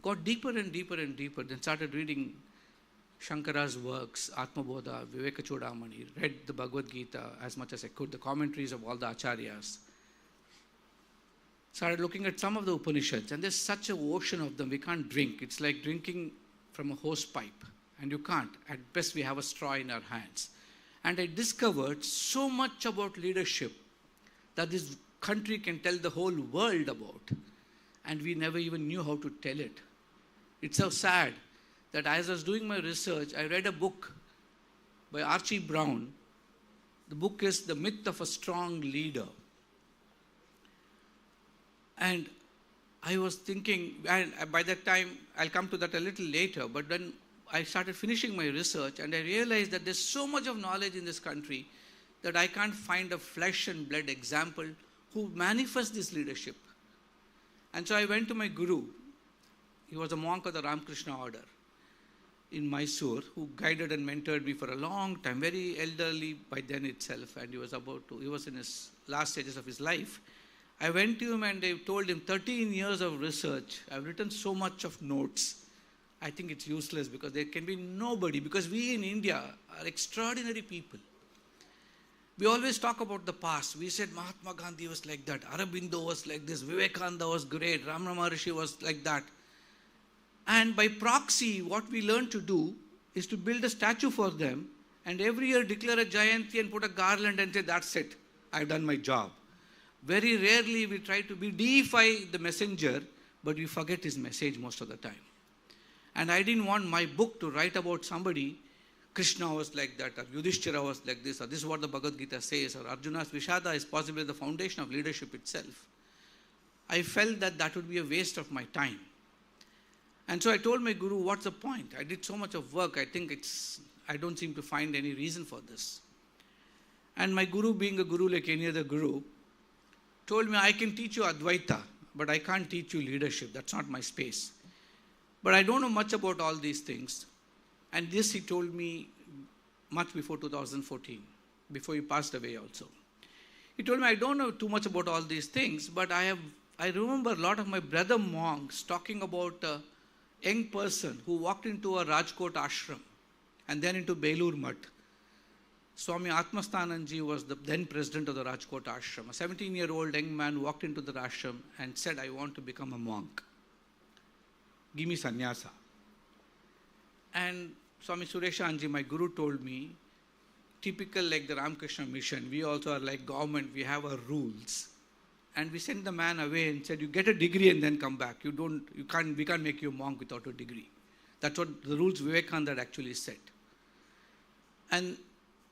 Got deeper and deeper and deeper, then started reading Shankara's works, Atmabodha, Viveka Chudamani, read the Bhagavad Gita as much as I could, the commentaries of all the acharyas. Started looking at some of the Upanishads, and there's such an ocean of them, we can't drink. It's like drinking from a hose pipe, and you can't. At best, we have a straw in our hands. And I discovered so much about leadership that this country can tell the whole world about, and we never even knew how to tell it. It's so sad that as I was doing my research, I read a book by Archie Brown. The book is The Myth of a Strong Leader. And I was thinking, and by that time, I'll come to that a little later, but then I started finishing my research and I realized that there's so much of knowledge in this country that I can't find a flesh and blood example who manifests this leadership. And so I went to my guru. He was a monk of the Ramakrishna order in Mysore, who guided and mentored me for a long time, very elderly by then itself, and he was in his last stages of his life. I went to him and I told him, 13 years of research, I've written so much of notes. I think it's useless because there can be nobody, because we in India are extraordinary people. We always talk about the past. We said Mahatma Gandhi was like that, Aurobindo was like this, Vivekananda was great, Ramana Maharshi was like that. And by proxy, what we learn to do is to build a statue for them and every year declare a Jayanti and put a garland and say, that's it, I've done my job. Very rarely we deify the messenger, but we forget his message most of the time. And I didn't want my book to write about somebody, Krishna was like that, or Yudhishthira was like this, or this is what the Bhagavad Gita says, or Arjuna's Vishada is possibly the foundation of leadership itself. I felt that that would be a waste of my time. And so I told my guru, what's the point? I did so much of work, I don't seem to find any reason for this. And my guru, being a guru like any other guru, told me, I can teach you Advaita, but I can't teach you leadership. That's not my space. But I don't know much about all these things. And this he told me much before 2014, before he passed away also. He told me, I don't know too much about all these things, but I remember a lot of my brother monks talking about a young person who walked into a Rajkot ashram and then into Belur Mutt. Swami Atmasthananji was the then president of the Rajkot ashram. A 17-year-old young man walked into the ashram and said, I want to become a monk. Give me sannyasa. And Swami Sureshanji, my guru, told me, typical like the Ramakrishna mission, we also are like government, we have our rules. And we sent the man away and said, you get a degree and then come back. We can't make you a monk without a degree. That's what the rules Vivekananda had actually set. And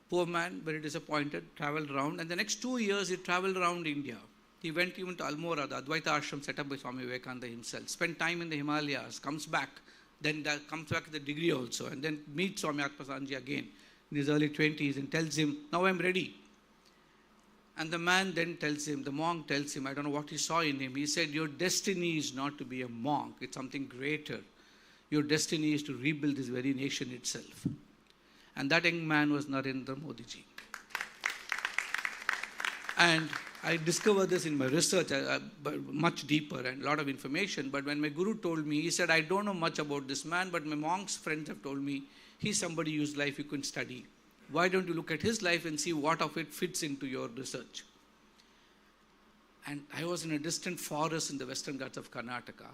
poor man, very disappointed, traveled around. And the next 2 years, he traveled around India. He went even to Almora, the Advaita ashram set up by Swami Vivekananda himself. Spent time in the Himalayas, comes back. Then comes back with the degree also. And then meets Swami Atmasthananji again in his early 20s and tells him, now I'm ready. And the man then tells him, the monk tells him, I don't know what he saw in him. He said, your destiny is not to be a monk. It's something greater. Your destiny is to rebuild this very nation itself. And that young man was Narendra Modi ji. And I discovered this in my research, much deeper and a lot of information. But when my guru told me, he said, I don't know much about this man, but my monk's friends have told me, he's somebody whose life you can study. Why don't you look at his life and see what of it fits into your research? And I was in a distant forest in the Western Ghats of Karnataka.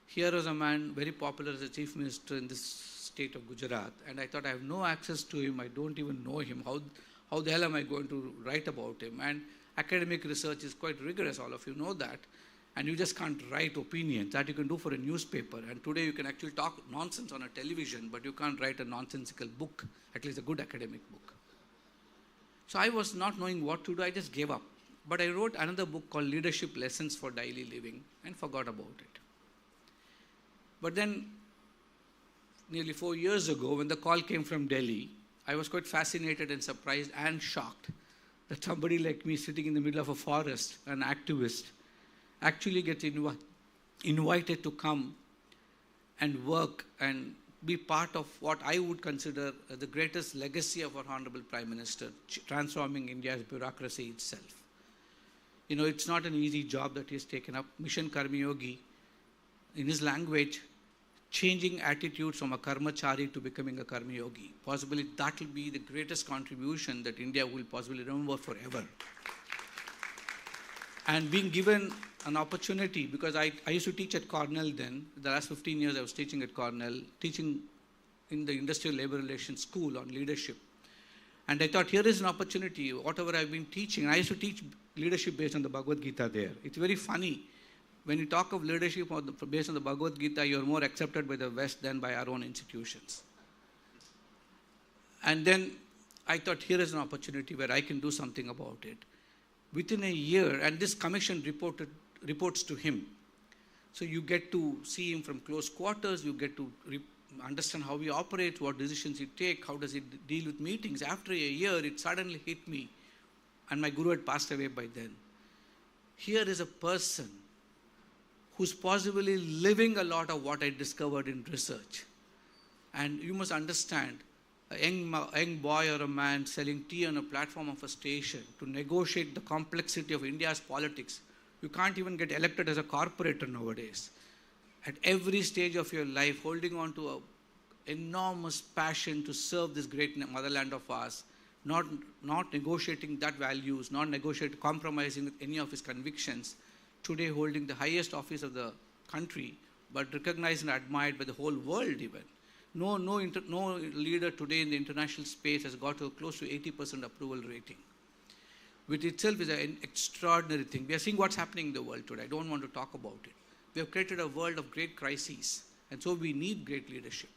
Here was a man very popular as a chief minister in this state of Gujarat, and I thought I have no access to him, I don't even know him, how the hell am I going to write about him? And academic research is quite rigorous, all of you know that, and you just can't write opinions. That you can do for a newspaper, and today you can actually talk nonsense on a television, but you can't write a nonsensical book, at least a good academic book. So I was not knowing what to do, I just gave up. But I wrote another book called Leadership Lessons for Daily Living and forgot about it. But then, nearly 4 years ago, when the call came from Delhi, I was quite fascinated and surprised and shocked that somebody like me sitting in the middle of a forest, an activist, actually gets invited to come and work and be part of what I would consider the greatest legacy of our Honorable Prime Minister, transforming India's bureaucracy itself. You know, it's not an easy job that he's taken up. Mission Karma Yogi, in his language, changing attitudes from a karmachari to becoming a karma yogi. Possibly that will be the greatest contribution that India will possibly remember forever. And being given an opportunity, because I used to teach at Cornell then. The last 15 years I was teaching at Cornell, teaching in the Industrial Labor Relations School on leadership. And I thought, here is an opportunity, whatever I've been teaching. I used to teach leadership based on the Bhagavad Gita there. It's very funny. When you talk of leadership based on the Bhagavad Gita, you're more accepted by the West than by our own institutions. And then I thought, here is an opportunity where I can do something about it. Within a year, and this commission reports to him. So you get to see him from close quarters, you get to understand how he operates, what decisions he takes, how does he deal with meetings. After a year, it suddenly hit me, and my guru had passed away by then. Here is a person who's possibly living a lot of what I discovered in research. And you must understand, a young boy or a man selling tea on a platform of a station to negotiate the complexity of India's politics. You can't even get elected as a corporator nowadays. At every stage of your life, holding on to an enormous passion to serve this great motherland of ours, not negotiating that values, not compromising with any of his convictions, today holding the highest office of the country, but recognized and admired by the whole world even. No leader today in the international space has got to close to 80% approval rating, which itself is an extraordinary thing. We are seeing what's happening in the world today. I don't want to talk about it. We have created a world of great crises, and so we need great leadership.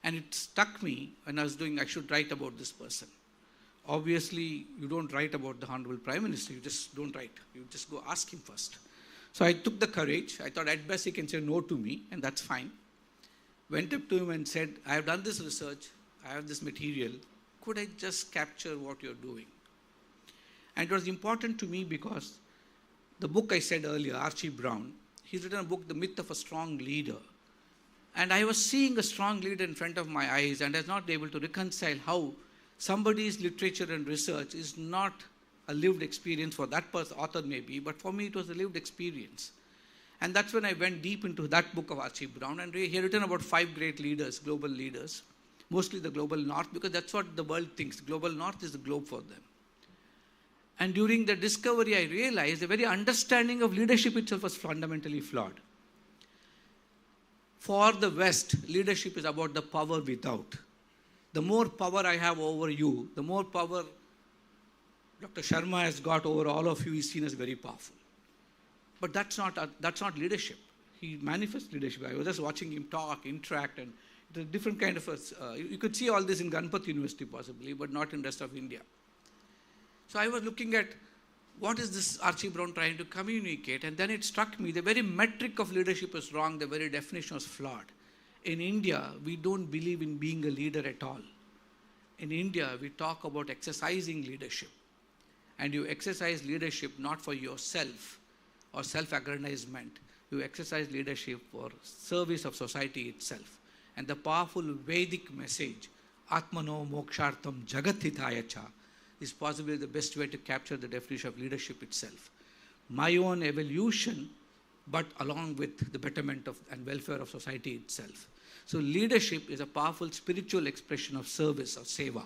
And it struck me when I was I should write about this person. Obviously, you don't write about the Honorable Prime Minister, you just don't write. You just go ask him first. So I took the courage. I thought at best he can say no to me, and that's fine. Went up to him and said, I have done this research, I have this material, could I just capture what you're doing? And it was important to me because the book I said earlier, Archie Brown, he's written a book, The Myth of a Strong Leader. And I was seeing a strong leader in front of my eyes, and I was not able to reconcile how somebody's literature and research is not a lived experience for that author maybe, but for me it was a lived experience. And that's when I went deep into that book of Archie Brown, and he had written about 5 great leaders, global leaders, mostly the global north, because that's what the world thinks. Global north is the globe for them. And during the discovery, I realized the very understanding of leadership itself was fundamentally flawed. For the West, leadership is about the power without. The more power I have over you, the more power Dr. Sharma has got over all of you is seen as very powerful. But that's not leadership. He manifests leadership. I was just watching him talk, interact, and it's a different kind of you could see all this in Ganpat University possibly, but not in the rest of India. So I was looking at what is this Archie Brown trying to communicate, and then it struck me the very metric of leadership is wrong, the very definition was flawed. In India, we don't believe in being a leader at all. In India, we talk about exercising leadership. And you exercise leadership not for yourself or self-aggrandizement. You exercise leadership for service of society itself. And the powerful Vedic message, Atmano Mokshartam Jagathithaya Cha, is possibly the best way to capture the definition of leadership itself. My own evolution, but along with the betterment of and welfare of society itself. So leadership is a powerful spiritual expression of service, of seva.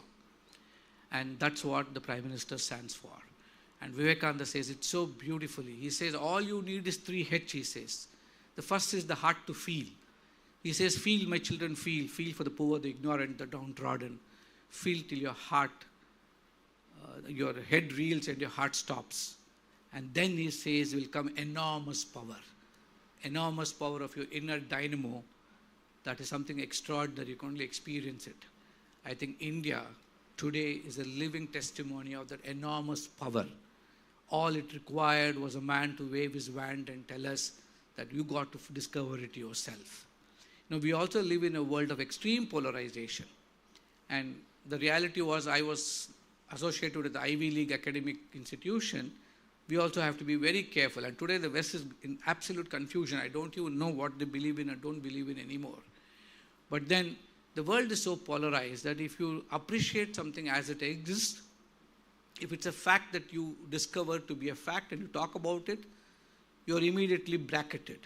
And that's what the Prime Minister stands for. And Vivekananda says it so beautifully. He says, all you need is 3 H, he says. The first is the heart to feel. He says, feel, my children, feel for the poor, the ignorant, the downtrodden. Feel till your heart, your head reels and your heart stops. And then he says will come enormous power of your inner dynamo. That is something extraordinary, you can only experience it. I think India today is a living testimony of that enormous power. All it required was a man to wave his wand and tell us that you got to discover it yourself. We also live in a world of extreme polarization. And the reality was, I was associated with the Ivy League academic institution. We also have to be very careful. And today the West is in absolute confusion. I don't even know what they believe in or don't believe in anymore. But then the world is so polarized that if you appreciate something as it exists, if it's a fact that you discover to be a fact and you talk about it, you're immediately bracketed.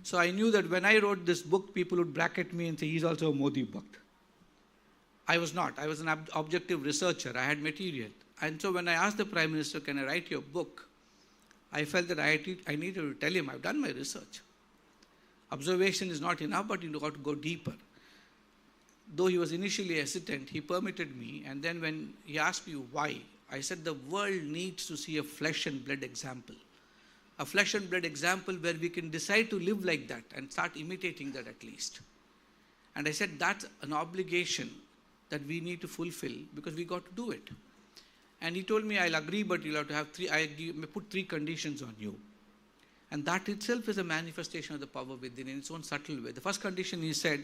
So I knew that when I wrote this book, people would bracket me and say, he's also a Modi Bhakt. I was not. I was an objective researcher. I had material. And so when I asked the Prime Minister, can I write your book? I felt that I needed to tell him, I've done my research. Observation is not enough, but you've got to go deeper. Though he was initially hesitant, he permitted me. And then when he asked me why, I said the world needs to see a flesh and blood example. A flesh and blood example where we can decide to live like that and start imitating that at least. And I said that's an obligation that we need to fulfill because we got to do it. And he told me, I'll agree, but you'll have to have I put 3 conditions on you. And that itself is a manifestation of the power within in its own subtle way. The first condition he said,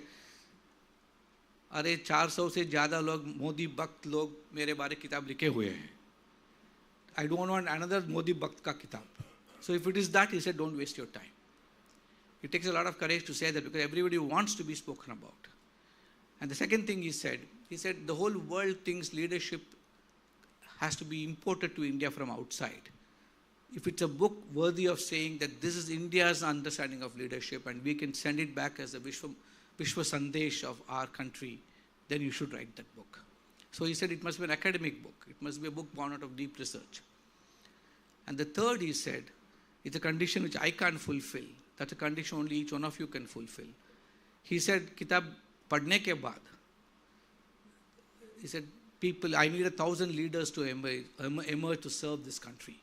अरे 400 से ज़्यादा लोग मोदी भक्त लोग मेरे बारे किताब लिखे हुए हैं. I don't want another Modi Bhakt ka kitab. So if it is that, he said, don't waste your time. It takes a lot of courage to say that because everybody wants to be spoken about. And the second thing he said the whole world thinks leadership has to be imported to India from outside. If it's a book worthy of saying that this is India's understanding of leadership and we can send it back as a Vishwa Sandesh of our country, then you should write that book. So he said it must be an academic book. It must be a book born out of deep research. And the third, he said, it's a condition which I can't fulfill. That's a condition only each one of you can fulfill. He said, Kitab padne ke baad. He said, I need 1,000 leaders to emerge to serve this country.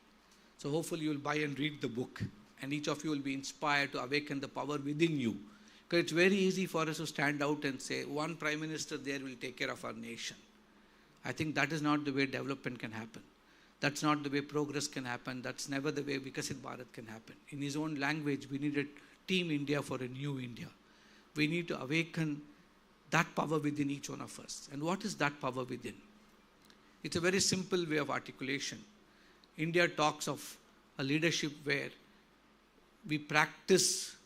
So hopefully you will buy and read the book. And each of you will be inspired to awaken the power within you. Because it's very easy for us to stand out and say, one Prime Minister there will take care of our nation. I think that is not the way development can happen. That's not the way progress can happen. That's never the way Vikasit Bharat can happen. In his own language, we need a Team India for a new India. We need to awaken that power within each one of us. And what is that power within? It's a very simple way of articulation. India talks of a leadership where we practice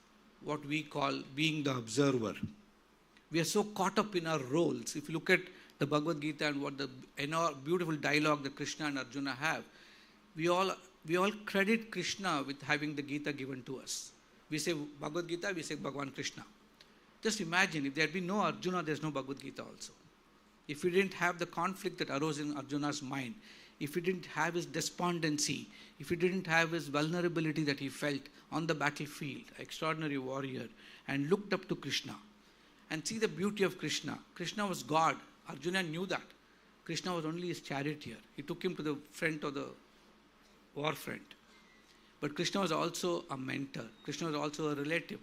what we call being the observer. We are so caught up in our roles. If you look at the Bhagavad Gita and what the beautiful dialogue that Krishna and Arjuna have, we all credit Krishna with having the Gita given to us. We say Bhagavad Gita, we say Bhagwan Krishna. Just imagine, if there had been no Arjuna, there's no Bhagavad Gita also. If we didn't have the conflict that arose in Arjuna's mind, if he didn't have his despondency, if he didn't have his vulnerability that he felt on the battlefield, extraordinary warrior, and looked up to Krishna, and see the beauty of Krishna. Krishna was God. Arjuna knew that. Krishna was only his charioteer. He took him to the front of the war front. But Krishna was also a mentor. Krishna was also a relative.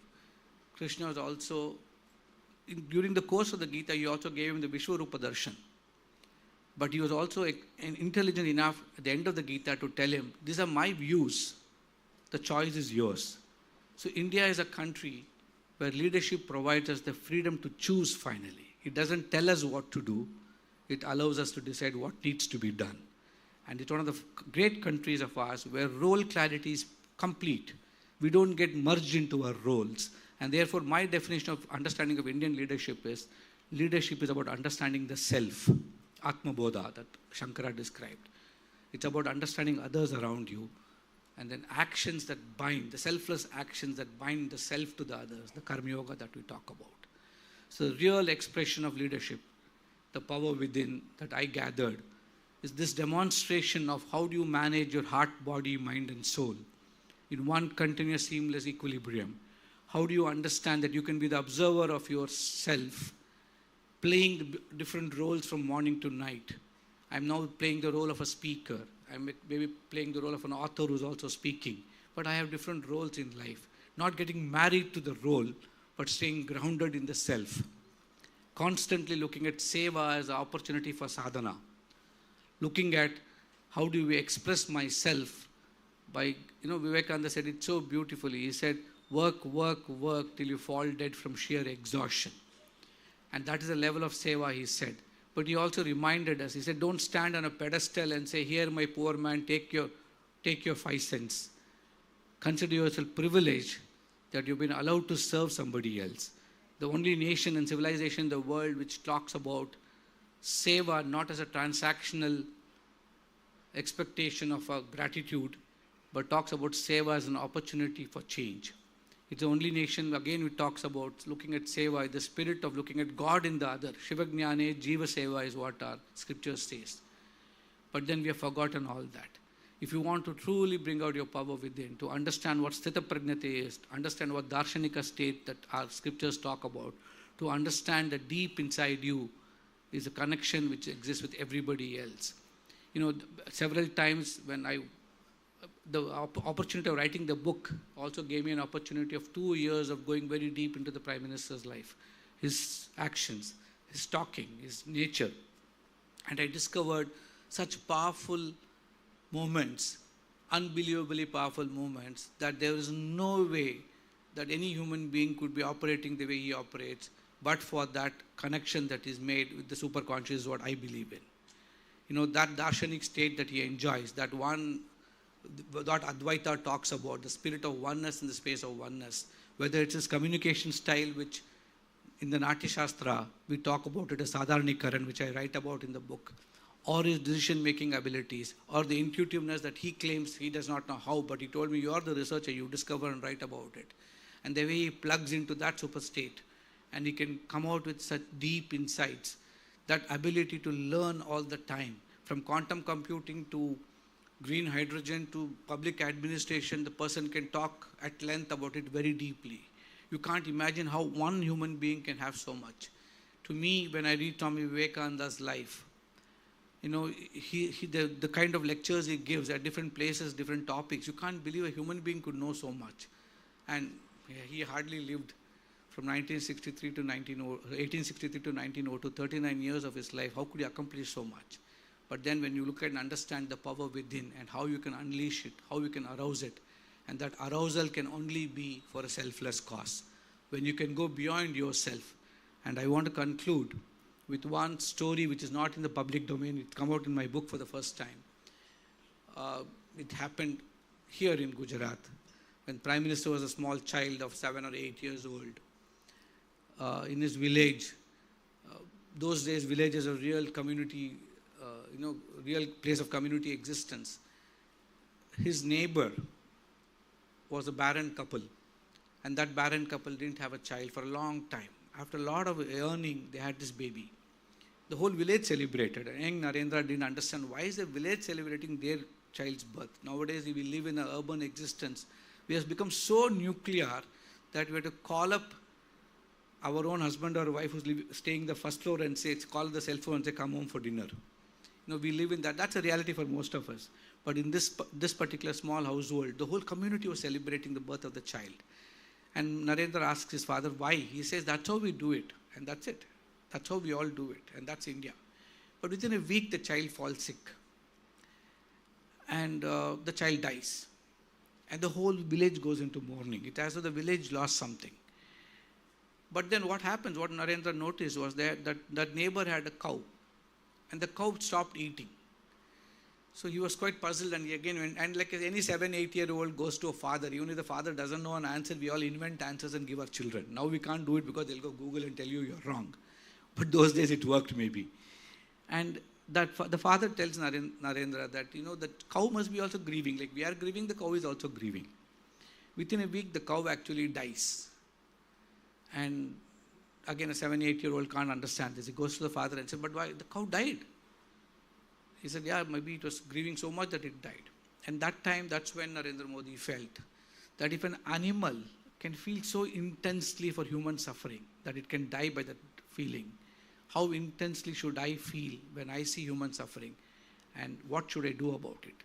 Krishna was also, during the course of the Gita, he also gave him the Vishwarupa Darshan. But he was also intelligent enough at the end of the Gita to tell him, these are my views. The choice is yours. So India is a country where leadership provides us the freedom to choose finally. It doesn't tell us what to do. It allows us to decide what needs to be done. And it's one of the great countries of ours where role clarity is complete. We don't get merged into our roles. And therefore, my definition of understanding of Indian leadership is about understanding the self, Atma Bodha, that Shankara described. It's about understanding others around you. And then actions that bind, the selfless actions that bind the self to the others, the Karma Yoga that we talk about. So the real expression of leadership, the power within that I gathered, is this demonstration of how do you manage your heart, body, mind, and soul in one continuous, seamless equilibrium. How do you understand that you can be the observer of yourself, playing the different roles from morning to night? I'm now playing the role of a speaker. I'm maybe playing the role of an author who's also speaking. But I have different roles in life. Not getting married to the role, but staying grounded in the self. Constantly looking at seva as an opportunity for sadhana. Looking at how do we express myself by, Vivekananda said it so beautifully. He said, work, work, work till you fall dead from sheer exhaustion. And that is the level of seva, he said. But he also reminded us, he said, don't stand on a pedestal and say, here, my poor man, take your 5 cents. Consider yourself privileged that you've been allowed to serve somebody else. The only nation and civilization in the world which talks about seva not as a transactional expectation of a gratitude, but talks about seva as an opportunity for change. It's the only nation, again, which talks about looking at seva, the spirit of looking at God in the other. Shivajnane, Jiva Seva is what our scripture says. But then we have forgotten all that. If you want to truly bring out your power within, to understand what Sthita Pragnate is, to understand what Darshanika state that our scriptures talk about, to understand that deep inside you is a connection which exists with everybody else. Several times when the opportunity of writing the book also gave me an opportunity of 2 years of going very deep into the Prime Minister's life, his actions, his talking, his nature. And I discovered such powerful moments, unbelievably powerful moments, that there is no way that any human being could be operating the way he operates, but for that connection that is made with the superconscious is what I believe in. That darshanik state that he enjoys, that Advaita talks about, the spirit of oneness in the space of oneness, whether it's his communication style, which in the Natya Shastra, we talk about it as Sadharanikaran, which I write about in the book, or his decision-making abilities, or the intuitiveness that he claims he does not know how, but he told me, you're the researcher, you discover and write about it. And the way he plugs into that super state, and he can come out with such deep insights, that ability to learn all the time, from quantum computing to green hydrogen to public administration, the person can talk at length about it very deeply. You can't imagine how one human being can have so much. To me, when I read Swami Vivekananda's life, the kind of lectures he gives at different places, different topics, you can't believe a human being could know so much. And he hardly lived from 1863 to 1902, 39 years of his life. How could he accomplish so much? But then when you look at and understand the power within and how you can unleash it, how you can arouse it, and that arousal can only be for a selfless cause, when you can go beyond yourself. And I want to conclude with one story which is not in the public domain. It came out in my book for the first time. It happened here in Gujarat, when Prime Minister was a small child of 7 or 8 years old. In his village, those days villages are real community, real place of community existence. His neighbor was a barren couple, and that barren couple didn't have a child for a long time. After a lot of yearning, they had this baby. The whole village celebrated, and young Narendra didn't understand why is the village celebrating their child's birth. Nowadays, we live in an urban existence. We have become so nuclear that we have to call up our own husband or wife who's staying in the first floor and say, call the cell phone and say, come home for dinner. We live in that. That's a reality for most of us. But in this particular small household, the whole community was celebrating the birth of the child. And Narendra asks his father, why? He says, that's how we do it. And that's it. That's how we all do it. And that's India. But within a week, the child falls sick. And the child dies. And the whole village goes into mourning. It's as though the village lost something. But then what happens, what Narendra noticed was that neighbor had a cow. And the cow stopped eating. So he was quite puzzled, and again, and like any 7, 8-year-old goes to a father, even if the father doesn't know an answer, we all invent answers and give our children. Now we can't do it because they'll go Google and tell you you're wrong. But those days it worked maybe. And the father tells Narendra that, the cow must be also grieving. Like we are grieving, the cow is also grieving. Within a week, the cow actually dies. And again, a 7, 8-year-old can't understand this. He goes to the father and says, but why? The cow died. He said, yeah, maybe it was grieving so much that it died. And that time, that's when Narendra Modi felt that if an animal can feel so intensely for human suffering that it can die by that feeling. How intensely should I feel when I see human suffering, and what should I do about it?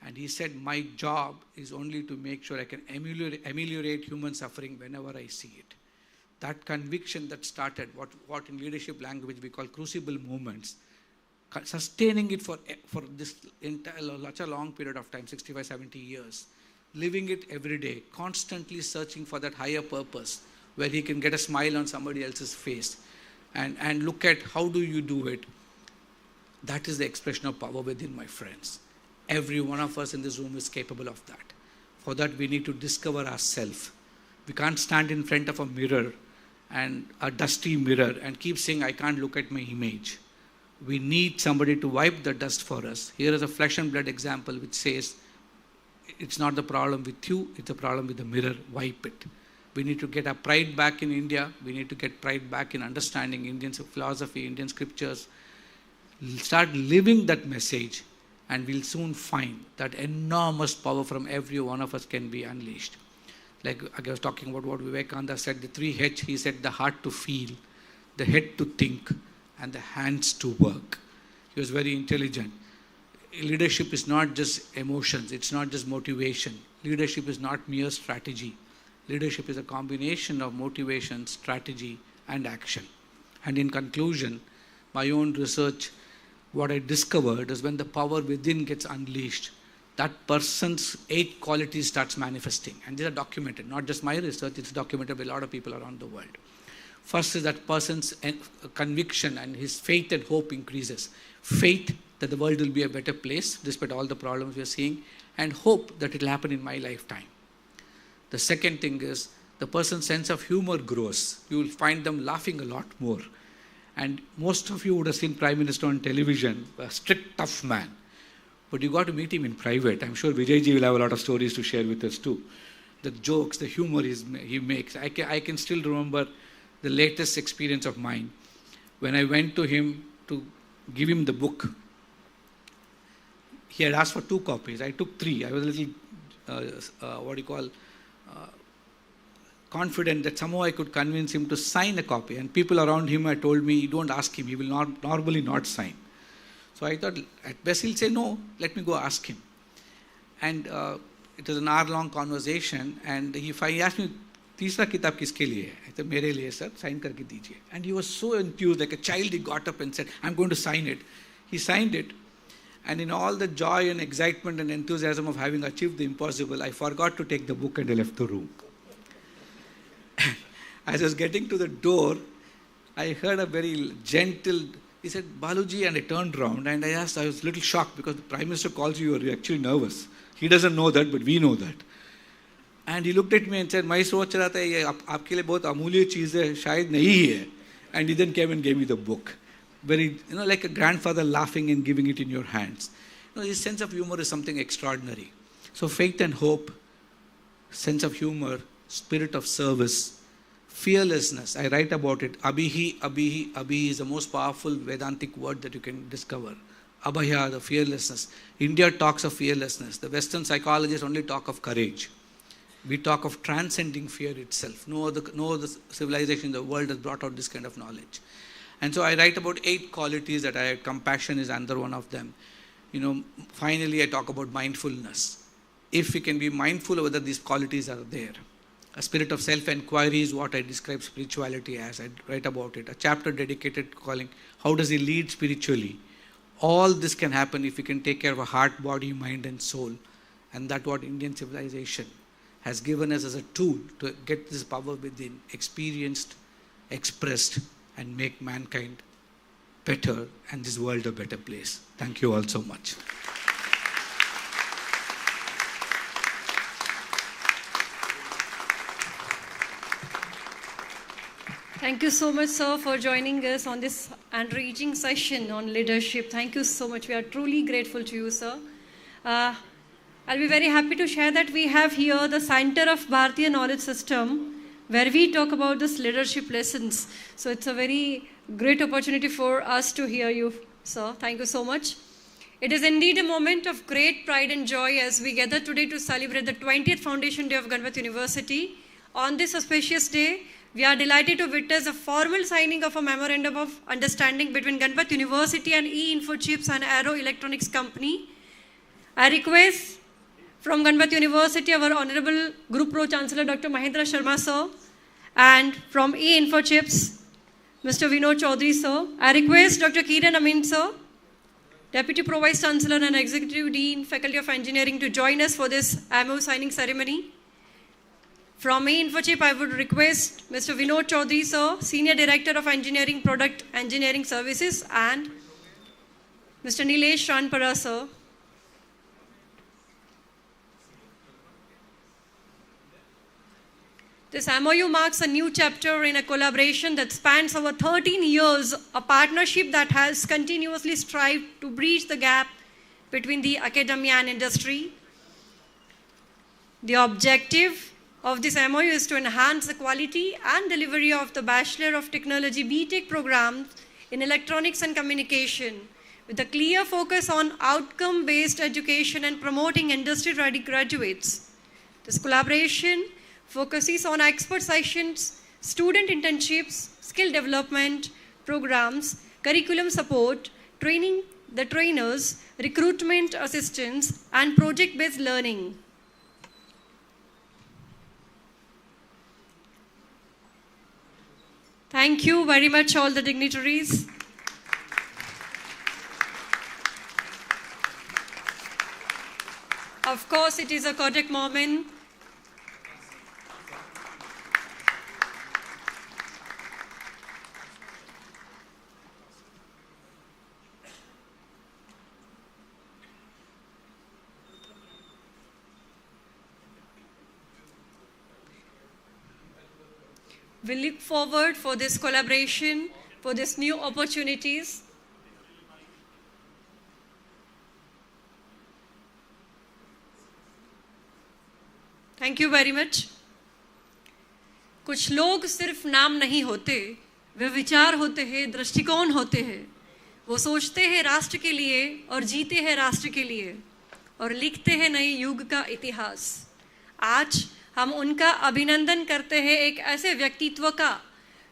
And he said, my job is only to make sure I can ameliorate human suffering whenever I see it. That conviction that started, what in leadership language we call crucible movements, sustaining it for this entire, such a long period of time, 65, 70 years, living it every day, constantly searching for that higher purpose where he can get a smile on somebody else's face and look at how do you do it. That is the expression of power within, my friends. Every one of us in this room is capable of that. For that, we need to discover ourselves. We can't stand in front of a mirror, and a dusty mirror, and keep saying, I can't look at my image. We need somebody to wipe the dust for us. Here is a flesh and blood example which says, it's not the problem with you, it's the problem with the mirror, wipe it. We need to get our pride back in India. We need to get pride back in understanding Indian philosophy, Indian scriptures. Start living that message, and we'll soon find that enormous power from every one of us can be unleashed. Like I was talking about what Vivekananda said, the 3 H, he said the heart to feel, the head to think, and the hands to work. He was very intelligent. Leadership is not just emotions, it's not just motivation. Leadership is not mere strategy. Leadership is a combination of motivation, strategy, and action. And in conclusion, my own research, what I discovered is when the power within gets unleashed, that person's 8 qualities starts manifesting. And these are documented, not just my research, it's documented by a lot of people around the world. First is that person's conviction and his faith and hope increases. Faith that the world will be a better place despite all the problems we are seeing, and hope that it will happen in my lifetime. The second thing is the person's sense of humor grows. You will find them laughing a lot more. And most of you would have seen Prime Minister on television, a strict, tough man. But you got to meet him in private. I'm sure Vijay ji will have a lot of stories to share with us too. The jokes, the humor he makes. I can still remember the latest experience of mine. When I went to him to give him the book, he had asked for 2 copies. I took 3. I was a little, confident that somehow I could convince him to sign a copy. And people around him had told me, don't ask him, he will normally not sign. So I thought, at best he'll say, no, let me go ask him. And it was an hour-long conversation, and he asked me, तीसरा किताब किसके लिए है? तो मेरे लिए sir, sign करके दीजिए. And he was so enthused, like a child, he got up and said, I'm going to sign it. He signed it. And in all the joy and excitement and enthusiasm of having achieved the impossible, I forgot to take the book and I left the room. As I was getting to the door, I heard a very gentle, he said, Baluji, and I turned around and I was a little shocked because the Prime Minister calls you, you're actually nervous. He doesn't know that, but we know that. And he looked at me and said, मैं सोच रहा था ये आपके लिए बहुत अमूल्य चीज़ है, शायद नहीं है. And he then came and gave me the book. Very, like a grandfather laughing and giving it in your hands. His sense of humor is something extraordinary. So faith and hope, sense of humor, spirit of service, fearlessness. I write about it. Abhihi, abhihi, abhihi is the most powerful Vedantic word that you can discover. Abhaya, the fearlessness. India talks of fearlessness. The Western psychologists only talk of courage. We talk of transcending fear itself. No other civilization in the world has brought out this kind of knowledge. And so I write about 8 qualities that I had. Compassion is another one of them. Finally I talk about mindfulness. If we can be mindful of whether these qualities are there. A spirit of self-inquiry is what I describe spirituality as. I write about it. A chapter dedicated to calling, how does he lead spiritually? All this can happen if we can take care of our heart, body, mind and soul. And that's what Indian civilization has given us as a tool to get this power within, experienced, expressed, and make mankind better and this world a better place. Thank you all so much. Thank you so much, sir, for joining us on this enriching session on leadership. Thank you so much. We are truly grateful to you, sir. I'll be very happy to share that we have here the Center of Bharatiya Knowledge System, where we talk about this leadership lessons. So it's a very great opportunity for us to hear you, sir. Thank you so much. It is indeed a moment of great pride and joy as we gather today to celebrate the 20th Foundation Day of Ganpat University. On this auspicious day, we are delighted to witness the formal signing of a memorandum of understanding between Ganpat University and E-Infochips and Aero Electronics Company. I request from Ganpat University our Honorable Group Pro Chancellor Dr. Mahendra Sharma sir, and from E-Infochips Mr. Vinod Chaudhary sir. I request Dr. Kiran Amin sir, Deputy Pro Vice Chancellor and Executive Dean, Faculty of Engineering, to join us for this MOU signing ceremony. From E-Infochip, I would request Mr. Vinod Chaudhary sir, Senior Director of Engineering Product Engineering Services, and Mr. Nilesh Ranpara sir. This MOU marks a new chapter in a collaboration that spans over 13 years, a partnership that has continuously strived to bridge the gap between the academia and industry. The objective of this MOU is to enhance the quality and delivery of the Bachelor of Technology BTech programs in Electronics and Communication, with a clear focus on outcome-based education and promoting industry-ready graduates. This collaboration focuses on expert sessions, student internships, skill development programs, curriculum support, training the trainers, recruitment assistance, and project-based learning. Thank you very much, all the dignitaries. Of course, it is a Kodak moment. We look forward for this collaboration, for these new opportunities. Thank you very much. कुछ लोग सिर्फ नाम नहीं होते, वे विचार होते हैं, दृष्टिकोण होते हैं। वो सोचते हैं राष्ट्र के लिए और जीते हैं राष्ट्र के लिए और लिखते हैं नए युग का इतिहास। आज हम उनका अभिनंदन करते हैं, एक ऐसे व्यक्तित्व का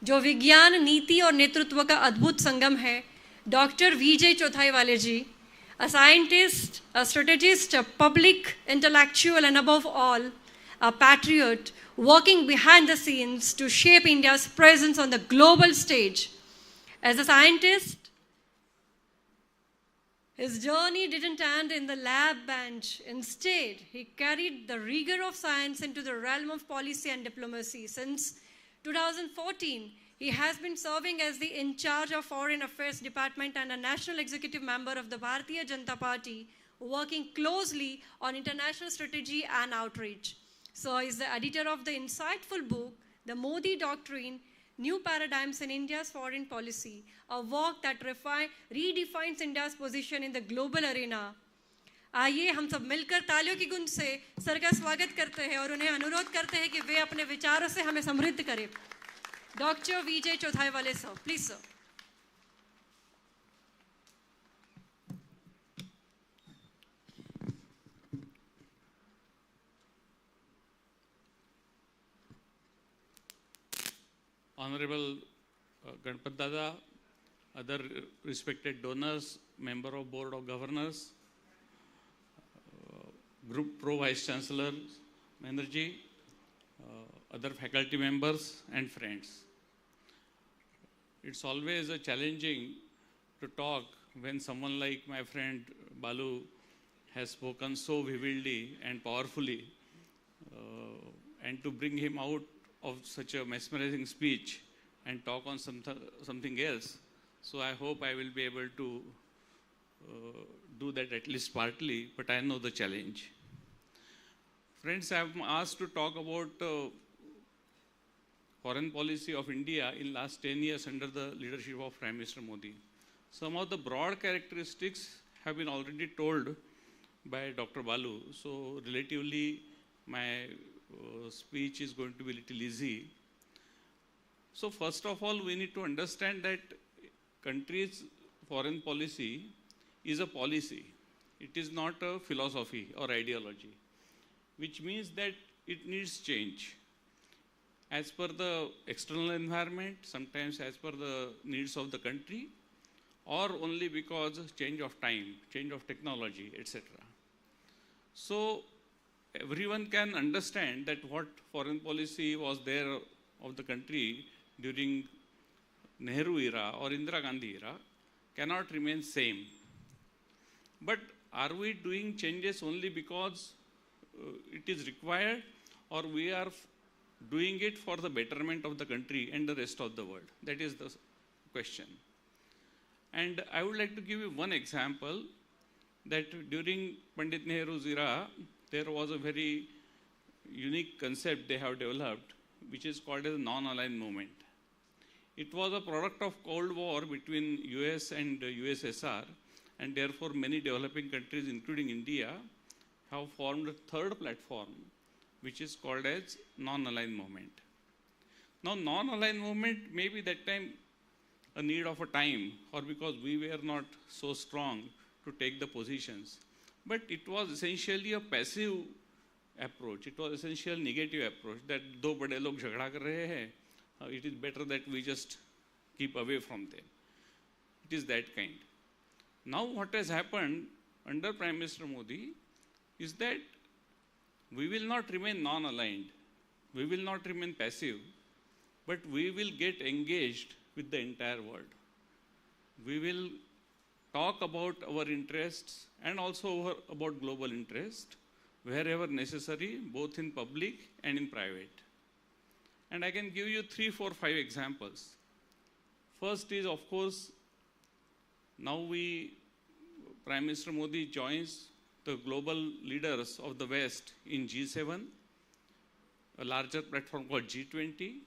जो विज्ञान, नीति और नेतृत्व का अद्भुत संगम है, doctor Vijay Chauthaiwale ji, a scientist, a strategist, a public intellectual, and above all, a patriot working behind the scenes to shape India's presence on the global stage. As a scientist, his journey didn't end in the lab bench. Instead, he carried the rigor of science into the realm of policy and diplomacy. Since 2014, he has been serving as the in charge of Foreign Affairs Department and a national executive member of the Bharatiya Janata Party, working closely on international strategy and outreach. So he is the editor of the insightful book, The Modi Doctrine, New Paradigms in India's Foreign Policy, a work that redefines India's position in the global arena. आइए हम सब मिलकर तालियों की गूंज से sir का स्वागत करते हैं और उन्हें अनुरोध करते हैं कि वे अपने विचारों से हमें समृद्ध करें। Doctor Vijay Chauthaiwale sir, please sir. Honorable Ganpat Dada, other respected donors, member of Board of Governors, Group Pro Vice Chancellor Mahendraji, other faculty members and friends. It's always a challenging to talk when someone like my friend Balu has spoken so vividly and powerfully, and to bring him out of such a mesmerizing speech and talk on something else. So I hope I will be able to do that at least partly, but I know the challenge. Friends, I am asked to talk about foreign policy of India in last 10 years under the leadership of Prime Minister Modi. Some of the broad characteristics have been already told by Dr. Balu. So relatively, my speech is going to be a little easy. So first of all, we need to understand that country's foreign policy is a policy. It is not a philosophy or ideology, which means that it needs change. as per the external environment, sometimes as per the needs of the country, or only because of change of time, change of technology, etc. So everyone can understand that what foreign policy was there of the country during Nehru era or Indira Gandhi era cannot remain same. But are we doing changes only because it is required, or we are doing it for the betterment of the country and the rest of the world? That is the question. And I would like to give you one example that during Pandit Nehru's era, there was a very unique concept they have developed, which is called as non-aligned movement. It was a product of Cold War between US and USSR, and therefore many developing countries, including India, have formed a third platform, which is called as non-aligned movement. Now, non-aligned movement may be that time a need of a time, or because we were not so strong to take the positions. But it was essentially a passive approach. It was essentially a negative approach that do bade log jhagda kar rahe hai, it is better that we just keep away from them. It is that kind. Now what has happened under Prime Minister Modi is that we will not remain non-aligned. We will not remain passive, but we will get engaged with the entire world. We will talk about our interests and also about global interest wherever necessary, both in public and in private. And I can give you 3, 4, 5 examples. First is, of course, now Prime Minister Modi joins the global leaders of the West in G7, a larger platform called G20.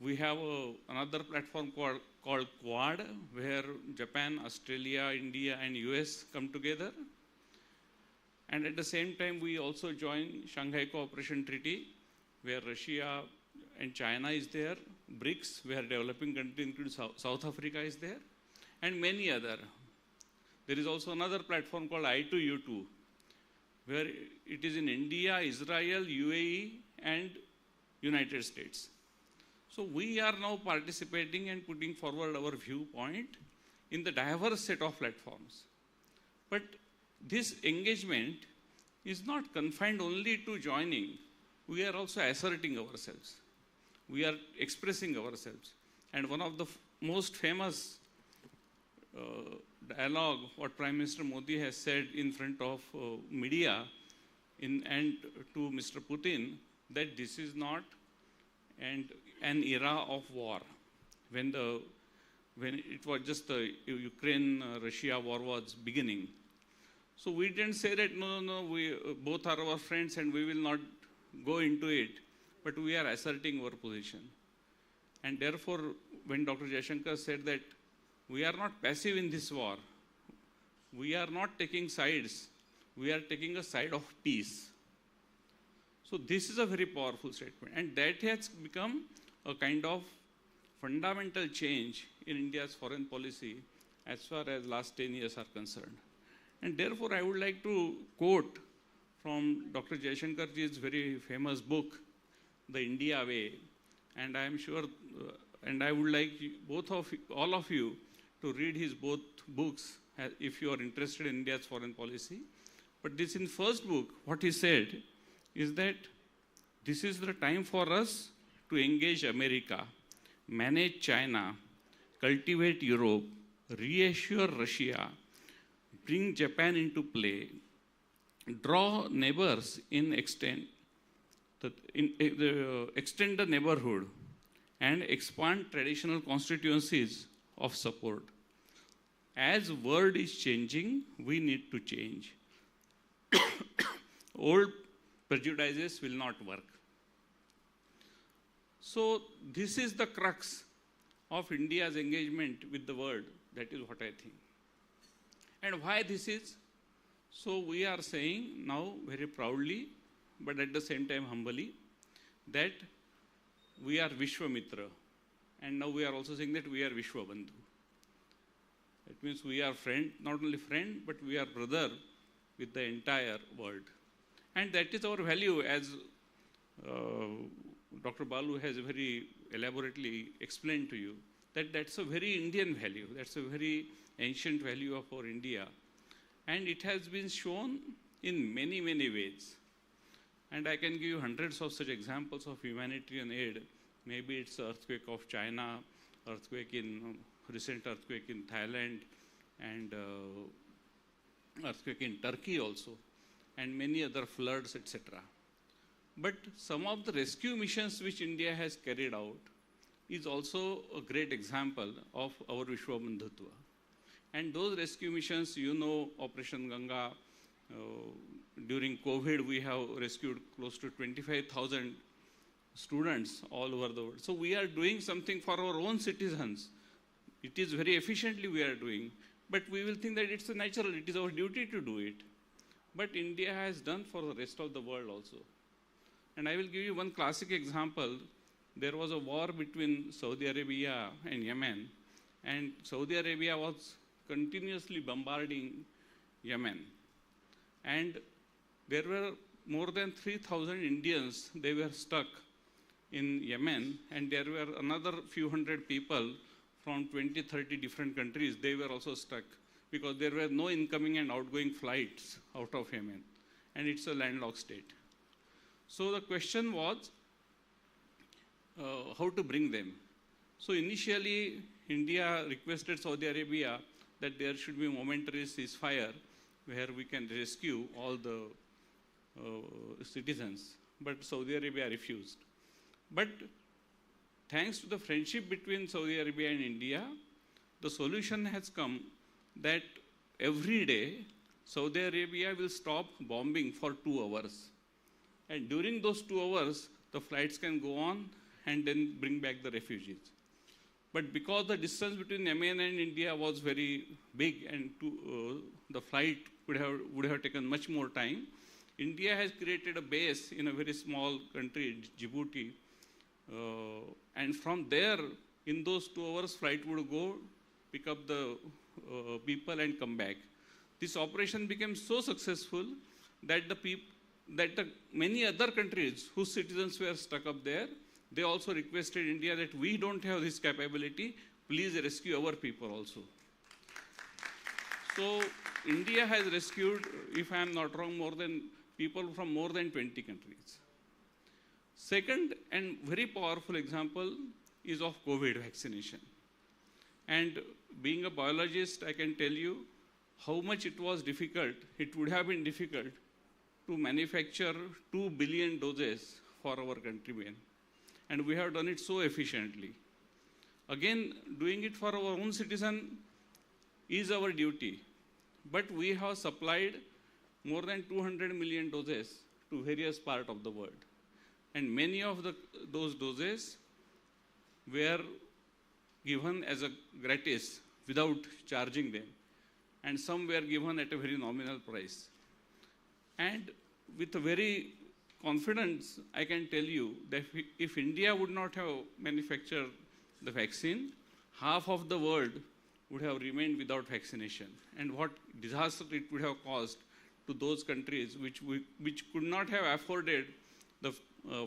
We have another platform called Quad, where Japan, Australia, India, and US come together. And at the same time, we also join Shanghai Cooperation Treaty, where Russia and China is there, BRICS, where developing countries including South Africa is there, and many other. There is also another platform called I2U2, where it is in India, Israel, UAE, and United States. So we are now participating and putting forward our viewpoint in the diverse set of platforms. But this engagement is not confined only to joining. We are also asserting ourselves. We are expressing ourselves. And one of the most famous dialogue what Prime Minister Modi has said in front of media and to Mr. Putin, that this is not an era of war. When it was just the Ukraine-Russia war was beginning. So we didn't say that, no, we both are our friends and we will not go into it, but we are asserting our position. And therefore, when Dr. Jaishankar said that we are not passive in this war, we are not taking sides, we are taking a side of peace. So this is a very powerful statement, and that has become a kind of fundamental change in India's foreign policy as far as last 10 years are concerned. And therefore, I would like to quote from Dr. Jaishankarji's very famous book, The India Way. And I am sure, and I would like all of you to read his both books if you are interested in India's foreign policy. But this in first book, what he said is that this is the time for us to engage America, manage China, cultivate Europe, reassure Russia, bring Japan into play, draw neighbors extend the neighborhood, and expand traditional constituencies of support. As world is changing, we need to change. Old prejudices will not work. So this is the crux of India's engagement with the world. That is what I think. And why this is? So we are saying now very proudly, but at the same time humbly, that we are Vishwamitra. And now we are also saying that we are Vishwabandhu. It means we are friend, not only friend, but we are brother with the entire world. And that is our value as Dr. Balu has very elaborately explained to you, that that's a very Indian value. That's a very ancient value of our India. And it has been shown in many, many ways. And I can give you hundreds of such examples of humanitarian aid. Maybe it's the earthquake of China, recent earthquake in Thailand, and earthquake in Turkey also, and many other floods, etc. But some of the rescue missions which India has carried out is also a great example of our Vishwabandhutva. And those rescue missions, you know, Operation Ganga, during COVID, we have rescued close to 25,000 students all over the world. So we are doing something for our own citizens. It is very efficiently we are doing, but we will think that it's a natural, it is our duty to do it. But India has done for the rest of the world also. And I will give you one classic example. There was a war between Saudi Arabia and Yemen, and Saudi Arabia was continuously bombarding Yemen. And there were more than 3,000 Indians, they were stuck in Yemen, and there were another few hundred people from 20, 30 different countries, they were also stuck because there were no incoming and outgoing flights out of Yemen, and it's a landlocked state. So the question was how to bring them. So initially, India requested Saudi Arabia that there should be a momentary ceasefire where we can rescue all the citizens, but Saudi Arabia refused. But thanks to the friendship between Saudi Arabia and India, the solution has come that every day Saudi Arabia will stop bombing for 2 hours. And during those 2 hours, the flights can go on and then bring back the refugees. But because the distance between Yemen and India was very big and the flight would have taken much more time, India has created a base in a very small country, Djibouti. And from there, in those 2 hours, flight would go, pick up the people and come back. This operation became so successful that many other countries whose citizens were stuck up there, they also requested India that we don't have this capability, please rescue our people also. So India has rescued, if I am not wrong, people from more than 20 countries. Second and very powerful example is of COVID vaccination. And being a biologist, I can tell you how much it was difficult, it would have been difficult to manufacture 2 billion doses for our countrymen. And we have done it so efficiently. Again, doing it for our own citizen is our duty. But we have supplied more than 200 million doses to various parts of the world. And many of those doses were given as a gratis without charging them. And some were given at a very nominal price. And with a very confidence, I can tell you that if India would not have manufactured the vaccine, half of the world would have remained without vaccination. And what disaster it would have caused to those countries which could not have afforded the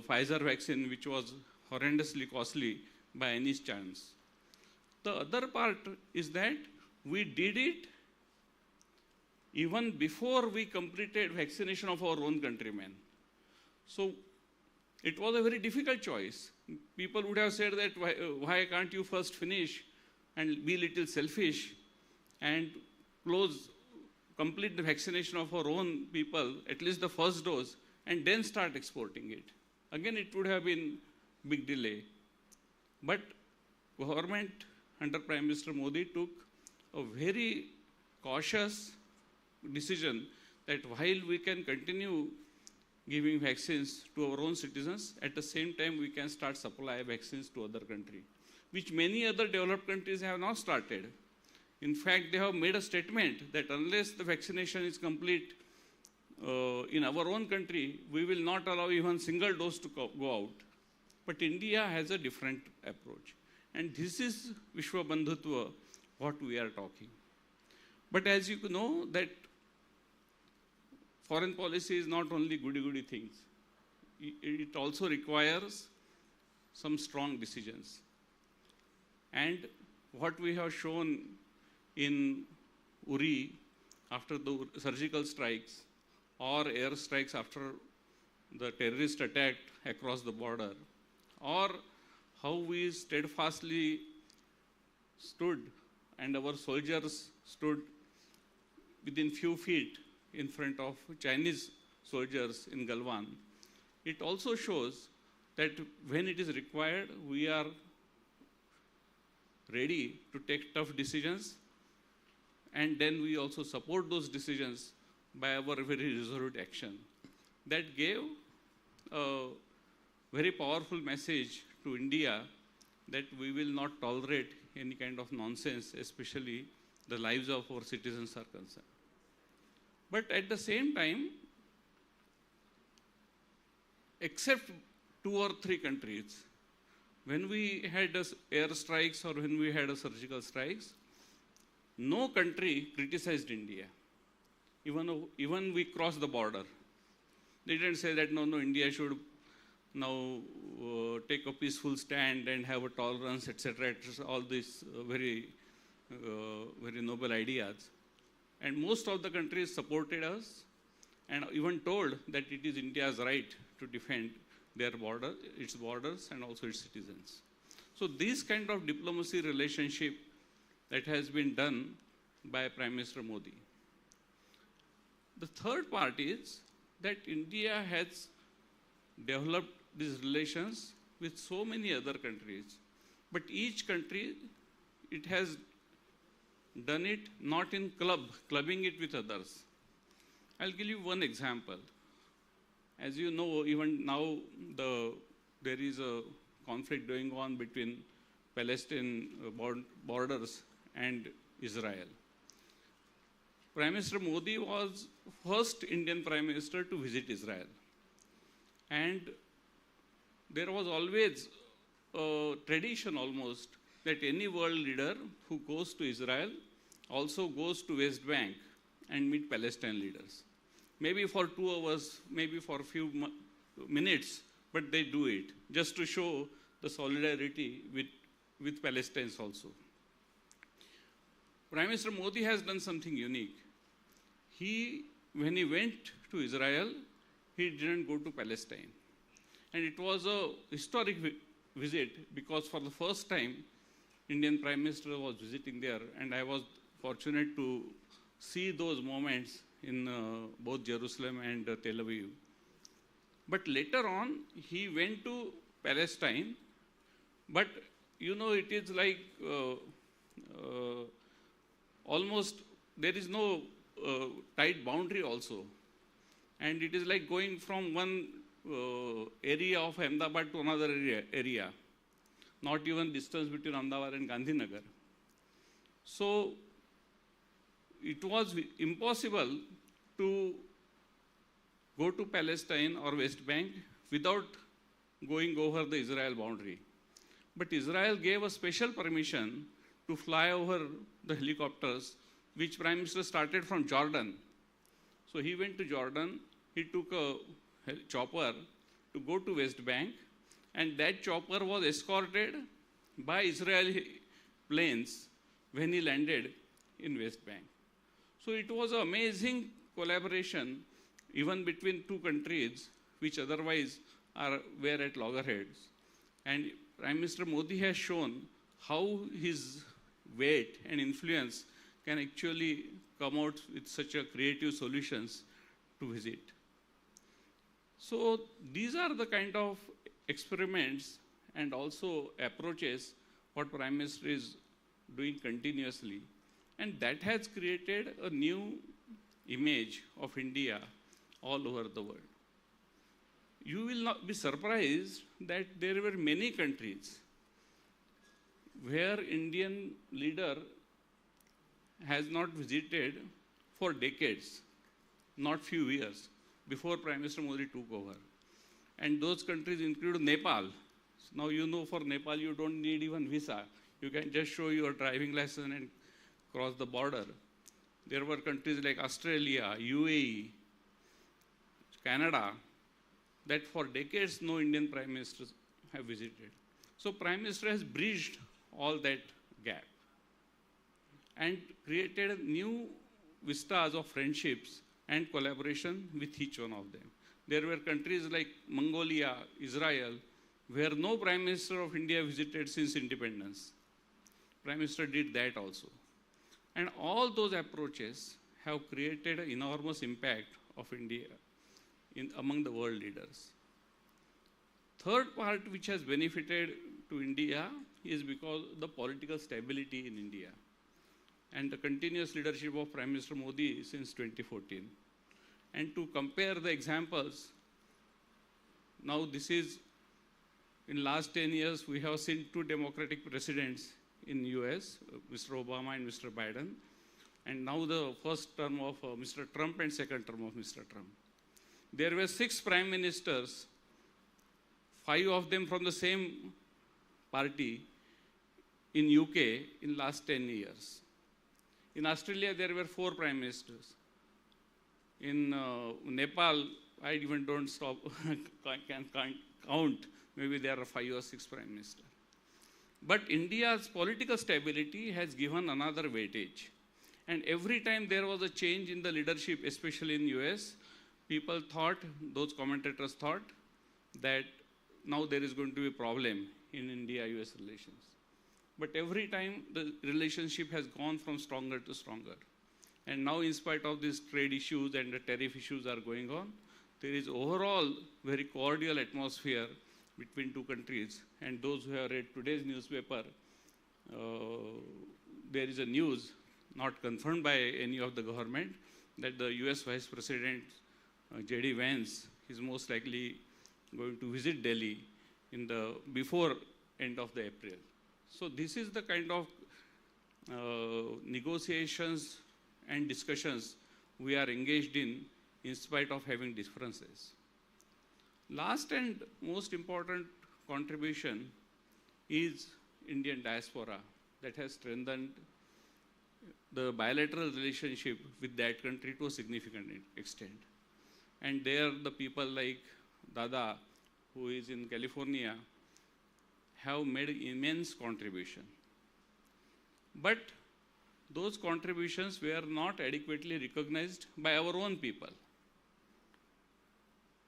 Pfizer vaccine, which was horrendously costly by any chance. The other part is that we did it even before we completed vaccination of our own countrymen. So it was a very difficult choice. People would have said that why can't you first finish and be a little selfish and complete the vaccination of our own people, at least the first dose, and then start exporting it. Again, it would have been big delay. But government under Prime Minister Modi took a very cautious decision that while we can continue giving vaccines to our own citizens, at the same time we can start supply vaccines to other countries, which many other developed countries have not started. In fact, they have made a statement that unless the vaccination is complete in our own country, we will not allow even single dose to go out. But India has a different approach. And this is Vishwabandhutva, what we are talking. But as you know, that foreign policy is not only goody-goody things. It also requires some strong decisions. And what we have shown in Uri after the surgical strikes or air strikes after the terrorist attack across the border, or how we steadfastly stood and our soldiers stood within few feet in front of Chinese soldiers in Galwan, it also shows that when it is required, we are ready to take tough decisions, and then we also support those decisions by our very resolute action. That gave a very powerful message to India that we will not tolerate any kind of nonsense, especially the lives of our citizens are concerned. But at the same time, except 2 or 3 countries, when we had air strikes or when we had surgical strikes, no country criticized India. Even we crossed the border. They didn't say that, no, India should now take a peaceful stand and have a tolerance, etc. All these very noble ideas. And most of the countries supported us and even told that it is India's right to defend their border, its borders, and also its citizens. So this kind of diplomacy relationship that has been done by Prime Minister Modi. The third part is that India has developed these relations with so many other countries, but each country, it has done it not in clubbing it with others. I'll give you one example. As you know, even now there is a conflict going on between Palestine borders and Israel. Prime Minister Modi was first Indian Prime Minister to visit Israel. And there was always a tradition almost that any world leader who goes to Israel also goes to West Bank and meet Palestine leaders. Maybe for 2 hours, maybe for a few minutes, but they do it just to show the solidarity with Palestinians also. Prime Minister Modi has done something unique. When he went to Israel, he didn't go to Palestine. And it was a historic visit because for the first time, Indian Prime Minister was visiting there, and I was fortunate to see those moments in both Jerusalem and Tel Aviv. But later on, he went to Palestine, but it is like almost there is no tight boundary also. And it is like going from one area of Ahmedabad to another area. Not even distance between Ahmedabad and Gandhinagar. So it was impossible to go to Palestine or West Bank without going over the Israel boundary. But Israel gave a special permission to fly over the helicopters, which Prime Minister started from Jordan. So he went to Jordan, he took a chopper to go to West Bank, and that chopper was escorted by Israeli planes when he landed in West Bank. So it was an amazing collaboration even between 2 countries which otherwise were at loggerheads. And Prime Minister Modi has shown how his weight and influence can actually come out with such a creative solutions to visit. So these are the kind of experiments and also approaches what Prime Minister is doing continuously. And that has created a new image of India all over the world. You will not be surprised that there were many countries where Indian leader has not visited for decades, not few years, before Prime Minister Modi took over. And those countries include Nepal. Now for Nepal you don't need even visa. You can just show your driving license and cross the border. There were countries like Australia, UAE, Canada, that for decades no Indian Prime Ministers have visited. So Prime Minister has bridged all that gap and created new vistas of friendships and collaboration with each one of them. There were countries like Mongolia, Israel, where no Prime Minister of India visited since independence. Prime Minister did that also. And all those approaches have created an enormous impact of India among the world leaders. Third part which has benefited to India is because the political stability in India and the continuous leadership of Prime Minister Modi since 2014. And to compare the examples, now this is, in last 10 years, we have seen two democratic presidents in US, Mr. Obama and Mr. Biden, and now the first term of Mr. Trump and second term of Mr. Trump. There were 6 prime ministers, 5 of them from the same party in UK in last 10 years. In Australia, there were 4 prime ministers. In Nepal, I even don't stop, can't count. Maybe there are 5 or 6 prime ministers. But India's political stability has given another weightage. And every time there was a change in the leadership, especially in US, people thought, those commentators thought, that now there is going to be a problem in India-US relations. But every time the relationship has gone from stronger to stronger. And now, in spite of these trade issues and the tariff issues are going on, there is overall very cordial atmosphere between two countries. And those who have read today's newspaper, there is a news not confirmed by any of the government that the US Vice President J.D. Vance is most likely going to visit Delhi in the before end of the April. So this is the kind of negotiations and discussions we are engaged in spite of having differences. Last and most important contribution is Indian diaspora that has strengthened the bilateral relationship with that country to a significant extent. And there the people like Dada, who is in California, have made immense contribution. But those contributions were not adequately recognized by our own people.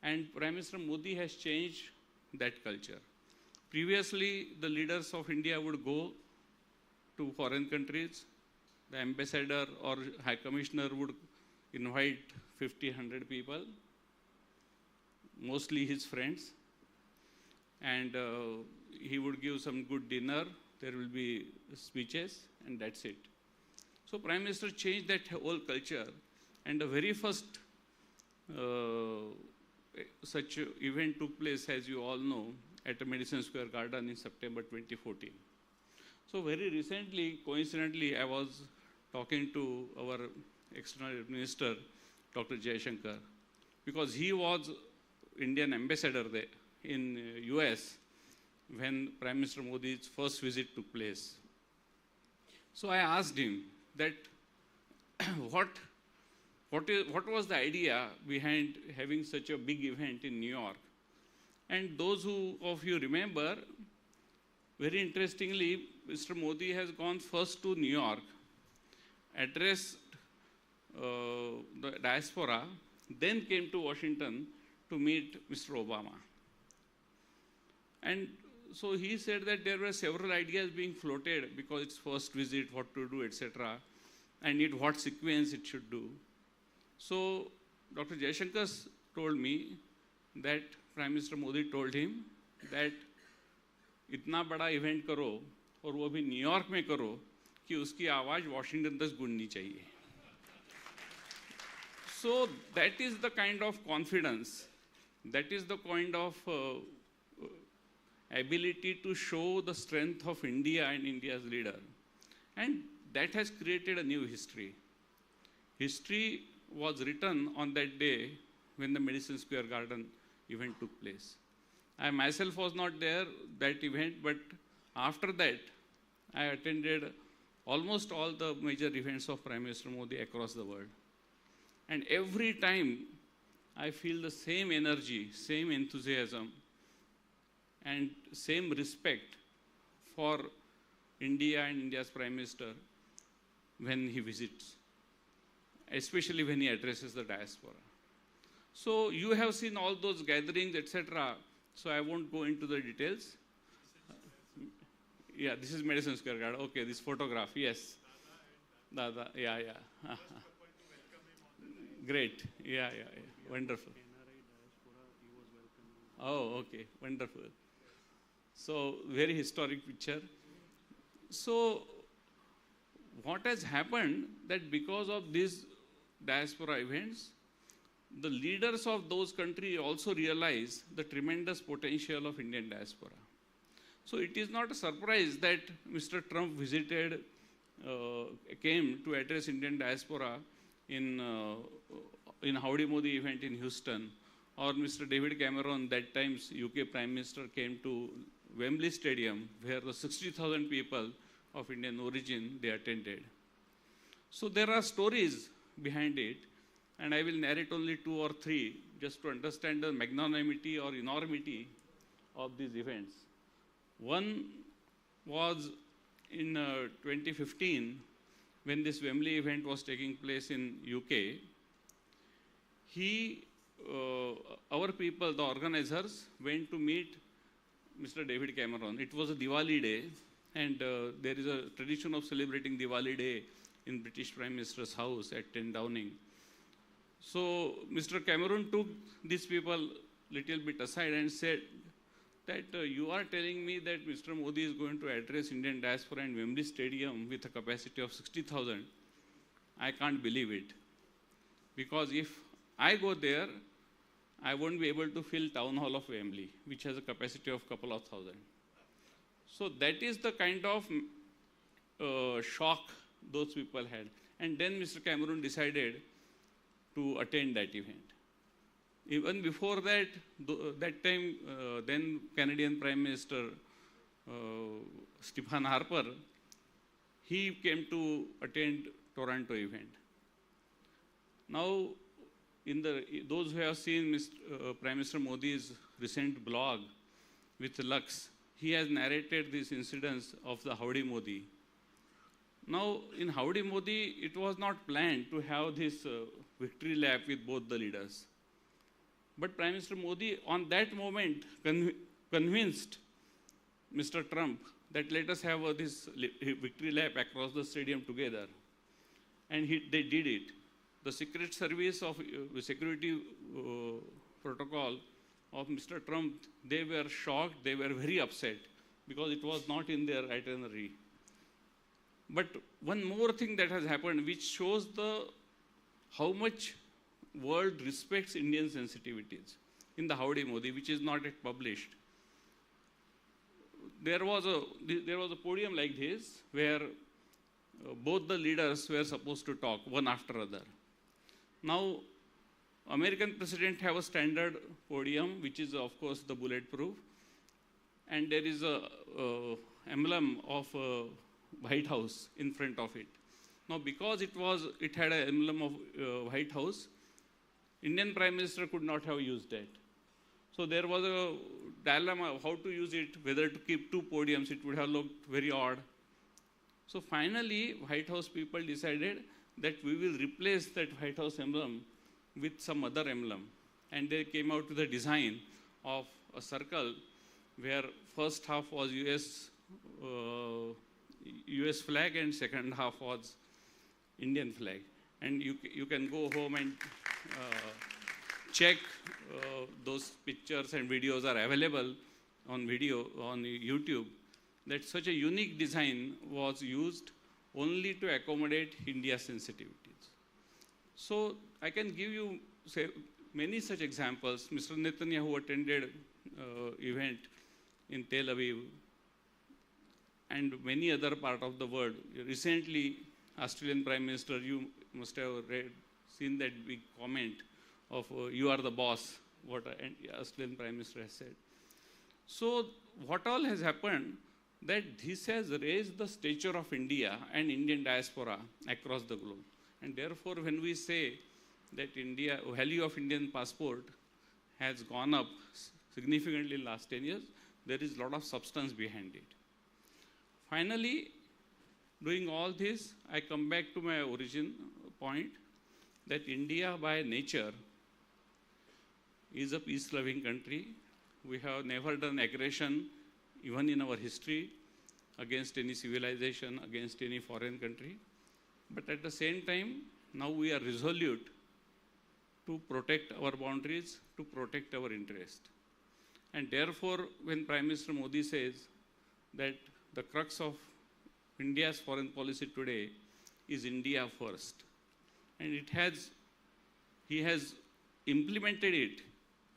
And Prime Minister Modi has changed that culture. Previously, the leaders of India would go to foreign countries. The ambassador or high commissioner would invite 50, 100 people, mostly his friends. And he would give some good dinner. There will be speeches, and that's it. So Prime Minister changed that whole culture. And the very first such event took place, as you all know, at the Madison Square Garden in September 2014. So very recently, coincidentally, I was talking to our External Minister, Dr. Jaishankar, because he was Indian ambassador there in US when Prime Minister Modi's first visit took place. So I asked him that what was the idea behind having such a big event in New York? And those who of you remember, very interestingly, Mr. Modi has gone first to New York, addressed the diaspora, then came to Washington to meet Mr. Obama. And so he said that there were several ideas being floated because it's first visit, what to do, etc., and in what sequence it should do. So Dr. Jaishankar told me that Prime Minister Modi told him that इतना बड़ा event करो और वो भी New York में करो कि उसकी आवाज़ वाशिंगटन तक गूंजनी चाहिए. So that is the kind of confidence, that is the kind of ability to show the strength of India and India's leader. And that has created a new history. History was written on that day when the Madison Square Garden event took place. I myself was not there that event, but after that, I attended almost all the major events of Prime Minister Modi across the world. And every time, I feel the same energy, same enthusiasm, and same respect for India and India's Prime Minister when he visits, especially when he addresses the diaspora. So you have seen all those gatherings, etc. So I won't go into the details. Yeah, this is Madison Square Garden. Okay, this photograph, yes. Dada, yeah. Great, yeah. Wonderful. Oh, okay, wonderful. So, very historic picture. So, what has happened that because of these diaspora events, the leaders of those countries also realize the tremendous potential of Indian diaspora. So, it is not a surprise that Mr. Trump came to address Indian diaspora in Howdy Modi event in Houston, or Mr. David Cameron, that time's UK Prime Minister, came to Wembley Stadium, where the 60,000 people of Indian origin, they attended. So there are stories behind it, and I will narrate only 2 or 3 just to understand the magnanimity or enormity of these events. One was in 2015, when this Wembley event was taking place in UK. Our people, the organizers, went to meet Mr. David Cameron. It was a Diwali day, and there is a tradition of celebrating Diwali day in British Prime Minister's house at 10 Downing. So Mr. Cameron took these people little bit aside and said that you are telling me that Mr. Modi is going to address Indian diaspora in Wembley Stadium with a capacity of 60,000. I can't believe it. Because if I go there, I won't be able to fill Town Hall of Wembley, which has a capacity of couple of thousand. So that is the kind of shock those people had. And then Mr. Cameron decided to attend that event. Even before that, that time, then Canadian Prime Minister Stephen Harper, he came to attend Toronto event. Now, those who have seen Prime Minister Modi's recent blog with Lux, he has narrated these incidents of the Howdy Modi. Now, in Howdy Modi, it was not planned to have this victory lap with both the leaders. But Prime Minister Modi, on that moment, convinced Mr. Trump that let us have this victory lap across the stadium together. And they did it. The Secret Service of security protocol of Mr. Trump, they were shocked, they were very upset because it was not in their itinerary. But one more thing that has happened which shows how much world respects Indian sensitivities in the Howdy Modi, which is not yet published. There was a podium like this where both the leaders were supposed to talk one after other. Now, American president have a standard podium, which is of course the bulletproof, and there is a emblem of White House in front of it. Now, because it had an emblem of White House, Indian Prime Minister could not have used that. So there was a dilemma of how to use it, whether to keep 2 podiums, it would have looked very odd. So finally, White House people decided that we will replace that White House emblem with some other emblem. And they came out with a design of a circle where first half was US flag and second half was Indian flag. And you can go home and check those pictures and videos are available on YouTube, that such a unique design was used only to accommodate India's sensitivities. So I can give you many such examples. Mr. Netanyahu attended event in Tel Aviv and many other parts of the world. Recently, Australian Prime Minister, you must have seen that big comment of you are the boss, what an Australian Prime Minister has said. So what all has happened, that this has raised the stature of India and Indian diaspora across the globe. And therefore, when we say that value of Indian passport has gone up significantly in the last 10 years, there is a lot of substance behind it. Finally, doing all this, I come back to my origin point that India by nature is a peace-loving country. We have never done aggression, even in our history, against any civilization, against any foreign country. But at the same time, now we are resolute to protect our boundaries, to protect our interest. And therefore, when Prime Minister Modi says that the crux of India's foreign policy today is India first, and he has implemented it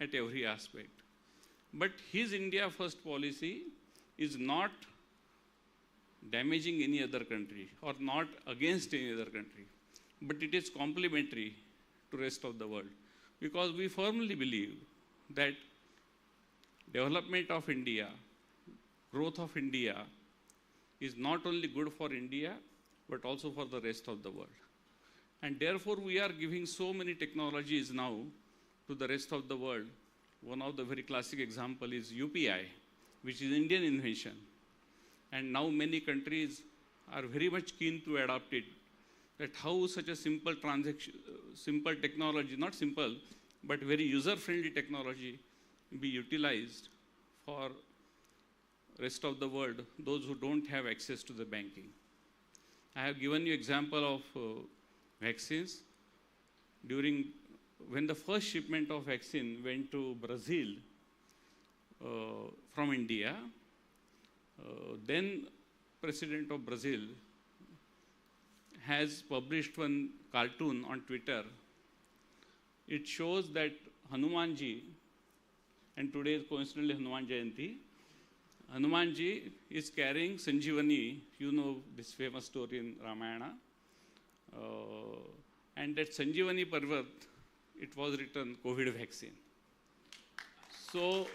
at every aspect. But his India first policy is not damaging any other country or not against any other country, but it is complementary to rest of the world, because we firmly believe that development of India, growth of India is not only good for India, but also for the rest of the world. And therefore, we are giving so many technologies now to the rest of the world. One of the very classic example is UPI, which is Indian invention. And now many countries are very much keen to adopt it. That how such a simple transaction, simple technology, not simple, but very user-friendly technology be utilized for rest of the world, those who don't have access to the banking. I have given you example of vaccines. When the first shipment of vaccine went to Brazil from India, then President of Brazil has published one cartoon on Twitter. It shows that Hanumanji, and today is coincidentally Hanuman Jayanti, Hanumanji is carrying Sanjeevani, you know this famous story in Ramayana, and that Sanjeevani Parvat, it was written COVID vaccine. So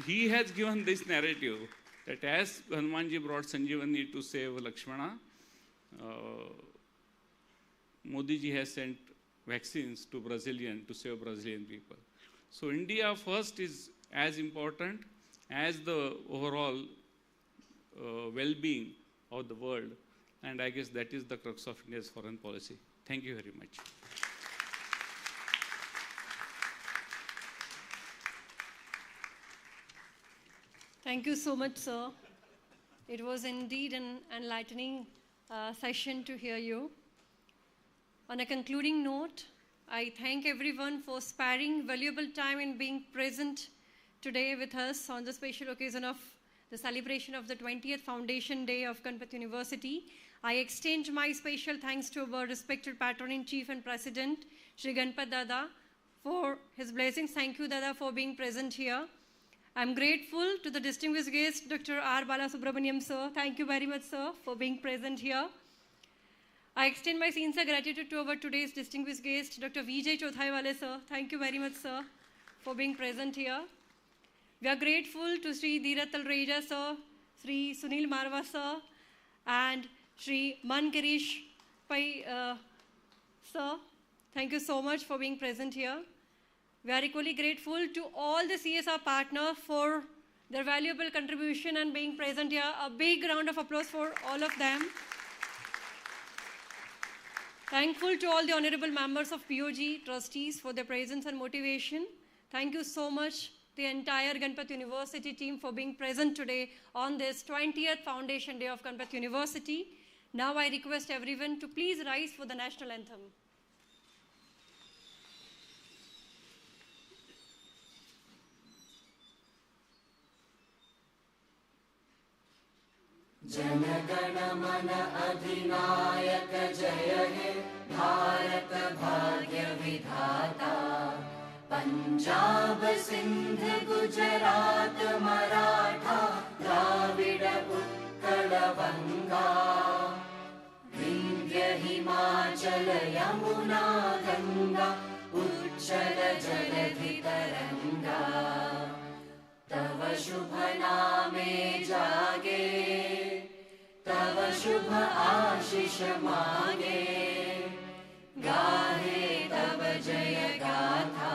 he has given this narrative that as Hanumanji brought Sanjeevani to save Lakshmana, Modi ji has sent vaccines to to save Brazilian people. So India first is as important as the overall well-being of the world, and I guess that is the crux of India's foreign policy. Thank you very much. Thank you so much, sir. It was indeed an enlightening session to hear you. On a concluding note, I thank everyone for sparing valuable time in being present today with us on the special occasion of the celebration of the 20th Foundation Day of Ganpat University. I extend my special thanks to our respected Patron-in-Chief and President, Shri Ganpat Dada, for his blessings. Thank you, Dada, for being present here. I'm grateful to the distinguished guest, Dr. R. Balasubramaniam, sir. Thank you very much, sir, for being present here. I extend my sincere gratitude to our today's distinguished guest, Dr. Vijay Chauthaiwale, sir. Thank you very much, sir, for being present here. We are grateful to Sri Dheerat Talreja, sir, Sri Sunil Marwa, sir, and Sri Mankarish Pai, sir. Thank you so much for being present here. We are equally grateful to all the CSR partners for their valuable contribution and being present here. A big round of applause for all of them. Thankful to all the honorable members of POG, trustees for their presence and motivation. Thank you so much, the entire Ganpat University team, for being present today on this 20th Foundation Day of Ganpat University. Now I request everyone to please rise for the national anthem. Jana Gana मन अधिनायक जय हे भारत भाग्य विधाता पंजाब सिंध गुजरात मराठा द्राविड उत्कल बंगा विंध्य हिमाचल यमुना गंगा उच्चल जलधि तरंगा तव शुभ नामे जागे तव शुभ आशीष मांगे गाहे तव जय गाथा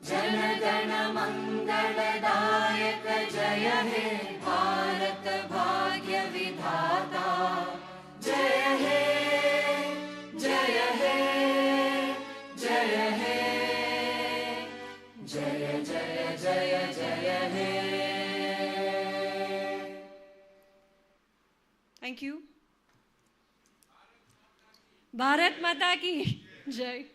जन गण मंगलदायक जय हे भारत भाग्य Thank you. Bharat Mata ki Jai.